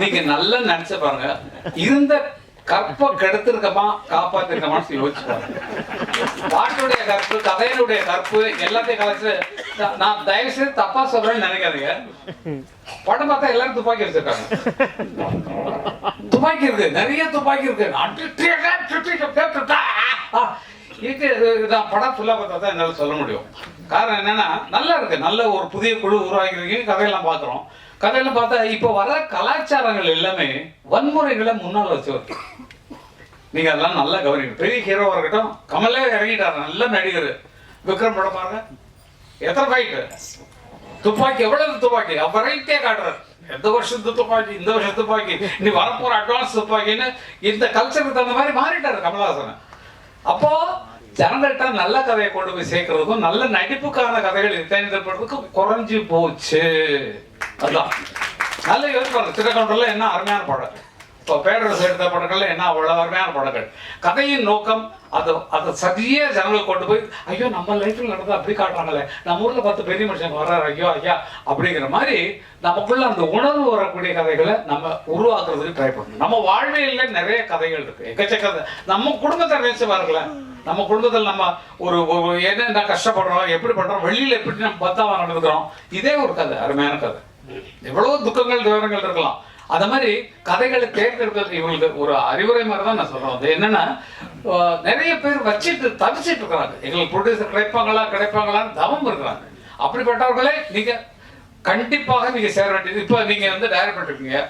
நீங்க நல்லா நினைச்சு பாருங்க, இருந்த கற்ப கெடுத்திருக்கமா காப்பாத்திருக்கமான்னு யோசிச்சு பாருங்க. பாட்டுடைய கற்பு, கதையினுடைய கற்பு எல்லாத்தையும் கலைச்சு. நான் தயவு செய்து தப்பா சொல்றேன்னு நினைக்காதீங்க. படம் பார்த்தா எல்லாரும் துப்பாக்கி வச்சிருக்காங்க. துப்பாக்கி இருக்கு, நிறைய துப்பாக்கி இருக்கு. நான் படம் ஃபுல்லா பார்த்தா தான் என்னால சொல்ல முடியும். காரணம் என்னன்னா நல்லா இருக்கு, நல்ல ஒரு புதிய குழு உருவாக்கிருக்கு. கதையெல்லாம் பாக்குறோம். கதையெல்லாம் பார்த்தா இப்ப வர கலாச்சாரங்கள் எல்லாமே வன்முறைகளை முன்னால் வச்சு வருது. நீங்க அதெல்லாம் நல்லா கவனிக்கணும். பெரிய ஹீரோவா இருக்கட்டும், கமலே இறங்கிட்டாரு, நல்ல நடிகர். விக்ரம் படம் பாருங்க, எத்தனை ஃபைட்டு, துப்பாக்கி எவ்வளவு துப்பாக்கி வெரைட்டியா காட்டுறாரு. எந்த வருஷத்து துப்பாக்கி, இந்த வருஷம் துப்பாக்கி, நீ வரப்போற அட்வான்ஸ் துப்பாக்கின்னு இந்த கல்ச்சருக்கு தகுந்த மாதிரி மாறிட்டாரு கமலஹாசன். அப்போ ஜனங்கள்கிட்ட நல்ல கதையை கொண்டு போய் சேர்க்கறதுக்கும் நல்ல நடிப்புக்கான கதைகள் தேர்ந்தெடுப்பதற்கும் குறைஞ்சு போச்சு. அதுதான் நல்ல யோசிப்பாரு. சிறகவுண்டர்ல என்ன அருமையான படம். இப்போ பேரரசு எடுத்த படங்கள்ல என்ன அவ்வளோ அருமையான படங்கள். கதையின் நோக்கம் அதை சரியாக ஜனங்களுக்கு கொண்டு போய், ஐயோ நம்ம லைஃப்பில் நடந்தது அப்படி காட்டுறாங்களே, நம்ம ஊரில் 10 பெரிய மனுஷங்க வர்றாரு, ஐயோ ஐயா அப்படிங்கிற மாதிரி நமக்குள்ள அந்த உணர்வு வரக்கூடிய கதைகளை நம்ம உருவாக்குறதுக்கு ட்ரை பண்ணணும். நம்ம வாழ்வியலில் நிறைய கதைகள் இருக்கு, எக்கச்சக்க. நம்ம குடும்பத்தை நினைச்சு பாருங்களேன். நம்ம குடும்பத்தில் நம்ம ஒரு என்ன கஷ்டப்படுறோம், எப்படி பண்றோம், வெளியில எப்படி நம்ம பத்தாவா நடந்துக்கிறோம், இதே ஒரு கதை, அருமையான கதை. எவ்வளவு துக்கங்கள் விவரங்கள் இருக்கலாம். அந்த மாதிரி கதைகளை தேர்ந்தெடுக்கிறது இவங்களுக்கு ஒரு அறிவுரை மாதிரி தான் நான் சொல்றேன். அது என்னன்னா, நிறைய பேர் வச்சுட்டு தவிச்சிட்டு இருக்கிறாங்க, எங்களுக்கு ப்ரொடியூசர் கிடைப்பாங்களான்னு தவம் இருக்கிறாங்க. அப்படிப்பட்டவர்களே நீங்க கண்டிப்பாக நீங்க சேர வேண்டியது. இப்போ நீங்க வந்து டைரக்ட் பண்ணிருக்கீங்க,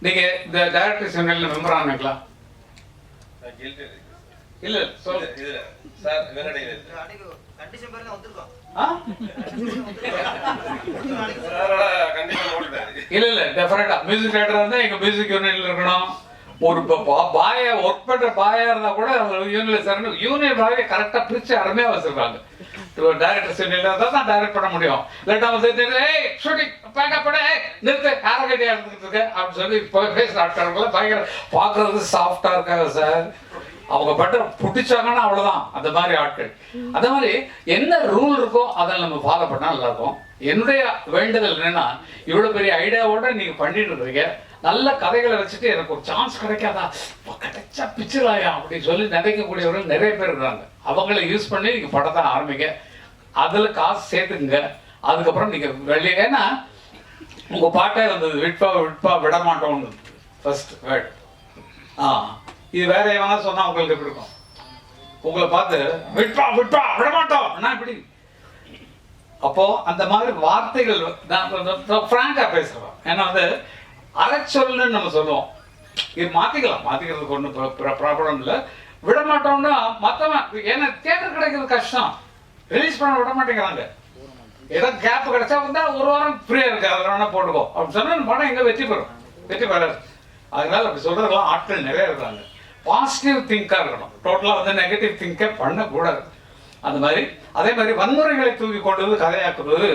நீங்க இந்த டைரக்டர்ஸ் யூனியன்ல மெம்பர் ஆனீங்களா? இல்ல சொல்லுங்க. இதுல சார் இல்ல டெஃபினட்டா மியூசிக் டைரக்டர் இருந்தா எங்க மியூசிக் யூனியன்ல இருக்கணும். ஒரு பாய ஒர்க் பண்ற பாயா இருந்தா கூட யூனியன்ல சேரணும். யூனியன் பாயை கரெக்டா பிரிச்சு அருமையா வச்சிருக்காங்க. டைரக்டர் யூனியன்ல இருந்தா தான் டைரக்ட் பண்ண முடியும். இல்லாட்டா வந்து ஷூட்டிங் பேக்கப் பண்ண நிறுத்து ஆரகடியா இருந்துட்டு இருக்கு அப்படின்னு சொல்லி பேசுற ஆட்கள் பயங்கர பாக்குறது சாஃப்டா இருக்காங்க சார். அவங்க பட்ட பிடிச்சாங்கன்னா அவ்வளவுதான். அந்த மாதிரி ஆட்கள். அந்த மாதிரி என்ன ரூல் இருக்கோ அதை நம்ம ஃபாலோ பண்ணா நல்லா இருக்கும். என்னுடைய வேண்டுதல் என்னன்னா, இவ்வளவு பெரிய ஐடியாவோட நீங்க பண்ணிட்டு இருக்கீங்க, நல்ல கதைகளை வச்சுட்டு எனக்கு ஒரு சான்ஸ் கிடைக்காதா, கிடைச்சா பிச்சராயா அப்படின்னு சொல்லி நினைக்கக்கூடியவர்கள் நிறைய பேர் இருக்கிறாங்க. அவங்கள யூஸ் பண்ணி நீங்க படத்தை ஆரம்பிங்க, அதுல காசு சேர்த்துக்குங்க. அதுக்கப்புறம் நீங்க வெளியே, ஏன்னா உங்க பாட்டே வந்தது விட்பா விட மாட்டோம்னு ஃபர்ஸ்ட் வேர்ட். இது வேற எவனா சொன்னா உங்களுக்கு எப்படி இருக்கும்? உங்களை பார்த்து விட்பா விட மாட்டோம் இப்படி. அப்போ அந்த மாதிரி வார்த்தைகள் நான் ஃப்ராங்கா பேசுறோம். ஏன்னா வந்து அரைச்சொல்னு நம்ம சொல்லுவோம், இது மாத்திக்கிறதுக்கு ஒன்றும் ப்ராப்ளம் இல்லை. விட மாட்டோம்னா மற்றவன், ஏன்னா தியேட்டர் கிடைக்கிறது கஷ்டம், ரிலீஸ் பண்ண விட மாட்டேங்கிறாங்க. ஏதோ கேப் கிடைச்சா வந்தா ஒரு வாரம் ஃப்ரீயா இருக்கு, அதில் வேணா போட்டுக்கோ அப்படின்னு சொன்னா படம் எங்க வெற்றி பெறாது. அதனால அப்படி சொல்றதுலாம் ஆட்கள் நிறைய இருக்காங்க. பாசிட்டிவ் திங்கா இருக்கணும், டோட்டலா வந்து நெகட்டிவ் திங்கே பண்ணக்கூடாது. அந்த மாதிரி அதே மாதிரி வன்முறைகளை தூக்கி கொண்டு வந்து கதையாக்குறது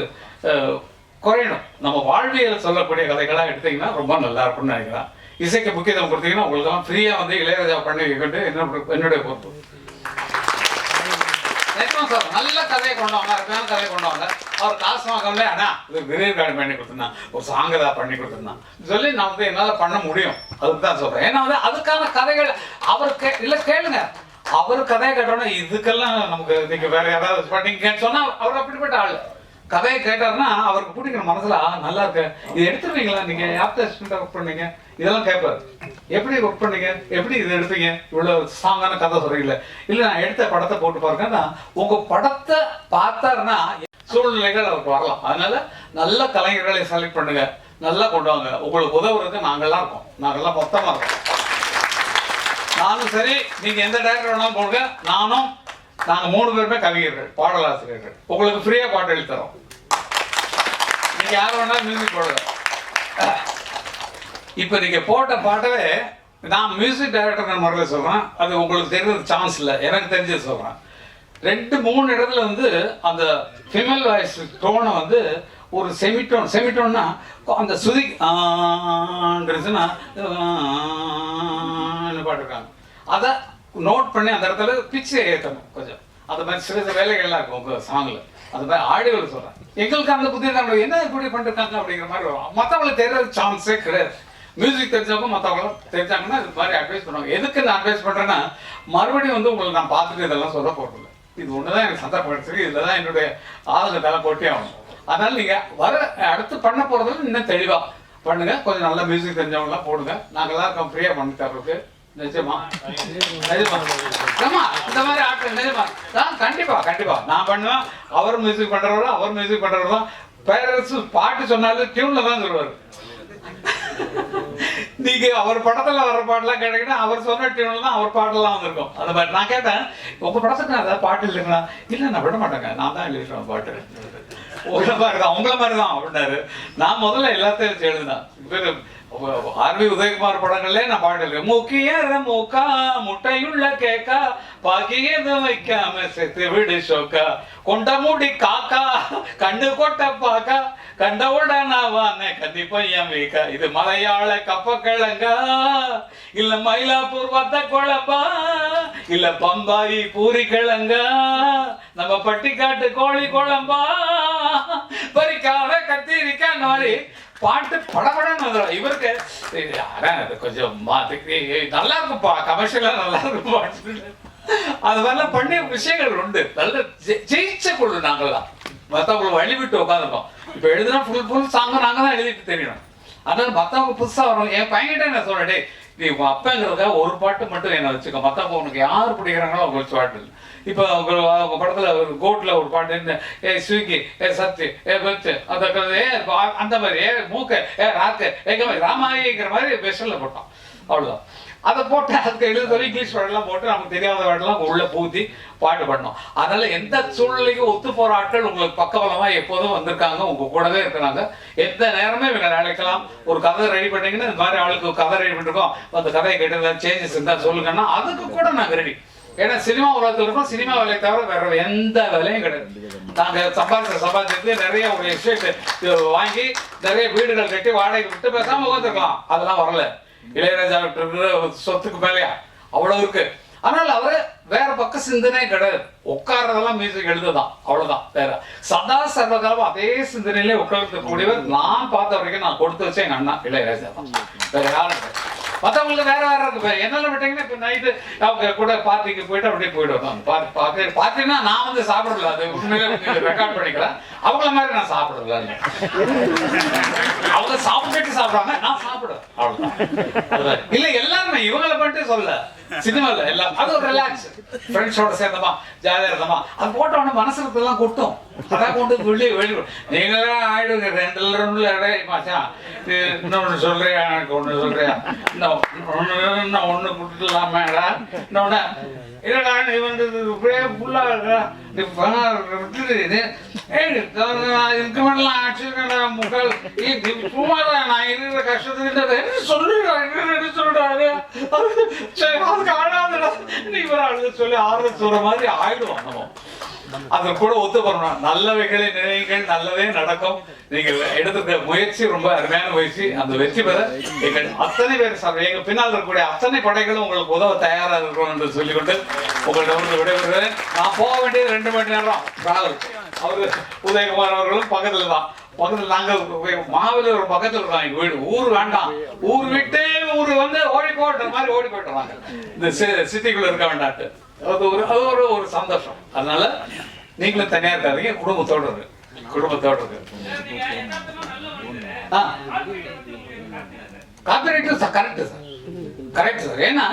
குறையணும். நம்ம வாழ்வியல் சொல்லக்கூடிய கதைகளாக எடுத்தீங்கன்னா ரொம்ப நல்லா இருக்கும்னு நினைக்கிறேன். இசைக்கு முக்கியத்துவம் கொடுத்தீங்கன்னா உங்களுக்கு ஃப்ரீயா வந்து இளையராஜா பண்ணி வைக்கிட்டு என்னுடைய பொறுப்பு. சார் நல்ல கதையை கொண்டவங்க, அருமையான கதையை கொண்டவங்க, அவர் காசு வாங்கல, ஆனா இது விரைவு பண்ணி கொடுத்துருந்தான், ஒரு சாங்கதா பண்ணி கொடுத்துருந்தான் சொல்லி நான் வந்து என்னால பண்ண முடியும். அதுக்கு தான் சொல்றேன். ஏன்னா வந்து அதுக்கான கதைகள் அவருக்கு இல்ல கேளுங்க, அவர் கதையை கேட்டோன்னா இதுக்கெல்லாம் நமக்கு நீங்க வேற யாராவது பண்ணீங்கன்னு சொன்னா அவர் அப்படிப்பட்ட ஆளு. கதையை கேட்டாருன்னா அவருக்கு பிடிக்கிற மனசுல நல்லா இருக்கு, இது எடுத்துருவீங்களா, நீங்க யார்கிட்ட ஒர்க் பண்ணீங்க, இதெல்லாம் கேட்பாரு. எப்படி ஒர்க் பண்ணீங்க, எப்படி இது எடுப்பீங்க, இவ்வளவு ஸ்ட்ராங்கான கதை சொல்றீங்களே, இல்ல நான் எடுத்த படத்தை போட்டு பாருங்கன்னா உங்க படத்தை பார்த்தாருன்னா சூழ்நிலைகள் அவருக்கு வரலாம். அதனால நல்ல கலைஞர்களை செலக்ட் பண்ணுங்க, நல்லா கொண்டு வாங்க. உங்களுக்கு உதவுறதுக்கு நாங்கள்லாம் இருக்கோம், நாங்கள்லாம் மொத்தமா இருக்கோம். நானும் சரி, நீங்க எந்த டைரக்டர் வேணாலும் போடுங்க, நாங்க 3 பேருமே கவிஞர்கள், பாடலாசிரியர்கள். உங்களுக்கு ஃப்ரீயா பாட்டு எழுதி தரோம், நீங்க யார் வேணாலும் மியூசிக் போடுங்க. இப்ப நீங்க போட்ட பாட்டவே நான் மியூசிக் டைரக்டர் முறையில் சொல்றேன், அது உங்களுக்கு தெரிஞ்சது சான்ஸ் இல்லை, எனக்கு தெரிஞ்சது சொல்றேன். 2-3 இடத்துல வந்து அந்த ஃபீமேல் வாய்ஸ் டோனை வந்து ஒரு செமிட்டோன்னா அந்த சுதி இருந்துச்சுன்னா பாட்டுருக்காங்க, அதை நோட் பண்ணி அந்த இடத்துல பிச்சை ஏற்றணும் கொஞ்சம். அந்த மாதிரி சில வேலைகள்லாம் இருக்கும் உங்க சாங்ல, அந்த மாதிரி ஆடியோவில் சொல்றேன். எங்களுக்கு அந்த புதிய என்ன இப்படி பண்ணிருக்காங்க அப்படிங்கிற மாதிரி வரும். மற்றவங்களுக்கு தெரியாத சான்ஸே கிடையாது. மியூசிக் தெரிஞ்சவங்க மற்றவங்களும் தெரிஞ்சாங்கன்னா இது மாதிரி அட்வைஸ் பண்ணுவாங்க. எதுக்கு நான் அட்வைஸ் பண்றேன்னா, மறுபடியும் வந்து உங்களுக்கு நான் பார்த்துட்டு இதெல்லாம் சொல்ல போறதில்லை, இது ஒண்ணுதான் எனக்கு சந்தர்ப்பம், இதுல தான் என்னுடைய ஆளுங்கத்தெல்லாம் கொட்டி ஆகணும். அதனால நீங்க அடுத்து பண்ண போறது இன்னும் தெளிவா பண்ணுங்க, கொஞ்சம் நல்ல மியூசிக் தெரிஞ்சவங்கலாம் போடுங்க, நாங்கெல்லாம் இருக்கோம் ஃப்ரீயா பண்ணி தர்றதுக்கு. நிஜமா இந்த மாதிரி ஆட்கள் நிஜமா கண்டிப்பா நான் பண்ணுவேன். அவர் மியூசிக் பண்றவர் தான் பேரரசு பாட்டு சொன்னாலும் டியூன்ல தான் சொல்லுவாரு. நீங்க அவர் படத்துல வர்ற பாட்டுலாம் கேட்டீங்கன்னா அவர் சொன்ன டியூன்ல தான் அவர் பாட்டெல்லாம் வந்திருக்கும். அந்த மாதிரி நான் கேட்டேன், உங்க படத்துக்கு நான் ஏதாவது பாட்டு இல்லைங்களா, இல்ல நான் விட மாட்டேங்க, நான் தான் எழுதிட்டேன் பாட்டு, உங்களை மாதிரி தான் அப்படின்னாரு. நான் முதல்ல எல்லாத்தையும் வச்சு எழுதினேன். ஆர்வி உதயகுமார் படங்கள்ல நான் பாடிருக்கேன். முக்கிய மூக்கா முட்டையுள்ள கேக்கா பாக்கியது வைக்காம செத்து விடு ஷோக்கா கொண்ட முடி காக்கா கண்டு கொட்ட பாக்கா கண்டவுடனாவான கத்தி பையன் வீக்கா. இது மலையாள கப்பக்கிழங்கா இல்ல மயிலாப்பூர் வத்த குழம்பா இல்ல பம்பாயி பூரி கிழங்கா நம்ம பட்டிக்காட்டு கோழி குழம்பா பறிக்காத கத்திரிக்கா மாதிரி பாட்டு படபடன்னு இவருக்கு கொஞ்சம் நல்லா இருக்குப்பா, கமர்ஷியலா நல்லா இருக்கும் பாட்டு. அது மாதிரிலாம் பண்ணிய விஷயங்கள் உண்டு. நல்ல ஜெயிச்ச குழு நாங்கள் தான், மற்றவங்களை வழிவிட்டு உட்காந்துருக்கோம். இப்போ எழுதுனா ஃபுல் சாங்க நாங்கள் தான் எழுதிட்டு தெரியணும். அதனால மற்றவங்க புதுசாக வரும். என் பையன்கிட்ட நான் சொல்றேன், நீ உங்க அப்பங்கிறதுக்காக ஒரு பாட்டு மட்டும் என்ன வச்சுக்கோ, மற்றவங்க உனக்கு யார் பிடிக்கிறாங்களோ அவங்க வச்சு பாட்டு. இப்போ உங்க படத்துல ஒரு கோட்ல ஒரு பாட்டு, ஏ ஸ்விக்கி, ஏ சத்து, ஏ பெத்து, அந்த மாதிரி ஏ மூக்க, ஏ ராக்கு, ராமாயிங்கிற மாதிரி வெஸ்டர்ல போட்டோம். அவ்வளவுதான். அதை போட்டு அதுக்கு எழுத இங்கிலீஷ் வேர்டெல்லாம் போட்டு நமக்கு தெரியாத வேர்டெல்லாம் உள்ள பூத்தி பாட்டு பண்ணோம். அதனால எந்த சூழ்நிலைக்கும் ஒத்து போற ஆட்கள் உங்களுக்கு பக்கபலமா எப்போதும் வந்திருக்காங்க, உங்க கூடவே இருக்கிறாங்க. எந்த நேரமே இவங்க அழைக்கலாம். ஒரு கதை ரெடி பண்ணீங்கன்னா இந்த மாதிரி ஆளுக்கு கதை ரெடி பண்ணிருக்கோம், அந்த கதையை கேட்டு சேஞ்சஸ் இருந்தா சொல்லுங்கன்னா அதுக்கு கூட நாங்க ரெடி. ஏன்னா சினிமா உலகத்தில் இருக்கோம், சினிமா வேலையை தவிர வேற எந்த வேலையும் கிடையாது. நாங்க சம்பாதிச்சு நிறைய ஒரு எஸ்டேட் வாங்கி நிறைய வீடுகள் கட்டி வாடகை விட்டு பேசாம உட்காந்துருக்கலாம். அதெல்லாம் வரல. இளையராஜா சொத்துக்கு மேலையா அவ்வளவு இருக்கு. அதனால அவரு வேற பக்கம் சிந்தனை கிடையாது. உட்கார்றதெல்லாம் மியூசிக் எழுதுதான், அவ்வளவுதான். வேற சதா சர்வகாலம் அதே சிந்தனையிலே உட்கார்ந்துக்கூடியவர் நான் பார்த்த வரைக்கும் நான் கொடுத்து வச்சேன் எங்க அண்ணா இளையராஜா தான். வேற யாரும் கிடையாது. மற்றவங்களுக்கு வேற வேற இருக்கு. என்னால விட்டீங்கன்னா இப்போ நைட்டு அவங்க கூட பார்ட்டிக்கு போயிட்டு அப்படியே போயிடுவோம். பார்ட்டினா நான் வந்து சாப்பிடல, அது உண்மையில ரெக்கார்ட் பண்ணிக்கிறேன். அவங்கள மாதிரி நான் சாப்பிடல. அவங்க சாப்பிட்டு சாப்பிடுறாங்க, நான் சாப்பிடுவேன், அவ்வளவுதான். இல்ல எல்லாருமே இவங்களை மட்டும் சொல்ல, சினிமால எல்லாம் அது ஒரு ரிலாக்ஸ். ஃப்ரெண்ட்ஸோட சேர்ந்தமா ஜாலியா இருந்தமா அது போட்ட உடனே மனசுல எல்லாம் கொட்டும். அதான் கொண்டு வெளியே நீங்களே ஆயிடுங்க. ரெண்டு மாச்சான் இன்னொன்னு சொல்றியா, எனக்கு ஒண்ணு சொல்றியா, இன்னும் ஒண்ணு கொடுத்துடலாமேடா, இன்னொன்னு இல்லடா நீ வந்து ஃபுல்லா இதுக்கு மேலாம் ஆட்சிக்கடா முகல் சும்மாடா நான் இருக்கிற கஷ்டத்துக்கு சொல்றாரு. சரி அதுக்கு ஆடாதடா நீ ஒரு ஆளுங்க சொல்லி ஆறுதல் சொல்ற மாதிரி ஆயிடுவோம் நம்ம. அது கூட ஒத்து பண்ணணும். நல்லவைகளை நினைவுகள், நல்லதே நடக்கும். நீங்க எடுத்துக்க முயற்சி ரொம்ப அருமையான முயற்சி. அந்த வெற்றி பெற எங்கள் அத்தனை பேர் சார், எங்க பின்னால் இருக்கக்கூடிய அத்தனை படைகளும் உங்களுக்கு உதவ தயாரா இருக்கணும் என்று சொல்லிக்கொண்டு உங்கள்ட்ட வந்து விடைபெறுகிறேன். நான் போக வேண்டியது 2 மணி நேரம் டிராவல். அவரு உதயகுமார் அவர்களும் பக்கத்துல தான். பக்கத்துல நாங்க மாவீரர் பக்கத்துல இருக்கோம். எங்க வீடு ஊர் வேண்டாம், ஊர் விட்டு ஊர் வந்து ஓடி போடுற மாதிரி ஓடி போயிட்டுறாங்க. இந்த சிட்டிக்குள்ள இருக்க வேண்டாட்டு அது ஒரு சந்தோஷம். அதனால நீங்களும் தனியா இருக்காதீங்க, குடும்பத்தோடு இருக்கு. Copyright correct sir, correct sir. ஏன்னா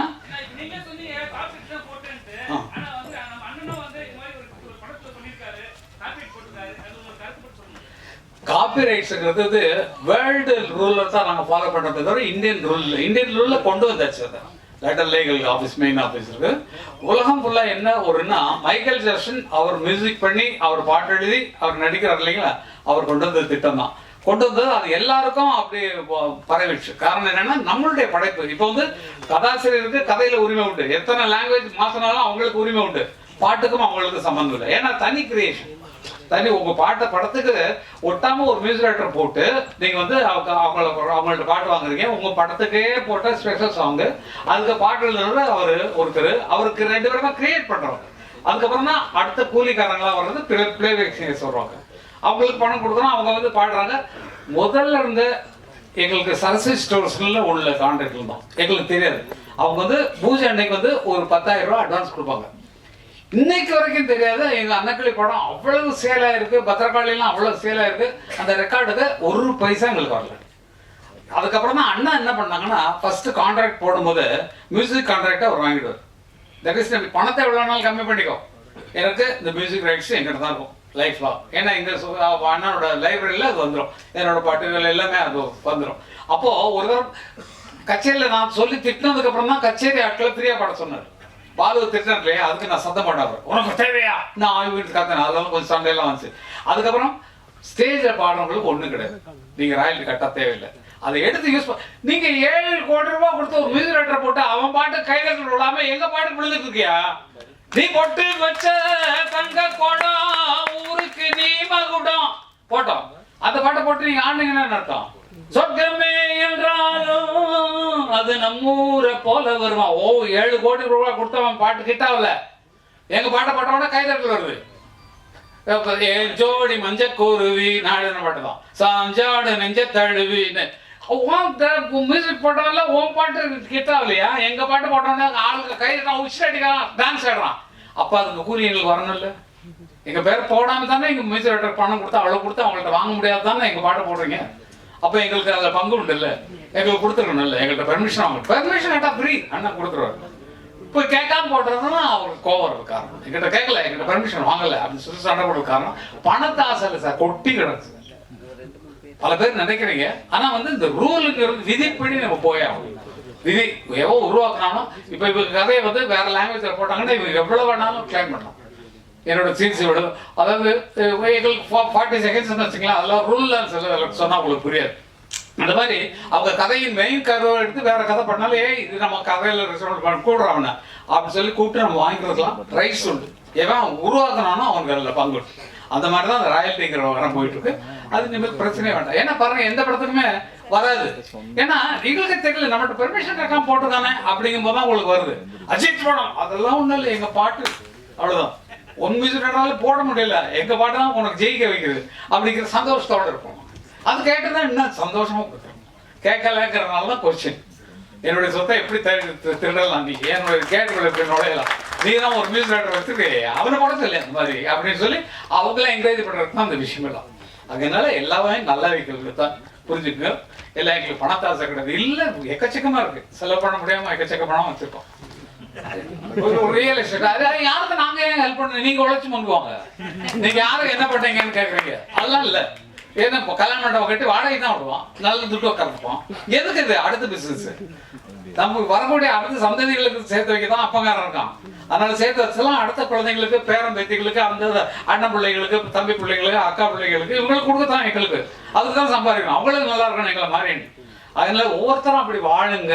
காப்பிரைட்ஸ்ங்கிறது வேர்ல்டு ரூல்ல தான் நாங்க ஃபாலோ பண்றதை தவிர இந்தியன் ரூல்ல கொண்டு வந்தாச்சு. அதை letter legal office, main office இருக்கு. உலகம் ஃபுல்லா என்ன ஒருன்னா மைக்கேல் ஜாக்சன் அவர் மியூசிக் பண்ணி அவர் பாட்டு எழுதி அவர் நடிக்கிறார் இல்லைங்களா, அவர் கொண்டு வந்த திட்டம் தான். கொண்டு வந்தது அது எல்லாருக்கும் அப்படி பரவிடுச்சு. காரணம் என்னன்னா நம்மளுடைய படைப்பு. இப்போ வந்து கதாசிரியருக்கு கதையில உரிமை உண்டு, எத்தனை லாங்குவேஜ் மாத்தினாலும் அவங்களுக்கு உரிமை உண்டு. பாட்டுக்கும் அவங்களுக்கு சம்பந்தம் இல்லை. ஏன்னா தனி கிரியேஷன், தனி உங்க பாட்டை படத்துக்கு ஒட்டாம ஒரு மியூசிக் டைரக்டர் போட்டு நீங்க வந்து அவங்கள்ட்ட பாட்டு வாங்குறீங்க. உங்க படத்துக்கே போட்ட ஸ்பெஷல் சாங், அதுக்கு பாட்டு எழுதுறது அவரு ஒருத்தர், அவருக்கு 2 பேருமா கிரியேட் பண்றவங்க. அதுக்கப்புறம் தான் அடுத்த கூலிக்காரங்களா வர்றது பிளேபேக் சிங்கர்ஸ் வருவாங்க. அவங்களுக்கு பணம் கொடுத்தோம், அவங்க வந்து பாடுறாங்க. முதல்ல இருந்த எங்களுக்கு சரஸ்வதி ஸ்டோர்ஸ்ல உள்ள கான்ட்ராக்ட் இருந்தோம், எங்களுக்கு தெரியாது. அவங்க வந்து பூஜை அன்னைக்கு வந்து ஒரு 10,000 ரூபாய் அட்வான்ஸ் கொடுப்பாங்க. இன்னைக்கு வரைக்கும் தெரியாது. எங்க அன்னக்கிளி படம் அவ்வளவு சேலா இருக்கு, பத்திரகாளிலாம் அவ்வளவு சேலா இருக்கு. அந்த ரெக்கார்டுக்கு 1 பைசா எங்களுக்கு வரல. அதுக்கப்புறம் தான் அண்ணா என்ன பண்ணாங்கன்னா, ஃபர்ஸ்ட் கான்ட்ராக்ட் போடும்போது மியூசிக் கான்ட்ராக்டை அவர் வாங்கிடுவார். தட் இஸ் பணத்தை எவ்வளோ நாள் கம்மி பண்ணிக்கோ, எனக்கு இந்த மியூசிக் ரைட்ஸ் எங்கிட்ட தான் இருக்கும் லைஃப் லாங். ஏன்னா இந்த அண்ணனோட லைப்ரரியில் அது வந்துடும், என்னோட பாட்டுகள் எல்லாமே அது வந்துடும். அப்போ ஒரு தரம் கச்சேரியில் நான் சொல்லி திட்டினதுக்கு அப்புறம் தான் கச்சேரி ஆட்களை ஃப்ரீயா பாட சொன்னார். பாலு திட்டம் இல்லையா, அதுக்கு நான் சத்தம் பண்ணாரு, உனக்கு தேவையா நான் ஆய்வு வீட்டு கத்தேன். அதெல்லாம் கொஞ்சம் சண்டையெல்லாம் வந்துச்சு. அதுக்கப்புறம் ஸ்டேஜில் பாடுறவங்களுக்கு ஒன்றும் கிடையாது, நீங்கள் ராயல்டி கட்ட தேவையில்லை. அதை எடுத்து யூஸ் நீங்க 7 கோடி ரூபாய் கொடுத்து ஒரு மியூசிக் டைரக்டர் போட்டு அவன் பாட்டு கைகள் விடாம எங்க பாட்டு விழுந்துட்டு இருக்கியா? நீ பொட்டு வச்ச தங்க கோடம் ஊருக்கு நீ மகுடம் போட்டோம். அந்த பாட்டை போட்டு நீங்க ஆடுனீங்கன்னா அர்த்தம் சொர்க்கமே என்றாலும் அது நம்மூரை போல வருமா. 7 கோடி ரூபாய் கொடுத்தவன் பாட்டு கிட்டாவில எங்க பாட்டை போட்டவன கைதட்டல் வருது. ஜோடி மஞ்ச குருவி நாடு பாட்டு தான் சாஞ்சாடு நெஞ்ச தழுவின்னு மியூசிக் போட்டவன்ல உன் பாட்டு கிட்டாவில்லையா? எங்க பாட்டு போட்டவன ஆளுங்க கைதான் உச்சிட்டு அடிக்கலாம், டான்ஸ் ஆடுறான். அப்ப அதுக்கு கூலி எங்களுக்கு வரணும்ல. எங்க பேர் போடாம தானே எங்க மியூசிக் டைரக்டர் பணம் கொடுத்தா அவ்வளவு கொடுத்து அவங்கள்ட்ட வாங்க முடியாது தானே எங்க பாட்டு போடுறீங்க. அப்ப எங்களுக்கு அதுல பங்கு உண்டு இல்ல, எங்களுக்கு கொடுத்துருக்கணும் இல்ல. எங்கள்கிட்ட பெர்மிஷன் வாங்க, பெர்மிஷன் கேட்டா ஃப்ரீ அண்ணா கொடுத்துருவாரு. இப்போ கேட்காம போடுறதுன்னா அவருக்கு கோவம் இருக்கு காரணம். எங்கிட்ட கேட்கல, எங்கிட்ட பெர்மிஷன் வாங்கல அப்படின்னு சொல்லி சண்டை போடுற காரணம் பணத்தாசல சார் கொட்டி கிடக்கு. பல பேர் நினைக்கிறீங்க, ஆனா வந்து இந்த ரூலுங்கிறது விதிப்படி நம்ம போயாகும். விதி எவ்வளோ உருவாக்குனாலும் இப்ப இவங்க கதையை வந்து வேற லாங்குவேஜ்ல போட்டாங்கன்னா இவங்க எவ்வளவு வேணாலும் கிளைம் பண்ணலாம். என்னோட சீன்ஸ் விடுது, அதாவது எங்களுக்கு 40 செகண்ட்ஸ் வச்சுக்கலாம், அதெல்லாம் ரூல்ல சொன்னா உங்களுக்கு புரியாது. அந்த மாதிரி அவங்க கதையின் மெயின் கதை எடுத்து வேற கதை பண்ணாலே இது நம்ம கதையில ரிசல்ட் பண்ண கூடுறவன அப்படின்னு சொல்லி கூப்பிட்டு நம்ம வாங்கிக்கிறதுலாம் ரைட்ஸ் உண்டு. எவன் உருவாக்கணும்னா அவங்க அதில் பங்கு. அந்த மாதிரி தான் அந்த ராயல்ட்டிங்கிற வரம் போயிட்டு இருக்கு. அது நிமிடம் பிரச்சனையே வேண்டாம். ஏன்னா பாருங்க, எந்த படத்துக்குமே வராது. ஏன்னா எங்களுக்கு தெரியல, நம்மகிட்ட பெர்மிஷன் கேட்காம போட்டுதானே அப்படிங்கும் போது தான் உங்களுக்கு வருது. அஜித் படம் அதெல்லாம் ஒன்றும் இல்லை, எங்க பாட்டு அவ்வளவுதான். ஒன் மியூசிக் போட முடியல, எங்க பாட்டு தான் உனக்கு ஜெயிக்க வைக்கிறது அப்படிங்கிற சந்தோஷத்தோட இருப்போம். அது கேட்டுதான் இன்னும் சந்தோஷமா கொடுத்துரும். கேட்கலங்கிறதுனால தான் கொஸ்டின். என்னுடைய சொத்தை எப்படி திருடலாம், நீ என்னுடைய கேட்டுக்குள்ள எப்படி நுழையலாம், நீ தான் ஒரு மியூசிக் டைரக்டர் வச்சுருக்கு அவனை போட சொல்லி அந்த மாதிரி அப்படின்னு சொல்லி அவங்கள என்கரேஜ் பண்றதுக்கு தான் அந்த விஷயம் எல்லாம். அதனால எல்லாமே நல்ல வைக்கிறது தான் புரிஞ்சுக்குங்க. எல்லாம் எங்களுக்கு பணத்தாசை கிடையாது இல்ல, எக்கச்சக்கமா இருக்கு, செலவு பண்ண முடியாம எக்கச்சக்க பணம் வச்சிருக்கோம். ரியல் எஸ்டேட் அது யாருக்கு நாங்க ஏன் ஹெல்ப் பண்ண, நீங்க உழைச்சு பண்ணுவாங்க. நீங்க யாரும் என்ன பண்றீங்கன்னு கேக்குறீங்க, அதெல்லாம் இல்ல. ஏன்னா கல்யாண மண்டபம் கட்டி வாடகை தான் விடுவான், நல்ல துட்டு உட்காந்துப்போம். எதுக்கு இது அடுத்த பிசினஸ்? நமக்கு வரக்கூடிய அடுத்த சந்ததிகளுக்கு சேர்த்து வைக்க தான் அப்பங்காரம் இருக்கான். அதனால சேர்த்து வச்சலாம் அடுத்த குழந்தைங்களுக்கு, பேரன் பேத்திகளுக்கு, அந்த அண்ணன் பிள்ளைகளுக்கு, தம்பி பிள்ளைகளுக்கு, அக்கா பிள்ளைகளுக்கு இவங்களுக்கு கொடுக்கத்தான் எங்களுக்கு. அதுக்கு தான் சம்பாதிக்கணும், அவங்களுக்கு நல்லா இருக்கணும் எங்களை மாதிரி. அதனால ஒவ்வொருத்தரும் அப்படி வாழுங்க.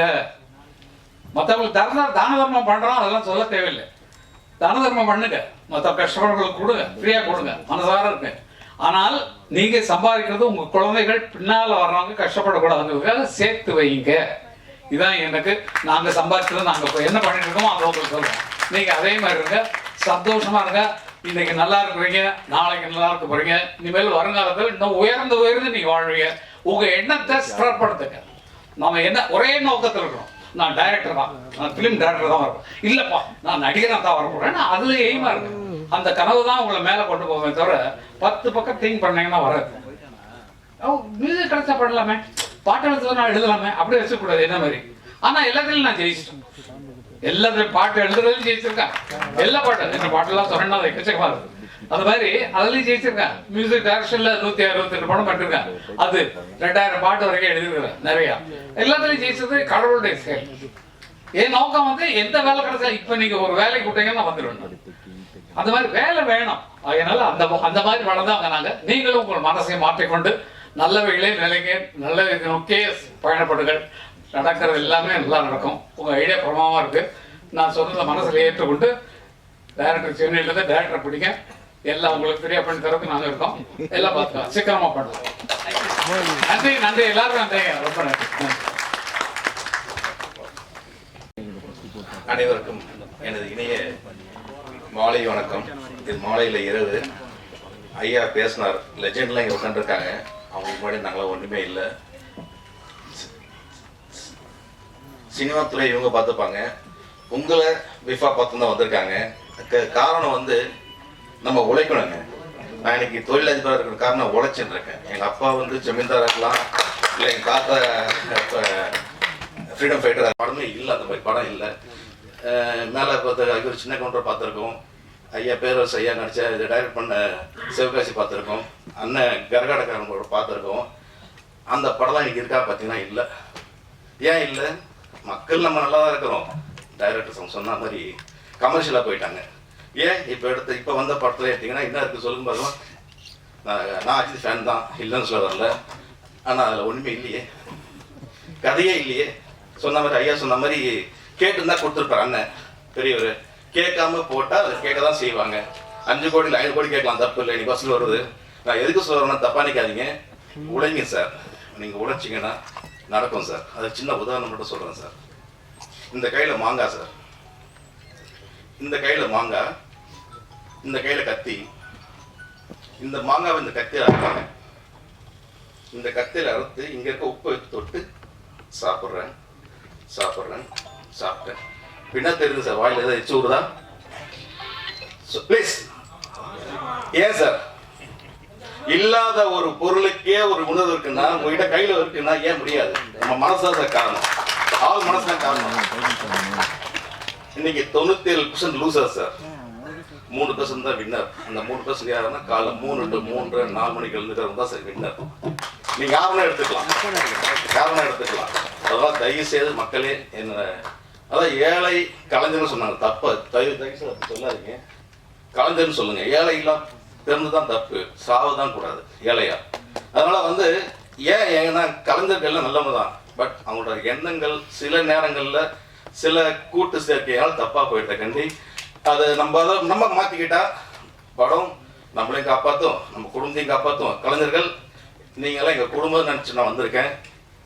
மற்றவங்களுக்கு தான தர்மம் பண்றோம் அதெல்லாம் சொல்ல தேவையில்லை. தான தர்மம் பண்ணுங்க, மற்ற கஷ்டப்படுறவங்களுக்கு கொடுங்க, ஃப்ரீயா கொடுங்க, மனசார இருக்கு. ஆனால் நீங்க சம்பாதிக்கிறது உங்க குழந்தைகள் பின்னால வர்றவங்க கஷ்டப்படக்கூடாதுங்கிறதுக்காக சேர்த்து வைங்க. இதான் எனக்கு நாங்க சம்பாதிக்கிறது, நாங்க என்ன பண்ணிட்டு இருக்கோமோ அதை உங்களுக்கு சொல்றோம். நீங்க அதே மாதிரி இருங்க, சந்தோஷமா இருங்க. இன்னைக்கு நல்லா இருக்கிறீங்க, நாளைக்கு நல்லா இருக்க போறீங்க. இனிமேல் வருங்காலத்தில் இன்னும் உயர்ந்து நீங்க வாழ்வீங்க. உங்க எண்ணத்தை ஸ்திரப்படுத்துங்க. நம்ம என்ன ஒரே நோக்கத்தில் இருக்கணும், நான் டைரக்டர் தான், நான் பிலிம் டைரக்டர் தான் வரப்போம், இல்லப்பா நான் நடிகராக தான் வரப்போறேன், அதுல எய்மா இருக்கு. அந்த கனவு தான் உங்களை மேல கொண்டு போவே தவிர 10 பக்கம் திங்க் பண்ணீங்கன்னா வராது. மியூசிக் கிடைச்சா பண்ணலாமே, பாட்டு எழுதுனா எழுதலாமே, அப்படியே வச்சுக்கூடாது என்ன மாதிரி. ஆனா எல்லாத்துலயும் நான் ஜெயிச்சிட்டேன், எல்லாத்துலயும் பாட்டு எழுதுறதுலையும் ஜெயிச்சிருக்கேன். எல்லா பாட்டு இந்த பாட்டெல்லாம் சொன்னா எக்கச்சக்கமா இருக்கு. அந்த மாதிரி அதுலயும் ஜெயிச்சிருக்கேன். மியூசிக் டைரக்ஷன்ல 168 படம் பண்ணிருக்கேன். அது 2000 பாட்டு வரைக்கும் எழுதிருக்கிறேன் நிறைய. எல்லாத்துலயும் ஜெயிச்சது கடவுளுடைய செயல். என் நோக்கம் வந்து எந்த வேலை கிடைச்சா, இப்ப நீங்க ஒரு வேலைக்கு விட்டீங்கன்னா வந்துடுவேன். அந்த மாதிரி வேலை வேணும். அதனால அந்த மாதிரி வளர்ந்தாங்க நாங்க. நீங்களும் உங்கள் மனசை மாற்றிக்கொண்டு நல்லவைகளே நிலைங்க, நல்ல நோக்கியே பயணப்படுங்கள். நடக்கிறது எல்லாமே நல்லா நடக்கும். உங்க ஐடியா பிரமாவா இருக்கு. நான் சொன்னதை மனசுல ஏற்றுக்கொண்டு டைரக்டர் சென்னையில டைரக்டர் பிடிங்க, எல்லாம் உங்களுக்கு ஃப்ரீயா பண்ணி தரதுக்கு நாங்க இருக்கோம். எல்லாம் பார்த்துக்கலாம், சீக்கிரமா பண்ணலாம். நன்றி நன்றி, எல்லாருக்கும் நன்றி, ரொம்ப நன்றி. அனைவருக்கும் எனது இணைய மாலை வணக்கம். இது மாலையில் இரவு. ஐயா பேசினார், லெஜெண்ட்லாம் இங்கே உட்காந்துருக்காங்க. அவங்களுக்கு முன்னாடி நாங்களாம் ஒன்றுமே இல்லை. சினிமா துறை இவங்க பார்த்துப்பாங்க, உங்களை விஃபா பார்த்து தான் வந்திருக்காங்க. காரணம் வந்து நம்ம உழைக்கணுங்க. நான் இன்னைக்கு தொழிலதிபராக இருக்கிற காரணம் உழைச்சின்னு இருக்கேன். எங்கள் அப்பா வந்து ஜமீன்தாராக இருக்கலாம், இல்லை எங்கள் தாத்தா ஃப்ரீடம் ஃபைட்டர். படமே இல்லை, அந்த மாதிரி படம் இல்லை. மேலே பார்த்து இவர் சின்ன கவுண்டர் பார்த்துருக்கோம். ஐயா பேரரசு ஐயா நடித்த இதை டைரக்ட் பண்ண சிவகாசி பார்த்துருக்கோம். அண்ணன் கரகாடக்காரங்களோட பார்த்துருக்கோம். அந்த படம்லாம் இன்னைக்கு இருக்கா பார்த்தீங்கன்னா இல்லை. ஏன் இல்லை? மக்கள் நம்ம நல்லா தான் இருக்கிறோம், டைரக்டர்ஸ் சொன்ன மாதிரி கமர்ஷியலாக போயிட்டாங்க. ஏன் இப்போ வந்த படத்தில் எடுத்திங்கன்னா என்ன இருக்குது சொல்லுங்க பார்க்கலாம். நான் அஜித் ஃபேன் தான், இல்லைன்னு சொல்ல வரல. ஆனால் அதில் ஒன்றுமே இல்லையே. கதையே இல்லையே. சொன்ன மாதிரி ஐயா சொன்ன மாதிரி கேட்டுருந்தா கொடுத்துருப்பார் அண்ணன் பெரியவர். கேட்காம போட்டால் அதை கேட்க தான் செய்வாங்க. 5 கோடி 5 கோடி கேட்கலாம், தப்பு இல்லை. இன்னைக்கு பஸ்ஸில் வருது. நான் எதுக்கு சொல்கிறேன்னா தப்பா நினைக்காதீங்க, உழைங்க சார். நீங்கள் உழைச்சிங்கன்னா நடக்கும் சார். அது சின்ன உதாரணம் மட்டும் சொல்கிறேன் சார். இந்த கையில் மாங்காய் சார், இந்த கையில் மாங்காய், இந்த கையில் கத்தி. இந்த மாங்காவை இந்த கத்தியில் அறுப்பாங்க. இந்த கத்தியில் அறுத்து இங்கே இருக்க உப்பு எடுத்து தொட்டு சாப்பிட்றேன். சாப்பிட்டேன். பின்னா தெரியுது சார், வாயில் ஏதாவது எச்சு விடுதா? ப்ளீஸ். ஏன் சார் இல்லாத ஒரு பொருளுக்கே ஒரு உணர்வு இருக்குன்னா, உங்ககிட்ட கையில் இருக்குன்னா ஏன் முடியாது? நம்ம மனசுதான் சார் காரணம், ஆள் மனசுதான் காரணம். இன்னைக்கு 97% லூசர் சார், 3% தான் வின்னர். அந்த 3% யாருன்னா காலை 3 to 3, 4 மணிக்கு எழுந்துக்கிறவங்க தான் சார் வின்னர். நீங்க யாருன்னா எடுத்துக்கலாம். அதெல்லாம் தயவு செய்து மக்களே என்ன, அதான் ஏழை கலைஞர்னு சொன்னாங்க, தப்பு தயவு செய்து அப்படி சொல்லாதீங்க, கலைஞர்னு சொல்லுங்க. ஏழை எல்லாம் பிறந்துதான் தப்பு, சாவுதான் கூடாது ஏழையா. அதனால ஏன்னா கலைஞர்கள்லாம் நல்லவங்க தான், பட் அவங்களோட எண்ணங்கள் சில நேரங்கள்ல சில கூட்டு சேர்க்கையால் தப்பா போயிட்ட கண்டி அதை நம்ம மாத்திக்கிட்டா படம் நம்மளையும் காப்பாற்றும், நம்ம குடும்பத்தையும் காப்பாற்றும். கலைஞர்கள் நீங்களாம் எங்க குடும்பம் நினைச்சு நான் வந்திருக்கேன்.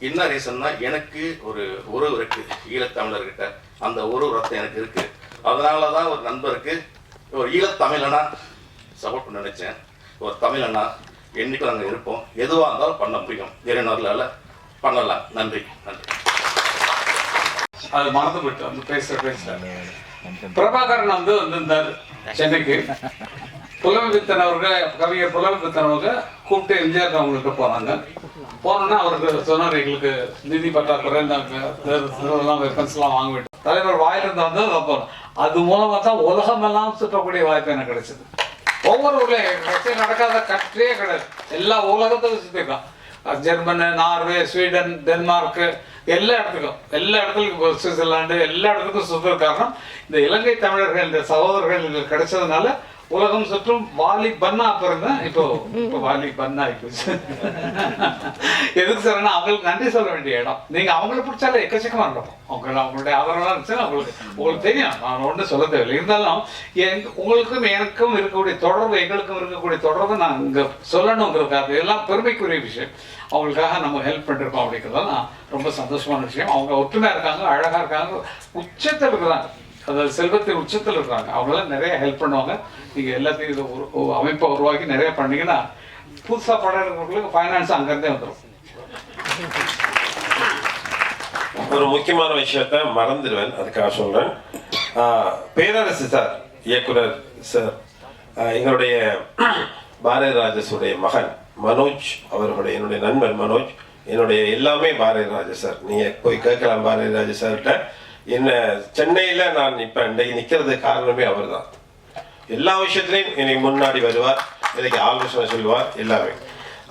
என்ன ரீசன்னா, எனக்கு ஒரு உறவு இருக்கு ஈழத்தமிழர்கிட்ட, அந்த உறவு ரத்தம் எனக்கு இருக்கு. அதனாலதான் ஒரு நண்பருக்கு ஒரு ஈழத்தமிழனா சப்போர்ட் பண்ண நினைச்சேன். ஒரு தமிழனா என்னைக்கும் நாங்கள் இருப்போம், எதுவாக இருந்தாலும் பண்ண முடியும், இறைவனர்களால் பண்ணலாம். நன்றி. அது மறந்து போயிட்டு வந்து பேச பிரபாகரன் வந்திருந்தார் சென்னைக்கு. புலமைப்பித்தன் அவர்கள், கவிஞர் புலமைப்பித்தன் அவர்கள் கூப்பிட்டு எம்ஜிஆர் அவங்கள்ட்ட போனாங்க. போனோன்னா அவருக்கு சொன்னார், எங்களுக்கு நிதி பற்றாக்குறை, வெப்பன்ஸ்லாம் வாங்க வேண்டும். தலைவர் வாயிலிருந்து வந்து போனோம். அது மூலமாக தான் உலகமெல்லாம் சுற்றக்கூடிய வாய்ப்பு எனக்கு கிடைச்சது. ஒவ்வொரு ஊர்லேயும் நடக்காத கண்ட்ரியே கிடையாது, எல்லா உலகத்துக்கும் சுற்றிருக்கோம். ஜெர்மனி, நார்வே, ஸ்வீடன், டென்மார்க்கு, எல்லா இடத்துக்கும் சுவிட்சர்லாண்டு, எல்லா இடத்துக்கும் சுற்றுற காரணம் இந்த இலங்கை தமிழர்கள், இந்த சகோதரர்கள் கிடைச்சதுனால உலகம் சுற்றும் வாலி பன்னா அப்ப இருந்தேன். இப்போ வாலி பன்னா ஆயிப்போச்சு. எதுக்கு சார்னா அவங்களுக்கு நன்றி சொல்ல வேண்டிய இடம். நீங்க அவங்களை பிடிச்சாலே எக்கச்சக்கமா இருக்கும். அவங்களுடைய ஆதரவெல்லாம் இருந்துச்சுன்னா உங்களுக்கு தெரியும், நான் ஒன்றும் சொல்ல தேவையில்லை. இருந்தாலும் உங்களுக்கும் எனக்கும் இருக்கக்கூடிய தொடர்பு, எங்களுக்கும் இருக்கக்கூடிய தொடர்பு நான் இங்க சொல்லணுங்கிறதுக்காக எல்லாம் பெருமைக்குரிய விஷயம். அவங்களுக்காக நம்ம ஹெல்ப் பண்ணிருக்கோம் அப்படிங்கிறத நான் ரொம்ப சந்தோஷமான விஷயம். அவங்க ஒற்றுமையா இருக்காங்க, அழகா இருக்காங்க, உச்சத்தில் இருக்கிறாங்க, அதாவது செல்வத்தின் உச்சத்தில் இருக்காங்க. அவங்களாம் நிறைய ஹெல்ப் பண்ணுவாங்க. நீங்க எல்லாத்தையும் இது அமைப்பை உருவாக்கி நிறைய பண்ணீங்கன்னா புதுசா படம் இருக்கிறவங்களுக்கு ஃபைனான்ஸ் அங்கிருந்தே வந்துடும். ஒரு முக்கியமான விஷயத்த மறந்துடுவேன், அதுக்காக சொல்றேன். பேரரசு சார், இயக்குனர் சார், எங்களுடைய பாரதி ராஜஸுடைய மகன் மனோஜ் அவர்களுடைய, என்னுடைய நண்பர் மனோஜ், என்னுடைய எல்லாமே பாரதி ராஜா சார். நீங்க போய் கேட்கலாம் பாரதி ராஜா சார்கிட்ட. என்ன சென்னையில நான் இப்ப இன்றைக்கு நிக்கிறது காரணமே அவர் தான். எல்லா விஷயத்திலையும் எனக்கு முன்னாடி வருவார், எனக்கு ஆலோசனை சொல்லுவார், எல்லாமே.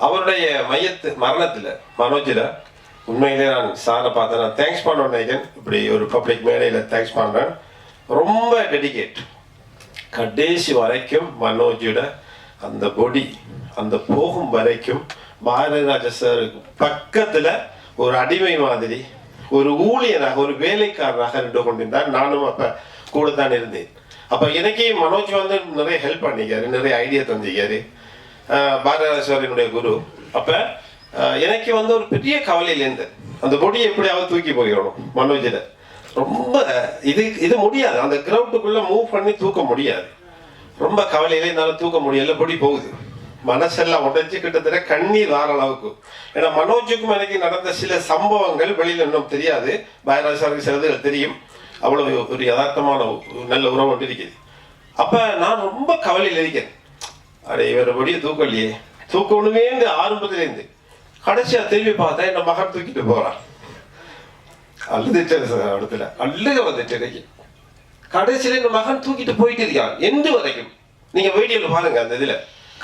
அவருடைய மரணத்துல மனோஜில் உண்மையிலே நான் சாரை பார்த்தேன். நான் தேங்க்ஸ் பண்ணேன், இப்படி ஒரு பப்ளிக் மேடையில தேங்க்ஸ் பண்றேன். ரொம்ப டெடிகேட். கடைசி வரைக்கும் மனோஜோட அந்த பொடி, அந்த போகும் வரைக்கும் பாரதி ராஜா சாருக்கு பக்கத்துல ஒரு அடிமை மாதிரி, ஒரு ஊழியராக, ஒரு வேலைக்காரராக நின்று கொண்டிருந்தார். நானும் அப்ப கூட தான் இருந்தேன். அப்ப எனக்கே மனோஜ் நிறைய ஹெல்ப் பண்ணிக்காரு, நிறைய ஐடியா தந்திக்காரு. பாரதி சார் என்னுடைய குரு. அப்ப எனக்கு ஒரு பெரிய கவலையில இருந்து அந்த பொடியை எப்படியாவது தூக்கி போயிடணும் மனோஜில. ரொம்ப இது முடியாது, அந்த கிரவுண்டுக்குள்ள மூவ் பண்ணி தூக்க முடியாது. ரொம்ப கவலையில என்னால தூக்க முடியல, பொடி போகுது. மனசெல்லாம் உடைஞ்சு கிட்டத்தட்ட கண்ணீர் வார அளவுக்கு. ஏன்னா மனோஜுக்கும் எனக்கு நடந்த சில சம்பவங்கள் வெளியில இன்னும் தெரியாது, பாரதி சாருக்கு சிலதுகள் தெரியும். அவ்வளவு ஒரு யதார்த்தமான நல்ல உறவு ஒன்று இருக்குது. அப்ப நான் ரொம்ப கவலையில் இருக்கேன். அடே இவர பொடியை தூக்கலையே, தூக்கணுமே ஆரம்பத்திலேருந்து கடைசியா திரும்பி பார்த்தா என் மகன் தூக்கிட்டு போறான். அழுதுச்சு இடத்துல, அழுக வந்துட்டு எனக்கு. கடைசியில என் மகன் தூக்கிட்டு போயிட்டு இருக்கான் எந்த வரைக்கும். நீங்க வீடியோல பாருங்க, அந்த இதுல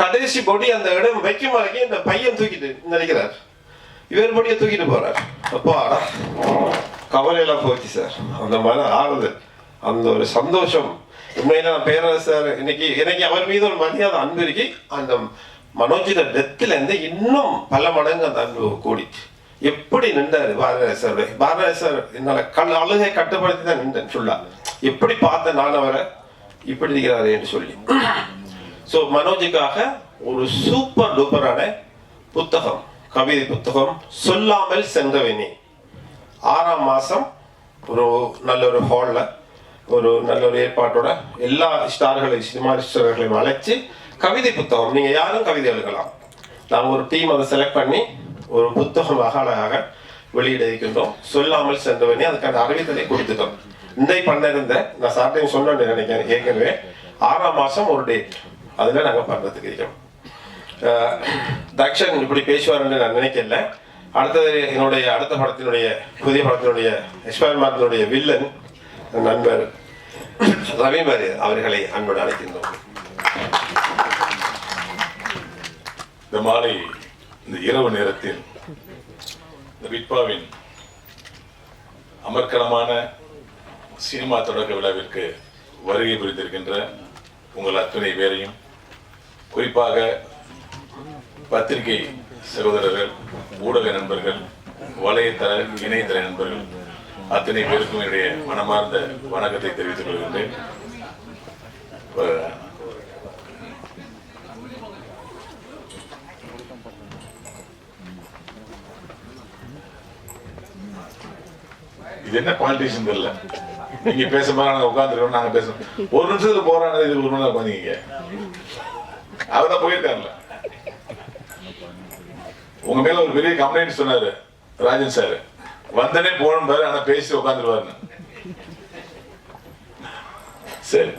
கடைசி பொடி அந்த இடம் வைக்கும் வரைக்கும் இந்த பையன் தூக்கிட்டு நினைக்கிறார், இவர் பொடியை தூக்கிட்டு போறார். அப்போ கவலையெல்லாம் போச்சு சார். அந்த மன ஆறுதல், அந்த ஒரு சந்தோஷம். உண்மையில நான் பேரரசர் இன்னைக்கு எனக்கு அவர் மீது ஒரு மரியாதை, அன்பு இருக்கு. அந்த மனோஜிட டெத்துல இருந்து இன்னும் பல மடங்கு அந்த அன்பு கூடிச்சு. எப்படி நின்றாரு பாரதியார் என்னால அழுகை கட்டுப்படுத்தி தான் நின்றேன் ஃபுல்லா. எப்படி பார்த்தேன் நான் அவரை இப்படி இருக்கிறாரு என்று சொல்லி. ஸோ மனோஜுக்காக ஒரு சூப்பர் டூப்பரான புத்தகம், கவிதை புத்தகம் சொல்லாமல் சென்றவனே. 6ஆம் மாதம் ஒரு நல்ல ஒரு ஹாலில் ஒரு நல்ல ஒரு ஏற்பாட்டோட எல்லா ஸ்டார்களையும் சினிமா ஸ்டார்களையும் அழைச்சி கவிதை புத்தகம், நீங்கள் யாரும் கவிதை எழுதலாம், நாங்கள் ஒரு டீம் அதை செலக்ட் பண்ணி ஒரு புத்தகமாக அழகாக வெளியிட இருக்கின்றோம். சொல்லாமல் சென்றவனே அதுக்கான அறிவித்தலை கொடுத்துட்டோம். இன்றைக்கு பண்ணிருந்தேன் நான் சார்ட்டையும் சொன்னேன்னு நினைக்கிறேன். ஏற்கனவே 6ஆம் மாதம் ஒரு டேட் அதில் நாங்கள் பண்ணுறதுக்கு இருக்கோம். தக்ஷன் இப்படி பேசுவார்ன்னு நான் நினைக்கல. அடுத்தது என்னுடைய அடுத்த படத்தினுடைய புதிய படத்தினுடைய எக்ஸ்பெரிமெண்ட்டினுடைய வில்லன் நண்பர் ரவிமாரி அவர்களை அன்போடு அழைக்கின்றோம். இந்த மாலை இந்த இரவு நேரத்தில் இந்த விட்பாவின் அமர்க்கலமான சினிமா தொடக்க விழாவிற்கு வருகை புரிந்திருக்கின்ற உங்கள் அத்தனை பேரையும், குறிப்பாக பத்திரிகை சகோதரர்கள், ஊடக நண்பர்கள், வலைத்தள இணையதள நண்பர்கள் அத்தனை பேருக்கும் என்னுடைய மனமார்ந்த வணக்கத்தை தெரிவித்துக் கொள்கின்றேன். இது என்ன பாலிட்டிஷன் தெரியல. நீங்க பேசும்போது நாங்க உட்காந்துருக்கோம், நாங்க பேசுறோம். ஒரு நிமிஷத்துல போறாங்க, இது ஒரு மணி நேரம் உட்காந்தீங்க. அவர்தான் போயிருக்காருல்ல. உங்க மேல ஒரு பெரிய கம்ப்ளைண்ட் சொன்னாரு ராஜன் சார். வந்தனே போகணும் பாரு, ஆனா பேசி உட்காந்துருவாருன்னு. சரி,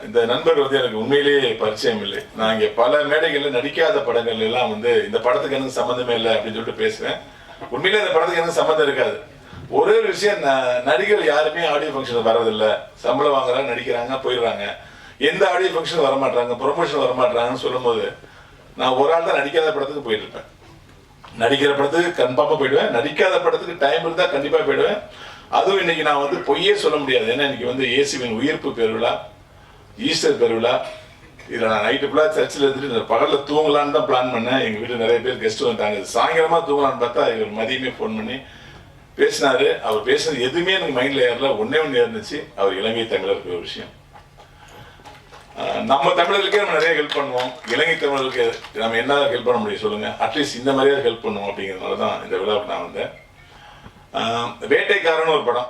இந்த நண்பர் வந்து எனக்கு உண்மையிலேயே பரிச்சயம் இல்லை. நான் இங்க பல மேடைகள்ல நடிக்காத படங்கள் எல்லாம் வந்து இந்த படத்துக்கு எனக்கு சம்பந்தமே இல்லை அப்படின்னு சொல்லிட்டு பேசுவேன். உண்மையிலே இந்த படத்துக்கு எனக்கு சம்பந்தம் இருக்காது. ஒரே ஒரு விஷயம், நடிகர் யாருமே ஆடியோ ஃபங்க்ஷன் வர்றதில்லை. சம்பளம் வாங்குறாங்க, நடிக்கிறாங்க, போயிடுறாங்க. எந்த ஆடியோ ஃபங்க்ஷன் வரமாட்டாங்க, ப்ரொமோஷன் வரமாட்டாங்கன்னு சொல்லும் போது நான் ஒரு ஆள் தான் நடிக்காத படத்துக்கு போயிட்டு இருப்பேன். நடிக்கிற படத்துக்கு கன்ஃபார்மா போயிடுவேன், நடிக்காத படத்துக்கு டைம் இருந்தா கண்டிப்பா போயிடுவேன். அதுவும் இன்னைக்கு நான் வந்து பொய்யே சொல்ல முடியாது. ஏன்னா இன்னைக்கு வந்து இயேசுவின் உயிர்ப்பு பெருவிழா, ஈஸ்டர் பெருவிழா. இதில் நான் நைட்டு ஃபுல்லாக சர்ச்சில் இருந்துட்டு பகலில் தூங்கலான்னு தான் பிளான் பண்ணேன். எங்கள் வீட்டில் நிறைய பேர் கெஸ்ட் வந்துட்டாங்க. சாயங்காலமாக தூங்கலான்னு பார்த்தா இவர் மதியமே ஃபோன் பண்ணி பேசினாரு. அவர் பேசுனது எதுவுமே எனக்கு மைண்டில் ஏறல. ஒன்னே இருந்துச்சு, அவர் இலங்கை தமிழருக்கு ஒரு விஷயம். நம்ம தமிழர்களுக்கே நம்ம நிறைய ஹெல்ப் பண்ணுவோம், இலங்கை தமிழர்களுக்கு நம்ம என்ன ஹெல்ப் பண்ண முடியும் சொல்லுங்க? அட்லீஸ்ட் இந்த மாதிரியாவது ஹெல்ப் பண்ணுவோம் அப்படிங்கிறதுனால தான் இந்த விழாவுக்கு நான் வந்தேன். வேட்டைக்காரன் ஒரு படம்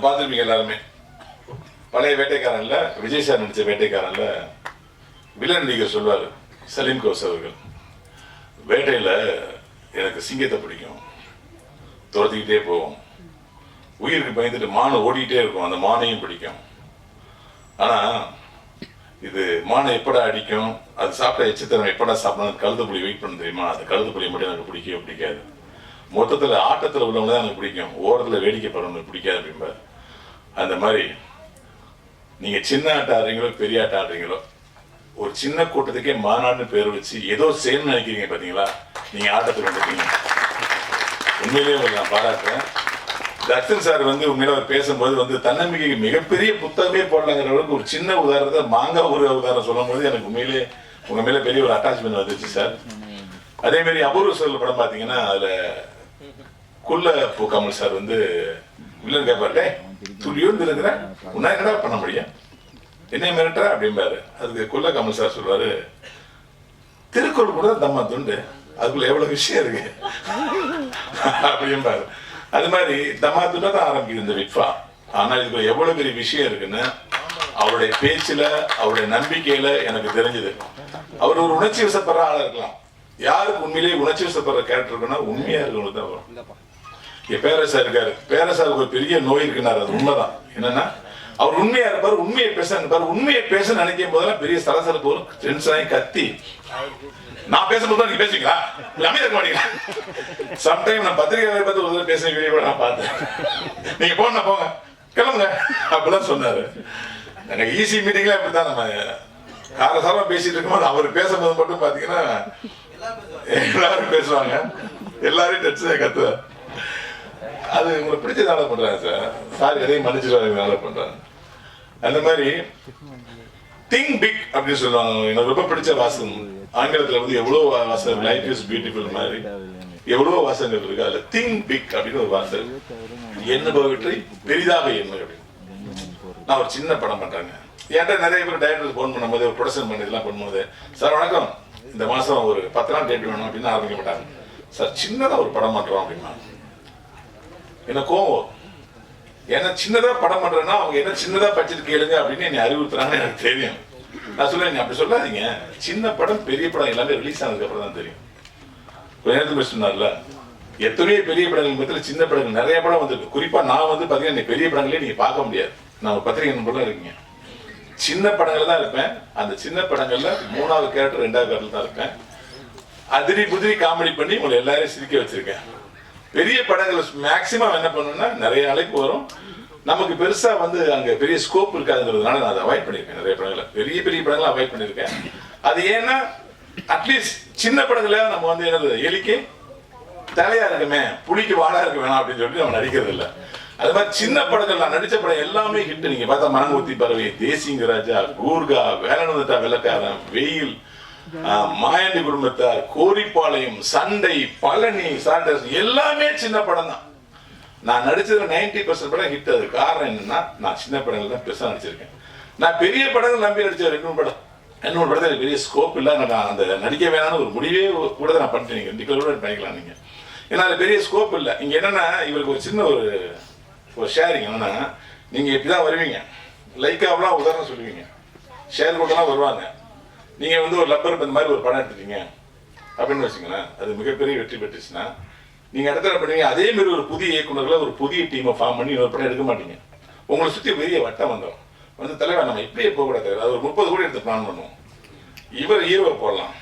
பார்த்துருப்பீங்க எல்லாருமே. பழைய வேட்டைக்காரன்ல விஜய் சார் நடிச்ச வேட்டைக்காரன்ல வில்லன் நடிகர் சொல்வார் சலீம் கோஸ் அவர்கள், வேட்டையில எனக்கு சிங்கத்தை பிடிக்கும், துரத்திக்கிட்டே போவோம், உயிருக்கு பயந்துட்டு மானை ஓடிக்கிட்டே இருக்கும், அந்த மானையும் பிடிக்கும். ஆனா இது மானை எப்படா அடிக்கும், அது சாப்பிட்ட எச்சத்தனம் எப்படா சாப்பிடணும், கழுத புலி வெயிட் பண்ண தெரியுமா? அது கழுத புலி மட்டும் எனக்கு பிடிக்கவே பிடிக்காது. மொத்தத்துல ஆட்டத்துல உள்ளவங்க தான் எனக்கு பிடிக்கும், ஓரத்துல வேடிக்கை படணும் பிடிக்காது அப்படிம்பார். அந்த மாதிரி நீங்க சின்ன ஆட்டம் ஆடுறீங்களோ பெரிய ஆட்டம் ஆடுறீங்களோ, ஒரு சின்ன கூட்டத்துக்கே மாநாடுன்னு பேர் வச்சு ஏதோ செய்யணும்னு நினைக்கிறீங்க பாத்தீங்களா? நீங்க ஆட்டத்துக்கு வந்துட்டீங்க. உண்மையிலேயே உங்களுக்கு நான் பாராட்டுறேன். தக்ஷன் சார் வந்து உண்மையில அவர் பேசும்போது வந்து தன்னம்பிக்கைக்கு மிகப்பெரிய புத்தகமே போடலாங்கிற அளவுக்கு ஒரு சின்ன உதாரணத்தை மாங்காய் ஒரு உதாரணம் சொல்லும் போது எனக்கு உண்மையிலே உங்க மேல பெரிய ஒரு அட்டாச்மெண்ட் வந்துச்சு சார். அதே மாதிரி அபூர்வ சொல் படம் பாத்தீங்கன்னா அதுல குள்ள பூ கமல் சார் வந்து வில்லன் கேட்பாரு, துளியோடு இருக்கிற உன்னா என்னடா பண்ண முடியும், என்ன மிரட்டுற அப்படிம்பாரு. அதுக்கு குள்ள கமல் சார் சொல்றாரு, திருக்குறள் கூட தம்மா துண்டு, அதுக்குள்ள எவ்வளவு விஷயம் இருக்கு அப்படிம்பாரு. அது மாதிரி தம்மாத்துட்டா தான் ஆரம்பிக்குது இந்த விட்பா. ஆனா இதுக்கு எவ்வளவு பெரிய விஷயம் இருக்குன்னு அவருடைய பேச்சுல, அவருடைய நம்பிக்கையில எனக்கு தெரிஞ்சது. அவர் ஒரு உணர்ச்சி வசப்படுற ஆளா இருக்கலாம். யாருக்கு உண்மையிலேயே உணர்ச்சி வசப்படுற கேரக்டர் இருக்குன்னா உண்மையா இருக்கவங்களுக்கு தான் வரும். பேரரசா இருக்காரு, பேரரசாருக்கு ஒரு பெரிய நோய் இருக்குன்னாரு, அது உண்மைதான். என்னன்னா அவர் உண்மையா இருப்பாரு, உண்மையை பேச இருப்பாரு. உண்மையை பேச நினைக்கும் போதெல்லாம் பெரிய சலசலப்பு வரும், டென்ஷன் ஆகி கத்தி. நான் பேசும்போது நீங்க பேசுவீங்களா, அமைதியா இருக்க மாட்டீங்களா? சம்டைம் நான் பத்திரிகை பார்த்து ஒரு பேசுற வீடியோ கூட நான் பார்த்தேன். நீங்க போன போங்க கிளம்புங்க அப்படிலாம் சொன்னாரு. எனக்கு ஈஸி மீட்டிங்ல அப்படித்தான் நம்ம காரசாரமா பேசிட்டு இருக்கும்போது அவர் பேசும்போது மட்டும் பாத்தீங்கன்னா எல்லாரும் பேசுவாங்க, எல்லாரையும் டென்ஷன் கத்துவார். அது உங்களுக்கு பிடிச்சதால பண்றாங்க சார். சார் எதையும் மன்னிச்சிருவாங்க பண்றாங்க. அந்த மாதிரி திங்க் பிக் அப்படின்னு சொல்லுவாங்க. எனக்கு ரொம்ப பிடிச்ச வாசகம் ஆங்கிலத்துல வந்து எவ்வளோ வாசகம், லைஃப் இஸ் பியூட்டிஃபுல் மாதிரி எவ்வளோ வாசகங்கள் இருக்கு. அதுல திங்க் பிக் அப்படின்னு ஒரு வார்த்தை, எண்ணுபவற்றை பெரிதாக எண்ணு அப்படின்னு. நான் ஒரு சின்ன படம் பண்றாங்க, என்கிட்ட நிறைய பேர் டைரக்டர் ஃபோன் பண்ணும்போது, ஒரு ப்ரொடக்ஷன் பண்ணி இதெல்லாம் பண்ணும்போது, சார் வணக்கம், இந்த மாசம் ஒரு 10 நாள் டேட் வேணும் அப்படின்னு ஆரம்பிக்க மாட்டாங்க. சார் சின்னதா ஒரு படம் பண்றோம் அப்படின்னா எனக்கு கோவம் வரும். ஏன்னா சின்னதா படம் பண்றேன்னா அவங்க என்ன சின்னதா பட்ஜெட் கேளுங்க அப்படின்னு என்னை அறிவுறுத்துறாங்கன்னு எனக்கு தெரியும். நான் சொல்லுவேன், நீங்க அப்படி சொல்லாதீங்க, சின்ன படம் பெரிய படம் எல்லாமே ரிலீஸ் ஆனதுக்கு அப்புறம் தான் தெரியும். கொஞ்ச நேரத்துக்கு சொன்னார்ல, எத்தனையோ பெரிய படங்கள் மத்தியில் சின்ன படங்கள் நிறைய படம் வந்திருக்கு. குறிப்பா நான் வந்து பாத்தீங்கன்னா பெரிய படங்களே நீங்க பார்க்க முடியாது. நான் ஒரு பத்திரிகை நண்பர்களும் இருக்கீங்க, சின்ன படங்கள் தான் இருப்பேன். அந்த சின்ன படங்கள்ல 3வது கேரக்டர் 2வது கேரக்டர் தான் இருப்பேன். அதிரி புதிரி காமெடி பண்ணி உங்களை எல்லாரையும் சிரிக்க வச்சிருக்கேன். பெரிய படங்கள் மேக்சிமம் என்ன பண்ணுன்னா நிறைய அழைப்பு வரும், நமக்கு பெருசா வந்து அங்க பெரிய ஸ்கோப் இருக்காதுங்கிறதுனால நான் அதை அவாய்ட் பண்ணியிருக்கேன். நிறைய படங்களை, பெரிய பெரிய படங்களை அவாய்ட் பண்ணியிருக்கேன். அது ஏன்னா அட்லீஸ்ட் சின்ன படங்களை நம்ம வந்து என்னது எலிக்கு தலையா இருக்குமே புளிக்கு வாழா இருக்க வேணாம் அப்படின்னு சொல்லிட்டு நம்ம நடிக்கிறது இல்லை. அது மாதிரி சின்ன படங்கள் நான் நடிச்ச படம் எல்லாமே ஹிட். நீங்க பார்த்தா மனங்கூத்தி பறவை, தேசிங்க ராஜா, கூர்கா, வேலனந்தா வெள்ளக்காரன், வெயில், மாயாண்டி குடும்பத்தார், கோரிப்பாளையம், சண்டை, பழனி, சாண்டர்ஸ் எல்லாமே சின்ன படம் தான். நான் நடிச்சது 90% படம் ஹிட். அது காரணம் என்னன்னா நான் சின்ன படங்கள் தான் பெருசா நடிச்சிருக்கேன். நான் பெரிய படங்கள் நம்பி நடிச்ச 2 படம், 2 படத்தில் பெரிய ஸ்கோப் இல்லை, நான் அந்த நடிக்க வேணாம்னு ஒரு முடிவே கூட நான் பண்ணிட்டேன். நீங்க டிக்ளேர் பண்ணிக்கலாம் நீங்க, ஏன்னா அது பெரிய ஸ்கோப் இல்லை. இங்க என்னன்னா இவருக்கு ஒரு சின்ன ஒரு ஷேரிங் என்னன்னா, நீங்க இப்படிதான் வருவீங்க, லைக்காவெல்லாம் உதாரணம் சொல்லுவீங்க, ஷேர் கூட்டம்லாம் வருவாங்க, நீங்க வந்து ஒரு லப்பர் இந்த மாதிரி ஒரு படம் எடுத்துட்டீங்க அப்படின்னு வச்சுங்களேன், அது மிகப்பெரிய வெற்றி பெற்றுச்சுன்னா நீங்க இடத்துல பண்ணுவீங்க. அதே மாதிரி ஒரு புதிய இயக்குநர்களை ஒரு புதிய டீமை ஃபார்ம் பண்ணி ஒரு படம் எடுக்க மாட்டீங்க. உங்களை சுற்றி பெரிய வட்டம் வந்துடும். வந்து தலைவர் நம்ம இப்படியே போகக்கூடாது, அது ஒரு 30 கோடி எடுத்து பிளான் பண்ணுவோம், இவர் ஹீரோவை போடலாம்,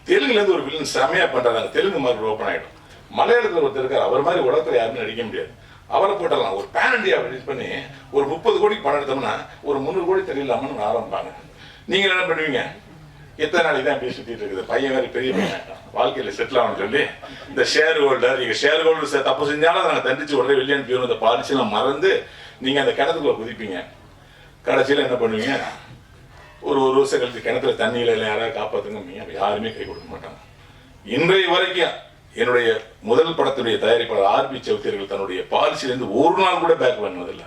தெலுங்குல இருந்து ஒரு வில்லன் செமையா பண்றாங்க, தெலுங்கு மாதிரி ஓப்பன் ஆயிடும். மலையாளத்தில் ஒருத்தர் இருக்கார், அவர் மாதிரி உலகத்தில் யாருமே நடிக்க முடியாது, அவரை போட்டலாம். ஒரு பேன் இண்டியா ரிலீஸ் பண்ணி ஒரு 30 கோடிக்கு படம் எடுத்தோம்னா ஒரு 300 கோடி தெரியலாமன்னு ஆரம்பிப்பாங்க. நீங்க என்ன பண்ணுவீங்க, எத்தனை நாளைக்கு தான் பேசி சுத்திட்டு இருக்குது, பையன் வேற பெரிய பையன் வாழ்க்கையில செட்டில் ஆகணும்னு சொல்லி இந்த ஷேர் ஹோல்டர், நீங்க ஷேர் ஹோல்டர் தப்பு செஞ்சாலும் நாங்கள் தண்டிச்சு உடனே வெளியே அனுப்பிடுவோம், இந்த பாலிசியெல்லாம் மறந்து நீங்க அந்த கிணத்துக்குள்ள குதிப்பீங்க. கடைசியில் என்ன பண்ணுவீங்க, ஒரு வருஷம் கழிச்சு கிணத்துல தண்ணியில இல்லை யாராவது காப்பாற்றுங்க, யாருமே கை கொடுக்க மாட்டாங்க. இன்றைய வரைக்கும் என்னுடைய முதல் படத்துடைய தயாரிப்பாளர் ஆர்பி சௌத்ரியர்கள் தன்னுடைய பாலிசியிலிருந்து ஒரு நாள் கூட பேக் பண்ணதில்லை.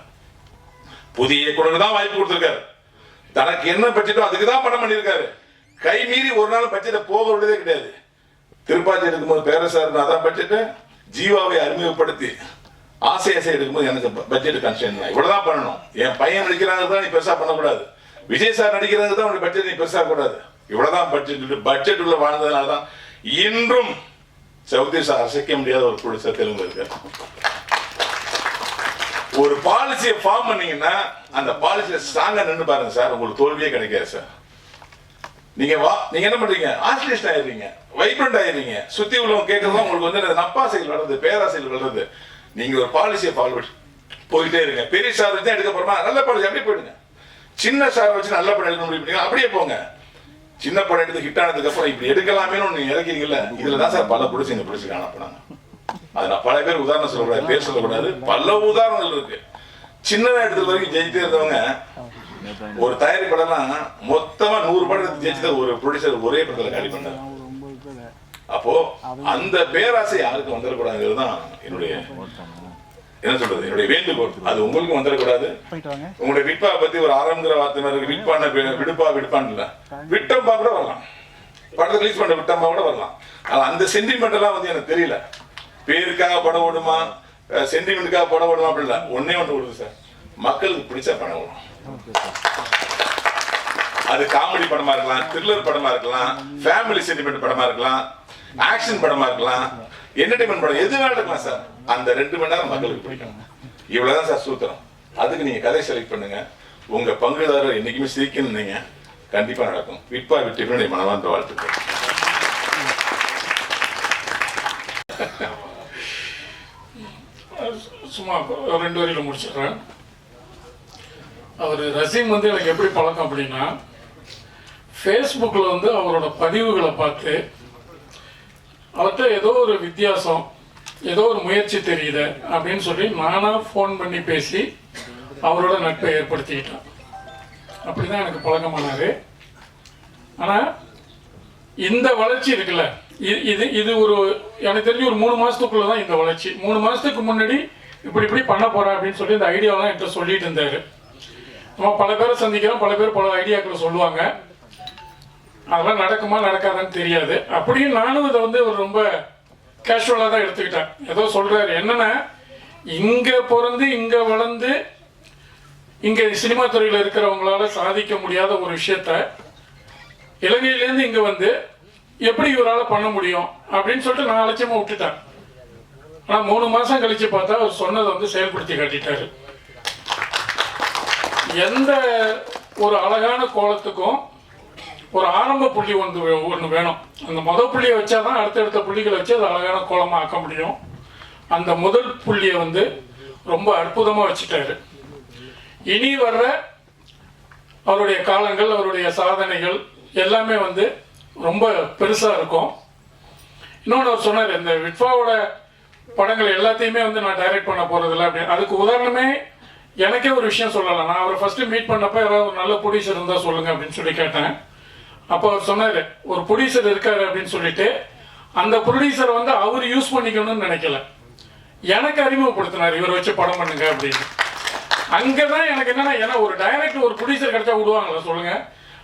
புதிய இயக்குனருக்கு தான் வாய்ப்பு கொடுத்திருக்காரு, தனக்கு என்ன பட்ஜெட்டோ அதுக்கு தான் படம் பண்ணியிருக்காரு. கை மீறி ஒரு நாள் பட்ஜெட்டை போக விடுறதே கிடையாது. திருப்பாச்சி எடுக்கும்போது பேரரசார் அதான் பட்ஜெட்டு, ஜீவாவை அறிமுகப்படுத்தி ஆசை எடுக்கும்போது எனக்கு பட்ஜெட் கன்ஸ்ட்ரெயின் தான், இவ்வளவுதான் பண்ணணும். என் பையன் நடிக்கிறாங்க தான் நீ பெருசா பண்ணக்கூடாது, விஜய் சார் நடிக்கிறாங்க தான் உனக்கு பட்ஜெட் நீ பெருசா கூடாது, இவ்வளவுதான் பட்ஜெட் உள்ள வாழ்ந்ததுனால தான் இன்றும் சவுதி சார் அசைக்க முடியாத ஒரு ப்ரொடியூசர் தெலுங்கு இருக்காரு. ஒரு பாலிசியை ஃபார்ம் பண்ணீங்கன்னா அந்த பாலிசியை ஸ்ட்ராங்கா நின்று பாருங்க சார், உங்களுக்கு தோல்வியே கிடைக்காது சார். நீங்க என்ன பண்றீங்க, ஆஸ்லிஸ்ட் ஆயிடுறீங்க, வைப்ரண்ட் ஆயிடுறீங்க, சுத்தி உள்ளவங்க கேட்கறதா உங்களுக்கு வந்து நப்பாசைகள் வளருது, பேராசைகள் வளருது. நீங்க ஒரு பாலிசியை ஃபாலோ போயிட்டே இருங்க. பெரிய சார் வச்சு எடுக்க போறோமா, நல்ல பாலிசி அப்படியே போயிடுங்க. சின்ன சார் வச்சு நல்ல படம் எடுக்க முடியும், அப்படியே போங்க. சின்ன படம் எடுத்து ஹிட் ஆனதுக்கு அப்புறம் இப்படி எடுக்கலாமே நீங்க இறக்கிறீங்கல்ல, இதுலதான் சார் பல பிடிச்சி காணப்படாங்க. அது நான் பல பேர் உதாரணம் சொல்லக்கூடாது, பேர் சொல்லக்கூடாது, பல உதாரணங்கள் இருக்கு. சின்னதா எடுத்து வரைக்கும் ஜெயித்தே இருந்தவங்க ஒரு தயாரிப்படம்லாம் மொத்தமா 100 படம் எடுத்து ஜெயிச்சத ஒரு ப்ரொடியூசர் ஒரே படத்துல காலி பண்ணாரு. அப்போ அந்த பேராசை யாருக்கு வந்துடக்கூடாதுங்கிறது தான் என்னுடைய என்ன சொல்றது, என்னுடைய வேண்டுகோள். அது உங்களுக்கும் வந்துடக்கூடாது. உங்களுடைய விட்பா பத்தி ஒரு ஆரம்பிக்கிற வார்த்தை இருக்கு, விட்பான விடுப்பான்னு இல்ல, விட்டம்பா கூட வரலாம், படத்தை ரிலீஸ் பண்ண விட்டம்பா கூட வரலாம். ஆனா அந்த சென்டிமெண்ட் எல்லாம் வந்து எனக்கு தெரியல, பேருக்காக படம் ஓடுமா சென்டிமெண்ட்டுக்காக படம் ஓடுமா அப்படி இல்லை. ஒன்னே ஒன்று ஓடுது சார், மக்களுக்கு பிடிச்ச படம் ஓடும். அது காமெடி படமா இருக்கலாம், த்ரில்லர் படமா இருக்கலாம், ஃபேமிலி சென்டிமெண்ட் படமா இருக்கலாம், ஆக்ஷன் படமா இருக்கலாம், என்டர்டைன்மெண்ட் படம் எது வேணா இருக்கலாம் சார். அந்த 2 மணி நேரம் மக்களுக்கு பிடிக்கும், இவ்வளவுதான் சார் சூத்திரம். அதுக்கு நீங்க கதை செலக்ட் பண்ணுங்க, உங்க பங்குதாரர் என்னைக்குமே சிரிக்கணும்னீங்க, கண்டிப்பா நடக்கும். விட்பா விட்டு மனவார்ந்த வாழ்த்துக்கள். சும்மா 2 வரியில முடிச்சிடுறேன். அவர் ரசீம் வந்து எனக்கு எப்படி பழக்கம் அப்படின்னா, ஃபேஸ்புக்கில் வந்து அவரோட பதிவுகளை பார்த்து அவர்கிட்ட ஏதோ ஒரு வித்தியாசம், ஏதோ ஒரு முயற்சி தெரியுது அப்படின்னு சொல்லி நானாக ஃபோன் பண்ணி பேசி அவரோட நட்பை ஏற்படுத்திக்கிட்டேன். அப்படி தான் எனக்கு பழக்கமானார். ஆனால் இந்த வளர்ச்சி இருக்குல்ல, இது இது ஒரு எனக்கு தெரிஞ்சு ஒரு 3 மாதத்துக்குள்ளே தான் இந்த வளர்ச்சி. 3 மாதத்துக்கு முன்னாடி இப்படி பண்ண போகிறேன் அப்படின்னு சொல்லி இந்த ஐடியாவெலாம் என்கிட்ட சொல்லிட்டு இருந்தார். நம்ம பல பேரை சந்திக்கிறோம், பல பேர் பல ஐடியாக்களை சொல்லுவாங்க. அதெல்லாம் நடக்குமா நடக்காதான்னு தெரியாது. அப்படியும் நானும் இதை வந்து ஒரு ரொம்ப கேஷுவலாக தான் எடுத்துக்கிட்டேன். ஏதோ சொல்கிறாரு என்னென்னா, இங்கே பிறந்து இங்கே வளர்ந்து இங்கே சினிமா துறையில் இருக்கிறவங்களால சாதிக்க முடியாத ஒரு விஷயத்த இலங்கையிலேருந்து இங்கே வந்து எப்படி இவரால் பண்ண முடியும் அப்படின்னு சொல்லிட்டு நான் அலட்சியமாக விட்டுட்டேன். ஆனால் 3 மாதம் கழித்து பார்த்தா அவர் சொன்னதை வந்து செயல்படுத்தி காட்டிட்டாரு. எந்த ஒரு அழகான கோலத்துக்கும் ஒரு ஆரம்ப புள்ளி ஒன்று வேணும். அந்த முதல் புள்ளியை வச்சா தான் அடுத்தடுத்த புள்ளிகளை வச்சு அது அழகான கோலமாக ஆக்க முடியும். அந்த முதல் புள்ளியை வந்து ரொம்ப அற்புதமாக வச்சுட்டாரு. இனி வர்ற அவருடைய காலங்கள், அவருடைய சாதனைகள் எல்லாமே வந்து ரொம்ப பெருசாக இருக்கும். இன்னொன்று அவர் சொன்னார், இந்த விட்வாவோட படங்கள் எல்லாத்தையுமே வந்து நான் டைரக்ட் பண்ண போகிறதில்ல அப்படின்னு. அதுக்கு உதாரணமே எனக்கே ஒரு விஷயம் சொல்லலாம். நான் அவரை ஃபஸ்ட்டு மீட் பண்ணப்போ ஏதாவது ஒரு நல்ல ப்ரொடியூசர் இருந்தால் சொல்லுங்கள் அப்படின்னு சொல்லி கேட்டேன். அப்போ அவர் சொன்னார், ஒரு ப்ரொடியூசர் இருக்காரு அப்படின்னு சொல்லிட்டு அந்த ப்ரொடியூசரை வந்து அவர் யூஸ் பண்ணிக்கணும்னு நினைக்கல, எனக்கு அறிமுகப்படுத்தினார், இவரை வச்சு படம் பண்ணுங்க அப்படின்னு. அங்கே தான் எனக்கு என்னன்னா, ஏன்னா ஒரு டைரக்டர் ஒரு ப்ரொடியூசர் கிடைச்சா விடுவாங்களா சொல்லுங்க.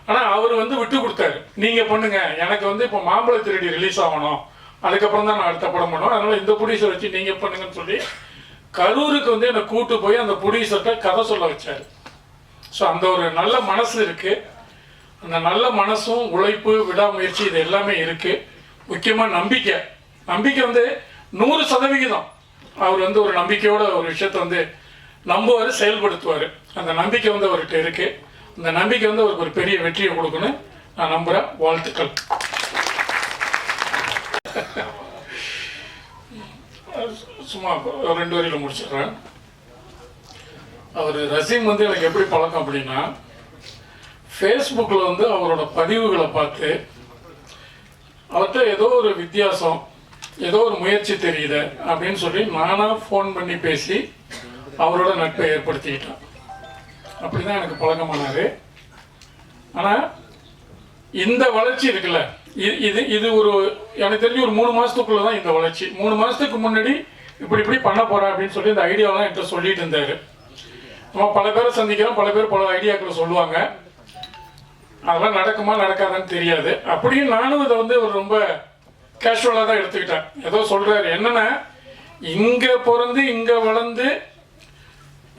ஆனால் அவர் வந்து விட்டு கொடுத்தாரு, நீங்கள் பண்ணுங்க, எனக்கு வந்து இப்போ மாம்பழ திருடி ரிலீஸ் ஆகணும், அதுக்கப்புறம் தான் நான் அடுத்த படம் பண்ணுவேன், அதனால இந்த ப்ரொடியூசர் வச்சு நீங்கள் பண்ணுங்கன்னு சொல்லி கரூருக்கு வந்து என்னை கூட்டு போய் அந்த ப்ரொடியூசர்கிட்ட கதை சொல்ல வச்சார். ஸோ அந்த ஒரு நல்ல மனசு இருக்குது. அந்த நல்ல மனசும் உழைப்பு விடாமுயற்சி இது எல்லாமே இருக்குது. முக்கியமாக நம்பிக்கை. நம்பிக்கை வந்து 100% அவர் வந்து ஒரு நம்பிக்கையோட ஒரு விஷயத்தை வந்து நம்புவார், செயல்படுத்துவார். அந்த நம்பிக்கை வந்து அவர்கிட்ட இருக்குது. அந்த நம்பிக்கை வந்து அவருக்கு ஒரு பெரிய வெற்றியை கொடுக்கணும் நான் நம்புகிறேன். வாழ்த்துக்கள். சும்மா 2 வரியில் முடிச்சிடுறேன். அவர் ரசீம் வந்து எனக்கு எப்படி பழக்கம் அப்படின்னா, ஃபேஸ்புக்கில் வந்து அவரோட பதிவுகளை பார்த்து அவர்கிட்ட ஏதோ ஒரு வித்தியாசம், ஏதோ ஒரு முயற்சி தெரியுது அப்படின்னு சொல்லி நானாக ஃபோன் பண்ணி பேசி அவரோட நட்பை ஏற்படுத்திக்கிட்டேன். அப்படி தான் எனக்கு பழக்கமானார். ஆனால் இந்த வளர்ச்சி இருக்குல்ல, இது ஒரு எனக்கு தெரிஞ்சு ஒரு 3 மாதத்துக்குள்ளே தான் இந்த வளர்ச்சி. 3 மாதத்துக்கு முன்னாடி இப்படி பண்ண போகிறேன் அப்படின்னு சொல்லி இந்த ஐடியாவெலாம் என்கிட்ட சொல்லிட்டு இருந்தார். நம்ம பல பேரை சந்திக்கிறோம், பல பேர் பல ஐடியாக்களை சொல்லுவாங்க. அதெல்லாம் நடக்குமா நடக்காதான்னு தெரியாது. அப்படியும் நானும் இதை வந்து ஒரு ரொம்ப கேஷுவலாக தான் எடுத்துக்கிட்டேன். ஏதோ சொல்கிறாரு என்னென்னா, இங்கே பிறந்து இங்கே வளர்ந்து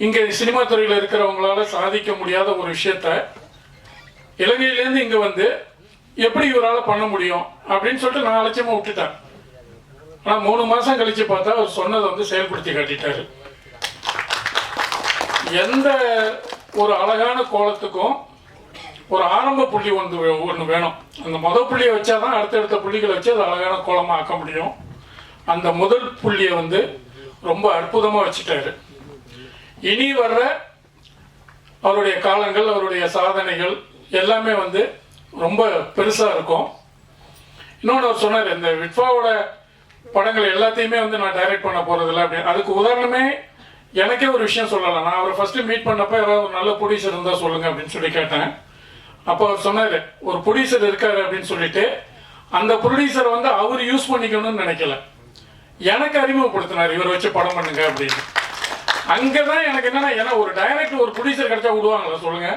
இங்கே சினிமா துறையில் இருக்கிறவங்களால சாதிக்க முடியாத ஒரு விஷயத்த இலங்கையிலேருந்து இங்கே வந்து எப்படி இவரால் பண்ண முடியும் அப்படின்னு சொல்லிட்டு நான் அலட்சியமாக விட்டுட்டேன். ஆனால் 3 மாதம் கழித்து பார்த்தா அவர் சொன்னதை வந்து செயல்படுத்தி காட்டிட்டாரு. எந்த ஒரு அழகான கோலத்துக்கும் ஒரு ஆரம்ப புள்ளி ஒன்று வேணும். அந்த முதல் புள்ளியை வச்சா தான் அடுத்தடுத்த புள்ளிகளை வச்சு அது அழகான கோலமாக ஆக்க முடியும். அந்த முதல் புள்ளியை வந்து ரொம்ப அற்புதமாக வச்சுட்டாரு. இனி வர்ற அவருடைய காலங்கள், அவருடைய சாதனைகள் எல்லாமே வந்து ரொம்ப பெருசாக இருக்கும். இன்னொன்று அவர் சொன்னார், இந்த விட்வாவோட படங்கள் எல்லாத்தையுமே வந்து நான் டைரக்ட் பண்ண போகிறதில்ல அப்படின்னு. அதுக்கு உதாரணமே எனக்கே ஒரு விஷயம் சொல்லலாம். நான் அவரை ஃபஸ்ட்டு மீட் பண்ணப்போ ஏதாவது ஒரு நல்ல ப்ரொடியூசர் இருந்தால் சொல்லுங்கள் அப்படின்னு சொல்லி கேட்டேன். அப்போ அவர் சொன்னார், ஒரு ப்ரொடியூசர் இருக்காரு அப்படின்னு சொல்லிட்டு அந்த ப்ரொடியூசரை வந்து அவர் யூஸ் பண்ணிக்கணும்னு நினைக்கல, எனக்கு அறிமுகப்படுத்தினார், இவரை வச்சு படம் பண்ணுங்க அப்படின்னு. அங்கே தான் எனக்கு என்னன்னா, ஏன்னா ஒரு டைரக்டர் ஒரு ப்ரொடியூசர் கிடைச்சா விடுவாங்களா சொல்லுங்க.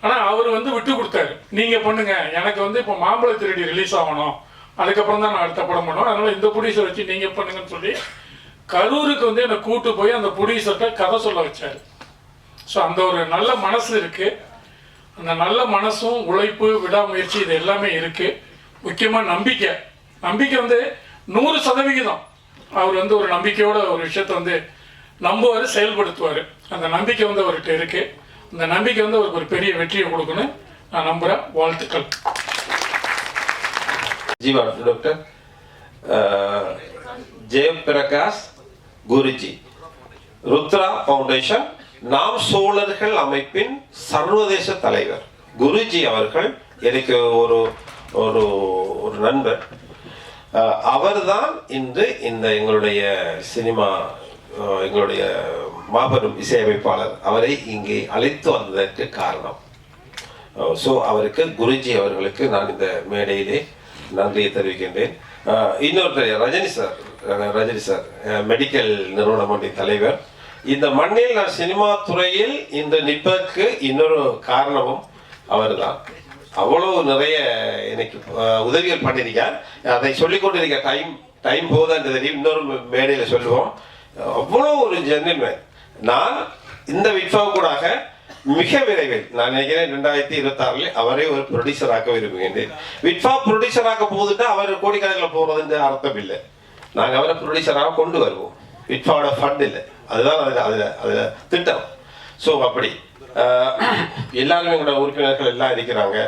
ஆனால் அவர் வந்து விட்டு கொடுத்தாரு, நீங்கள் பண்ணுங்க, எனக்கு வந்து இப்போ மாம்பழ திருடி ரிலீஸ் ஆகணும், அதுக்கப்புறம் தான் நான் அடுத்த படம் பண்ணுவேன், அதனால இந்த ப்ரொடியூசர் வச்சு நீங்கள் பண்ணுங்கன்னு சொல்லி கரூருக்கு வந்து என்னை கூட்டு போய் அந்த ப்ரொடியூசர்கிட்ட கதை சொல்ல வச்சார். ஸோ அந்த ஒரு நல்ல மனசு இருக்குது. அந்த நல்ல மனசும் உழைப்பு விடாமுயற்சி இது எல்லாமே இருக்குது. முக்கியமாக நம்பிக்கை. நம்பிக்கை வந்து 100% அவர் வந்து ஒரு நம்பிக்கையோட ஒரு விஷயத்தை வந்து நம்புவார், செயல்படுத்துவார். அந்த நம்பிக்கை வந்து அவர்கிட்ட இருக்குது. அந்த நம்பிக்கை வந்து அவருக்கு ஒரு பெரிய வெற்றியை கொடுக்கணும் நான் நம்புகிறேன். வாழ்த்துக்கள். ஜீவா டாக்டர் ஜெயபிரகாஷ் குருஜி, ருத்ரா ஃபவுண்டேஷன் நாம் சோழர்கள் அமைப்பின் சர்வதேச தலைவர் குருஜி அவர்கள் எனக்கு ஒரு ஒரு ஒரு நண்பர். அவர்தான் இன்று இந்த எங்களுடைய சினிமா, எங்களுடைய மாபெரும் இசையமைப்பாளர் அவரை இங்கே அழைத்து வந்ததற்கு காரணம். ஸோ அவருக்கு குருஜி அவர்களுக்கு நான் இந்த மேடையிலே நன்றியை தெரிவிக்கின்றேன். இன்னொருத்தர் ரஜினி சார் மெடிக்கல் நிறுவனம் ஒன்றின் தலைவர். இந்த மண்ணில் நான் சினிமா துறையில் இன்று நிற்பதற்கு இன்னொரு காரணமும் அவர்தான். அவ்வளவு நிறைய எனக்கு உதவிகள் பண்ணியிருக்கார். அதை சொல்லிக் கொண்டிருக்க டைம் போதான்னு தெரியும், இன்னொரு மேடையில் சொல்லுவோம். அவ்வளோ ஒரு ஜென்டில்மேன். நான் இந்த விட்பாவுக்கூடாக மிக விரைவில் நான் நினைக்கிறேன் 2026 அவரே ஒரு ப்ரொடியூசர் ஆக்க விரும்புகின்றேன். விட்பா ப்ரொடியூசர் ஆக்க போகுதுன்னா அவர் கோடிக்கணக்கில் போகிறதுன்ற அர்த்தம் இல்லை. நாங்கள் அவரை ப்ரொடியூசராக கொண்டு வருவோம். விட்பாவோட ஃபண்ட் இல்லை, அதுதான் அதில் திட்டம். ஸோ அப்படி எல்லாருமே கூட உறுப்பினர்கள் எல்லாம் இருக்கிறாங்க.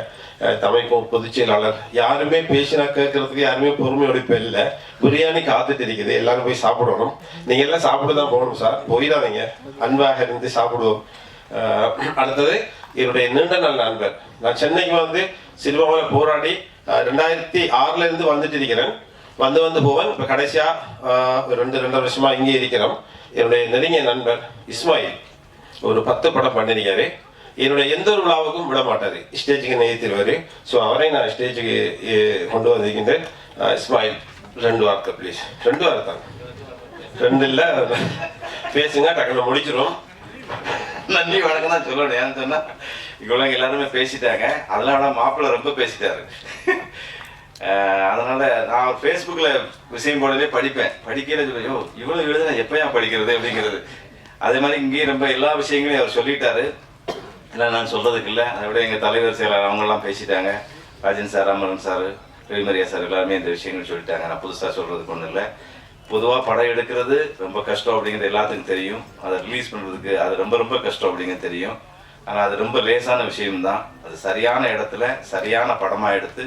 தமிழ்க்கும் பொதுச் செயலாளர் யாருமே பேசினா கேட்கறதுக்கு யாருமே பொறுமையோட இப்போ இல்லை. பிரியாணி காத்துட்டு இருக்குது, எல்லாரும் போய் சாப்பிடணும். நீங்கள் எல்லாம் சாப்பிட்டு தான் போகணும் சார், போயிடாதீங்க, அன்பாக இருந்து சாப்பிடுவோம். அடுத்தது என்னுடைய நீண்ட நாள் நண்பர். நான் சென்னைக்கு வந்து சினிமாவில் போராடி 2006 இருந்து வந்துட்டு இருக்கிறேன். வந்து போவேன். இப்போ கடைசியாக 2 வருஷமா இங்கே இருக்கிறோம். என்னுடைய நெருங்கிய நண்பர் இஸ்மாயில் ஒரு 10 படம் பண்ணியிருக்காரு. என்னுடைய எந்த ஒரு விழாவுக்கும் விட மாட்டார், ஸ்டேஜுக்கு நிறுத்திடுவார். ஸோ அவரை நான் ஸ்டேஜுக்கு கொண்டு வந்திருக்கின்றேன். இஸ்மாயில் 2 வார்த்தை ப்ளீஸ். 2 வார்த்தை, 2 இல்லை, பேசுங்க, டக்குன்னு முடிச்சிடும். நன்றி வணக்கம் தான் சொல்லணும். ஏன்னு சொன்னா இவ்வளோ எல்லாருமே பேசிட்டாங்க. அதெல்லாம் விட மாப்பிள்ளை ரொம்ப பேசிட்டாரு. அதனால நான் ஒரு ஃபேஸ்புக்கில் விஷயம் போடவே படிக்கிற சொல்லியோ இவ்வளோ எழுதுனா எப்போ படிக்கிறது அப்படிங்கிறது. அதே மாதிரி இங்கேயும் ரொம்ப எல்லா விஷயங்களையும் அவர் சொல்லிட்டாரு. இல்லை நான் சொல்றதுக்கு இல்லை. அதை விட எங்கள் தலைவர் செயலாளர் அவங்கெல்லாம் பேசிட்டாங்க. Rajan sir, Amaran sir, Ravi Mariya sir எல்லாருமே இந்த விஷயங்கள் சொல்லிட்டாங்க. நான் புதுசாக சொல்றதுக்கு ஒன்றும் இல்லை. பொதுவாக படம் எடுக்கிறது ரொம்ப கஷ்டம் அப்படிங்கிறது எல்லாத்துக்கும் தெரியும். அதை ரிலீஸ் பண்ணுறதுக்கு அது ரொம்ப கஷ்டம் அப்படிங்கிறது தெரியும். ஆனால் அது ரொம்ப லேசான விஷயம்தான். அது சரியான இடத்துல சரியான படமாக எடுத்து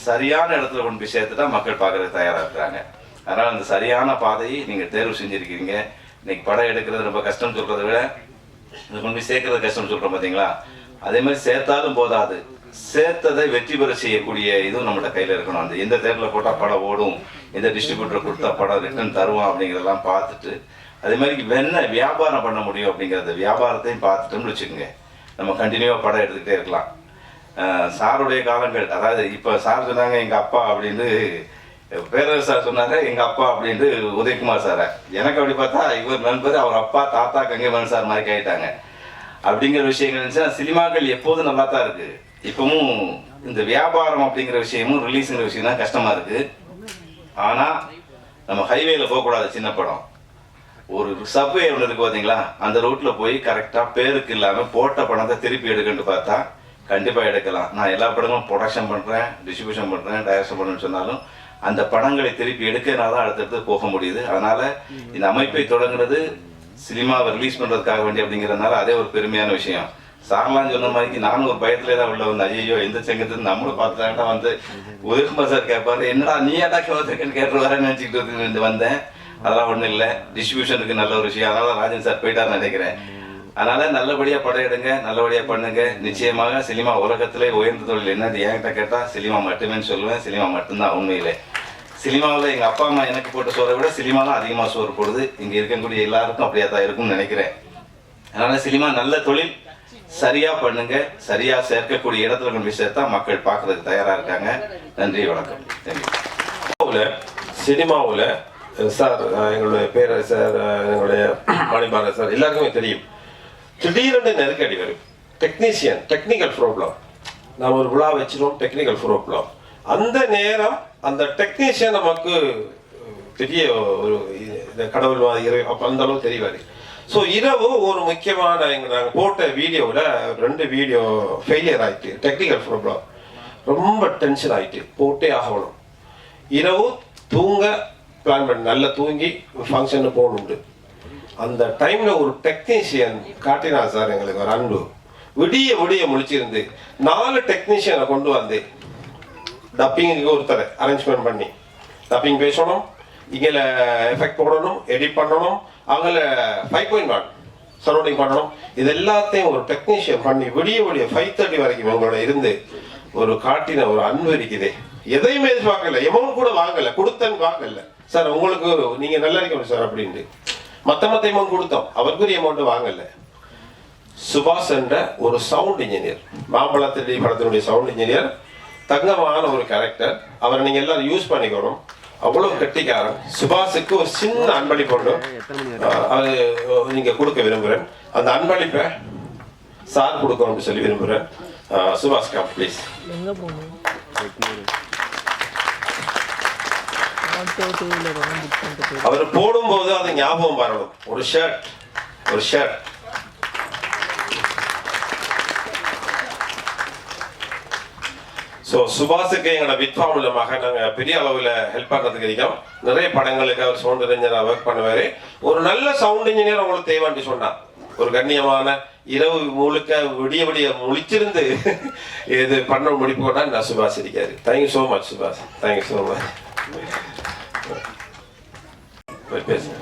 சரியான இடத்துல கொண்டு போய் சேர்த்துட்டா மக்கள் பார்க்கறதுக்கு தயாராக இருக்கிறாங்க. அதனால் அந்த சரியான பாதையை நீங்கள் தேர்வு செஞ்சுருக்கீங்க. இன்னைக்கு படம் எடுக்கிறது ரொம்ப கஷ்டம் சொல்கிறத விட இது கொண்டு போய் சேர்க்கறது கஷ்டம் சொல்கிறோம் பார்த்தீங்களா? அதே மாதிரி சேர்த்தாலும் போதாது, சேர்த்ததை வெற்றி பெற செய்யக்கூடிய இதுவும் நம்மளோட கையில் இருக்கணும். அந்த எந்த தேர்வில் போட்டால் படம் ஓடும், எந்த டிஸ்ட்ரிபியூட்டர் கொடுத்தா படம் ரிட்டர்ன் தருவான் அப்படிங்கிறதெல்லாம் பார்த்துட்டு அதே மாதிரி என்ன வியாபாரம் பண்ண முடியும் அப்படிங்கிறத வியாபாரத்தையும் பார்த்துட்டோம்னு வச்சுக்கோங்க, நம்ம கண்டினியூவாக படம் எடுத்துக்கிட்டே இருக்கலாம். சாருடைய காலங்கள், அதாவது இப்போ சார் சொன்னாங்க எங்கள் அப்பா அப்படின்னு, பேரரசு சார் சொன்னாங்க எங்கள் அப்பா அப்படின்ட்டு உதயகுமார் சாரை. எனக்கு அப்படி பார்த்தா இவர் நண்பர், அவர் அப்பா தாத்தா கங்கைமன் சார் மாதிரி ஆகிட்டாங்க அப்படிங்கிற விஷயங்கள் இருந்துச்சுன்னா சினிமாக்கள் எப்போதும் நல்லா தான் இருக்குது. இப்பவும் இந்த வியாபாரம் அப்படிங்கிற விஷயமும் ரிலீஸுங்கிற விஷயம் தான் கஷ்டமாக இருக்குது. ஆனால் நம்ம ஹைவேல போகக்கூடாது. சின்ன படம் ஒரு சப்வே ஒன்று இருக்குது பார்த்தீங்களா, அந்த ரூட்டில் போய் கரெக்டாக பேருக்கு இல்லாமல் போட்ட பணத்தை திருப்பி எடுக்கணும்னு பார்த்தா கண்டிப்பாக எடுக்கலாம். நான் எல்லா படங்களும் ப்ரொடக்ஷன் பண்ணுறேன், டிஸ்ட்ரிபியூஷன் பண்ணுறேன், டைரக்ஷன் பண்ணுறேன்னு சொன்னாலும் அந்த படங்களை திருப்பி எடுக்கிறனால தான் அடுத்தடுத்து போக முடியுது. அதனால் இந்த அமைப்பை தொடங்குறது சினிமாவை ரிலீஸ் பண்ணுறதுக்காக வேண்டி அப்படிங்கிறதுனால அதே ஒரு பெருமையான விஷயம். சார்லாம் சொன்ன மாதிரி நானும் ஒரு பயத்திலே தான் உள்ள வந்து ஐயோ எந்த செங்கத்துன்னு நம்மளும் பார்த்துட்டாங்கன்னா வந்து உதயகுமார் சார் கேட்பாரு, என்னடா நீ ஏட்டா கேட்டுருக்கேன்னு கேட்டு வரேன்னு நினச்சிக்கிட்டு வந்தேன். அதெல்லாம் ஒன்றும் இல்லை, டிஸ்ட்ரிபியூஷனுக்கு நல்ல ஒரு விஷயம். அதனால ராஜன் சார் போயிட்டாருன்னு நினைக்கிறேன். அதனால நல்லபடியாக படம் எடுங்க, நல்லபடியாக பண்ணுங்க. நிச்சயமாக சினிமா உலகத்திலே உயர்ந்த தொழில் என்னது என்கிட்ட கேட்டால் சினிமா மட்டுமே சொல்லுவேன். சினிமா மட்டும்தான் உண்மையிலே. சினிமாவில் எங்கள் அப்பா அம்மா எனக்கு போட்ட சோறை விட சினிமா தான் அதிகமாக சோறு போடுது. இங்கே இருக்கக்கூடிய எல்லாருக்கும் அப்படியே தான் இருக்கும்னு நினைக்கிறேன். அதனால சினிமா நல்ல தொழில், சரியா பண்ணுங்க, சரியா சேர்க்கக்கூடிய இடத்துல கொண்டு போய் சேர்த்தா மக்கள் பார்க்கறதுக்கு தயாராக இருக்காங்க. நன்றி, வணக்கம். சினிமாவில் சார், எங்களுடைய பேரரசு சார், எங்களுடைய மணிபாரத் சார் எல்லாருக்குமே தெரியும், திடீரென்று நெருக்கடி வரும். Technical problem. நாம் ஒரு விழா வச்சிருவோம், டெக்னிக்கல் ப்ராப்ளம். அந்த நேரம் அந்த டெக்னீஷியன் நமக்கு பெரிய ஒரு கடவுள் அப்போ அந்த அளவு தெரிவாரு. ஸோ இரவு ஒரு முக்கியமான நாங்கள் போட்ட வீடியோவில் 2 வீடியோ ஃபெயிலியர் ஆகிட்டு, டெக்னிக்கல் ப்ராப்ளம், ரொம்ப டென்ஷன் ஆகிட்டு, போட்டே ஆகணும். இரவு தூங்க பிளான் பண்ணி நல்லா தூங்கி ஃபங்க்ஷனு போகணுண்டு. அந்த டைமில் ஒரு டெக்னீஷியன் காட்டினா சார் எங்களுக்கு ஒரு அன்பு. விடிய முழிச்சிருந்து 4 டெக்னீஷியனை கொண்டு வந்து டப்பிங்கு ஒருத்தர் அரேஞ்ச்மெண்ட் பண்ணி டப்பிங் பேசணும், இங்கே எஃபெக்ட் போடணும், எடிட் பண்ணணும், அங்கே 5.1 சரௌண்டிங் பண்ணணும். இது எல்லாத்தையும் ஒரு டெக்னீஷியன் பண்ணி விடிய 5:30 வரைக்கும் உங்களோட இருந்து ஒரு காட்டின ஒரு அன்பு இருக்குது. எதையுமே எதிர்பார்க்கல, எமௌண்ட் கூட வாங்கல, கொடுத்தன்னு வாங்கல சார். உங்களுக்கு நீங்க நல்லா இருக்கணும் சார் அப்படின்ட்டு மற்ற எமௌண்ட் கொடுத்தோம், அவருக்குரிய எமௌண்ட் வாங்கல. சுபாஷ் என்ற ஒரு சவுண்ட் இன்ஜினியர், மாம்பழத்தினுடைய படத்தினுடைய சவுண்ட் இன்ஜினியர் தங்கமான ஒரு கேரக்டர். அவரை நீங்க எல்லாரும் யூஸ் பண்ணிக்கணும். அவ்வளவு கெட்டிக்காரன். சுபாஷுக்கு ஒரு சின்ன அன்பளிப்பு உண்டு, அது நீங்க கொடுக்க விரும்புகிறேன். அந்த அன்பளிப்பை சார் கொடுக்கணும்னு சொல்லி விரும்புகிறேன். சுபாஷ் கம் ப்ளீஸ். அவர் போடும்போது அது ஞாபகம் வரணும். ஒரு ஷர்ட் ஸோ சுபாஷுக்கு எங்களோட வித்வா மூலமாக நாங்கள் பெரிய அளவில் ஹெல்ப் பண்ணுறதுக்கு இருக்கோம். நிறைய படங்களுக்கு அவர் சவுண்ட் இன்ஜினியராக ஒர்க் பண்ணுவார். ஒரு நல்ல சவுண்ட் இன்ஜினியர் உங்களுக்கு தேவைன்னு சொன்னார். ஒரு கண்ணியமான இரவு முழுக்க விடிய முழிச்சிருந்து இது பண்ண முடிப்பு கொண்டா நான் சுபாஷ் இருக்காரு. தேங்க்யூ ஸோ மச் சுபாஷ், தேங்க்யூ ஸோ மச். பேசுங்க.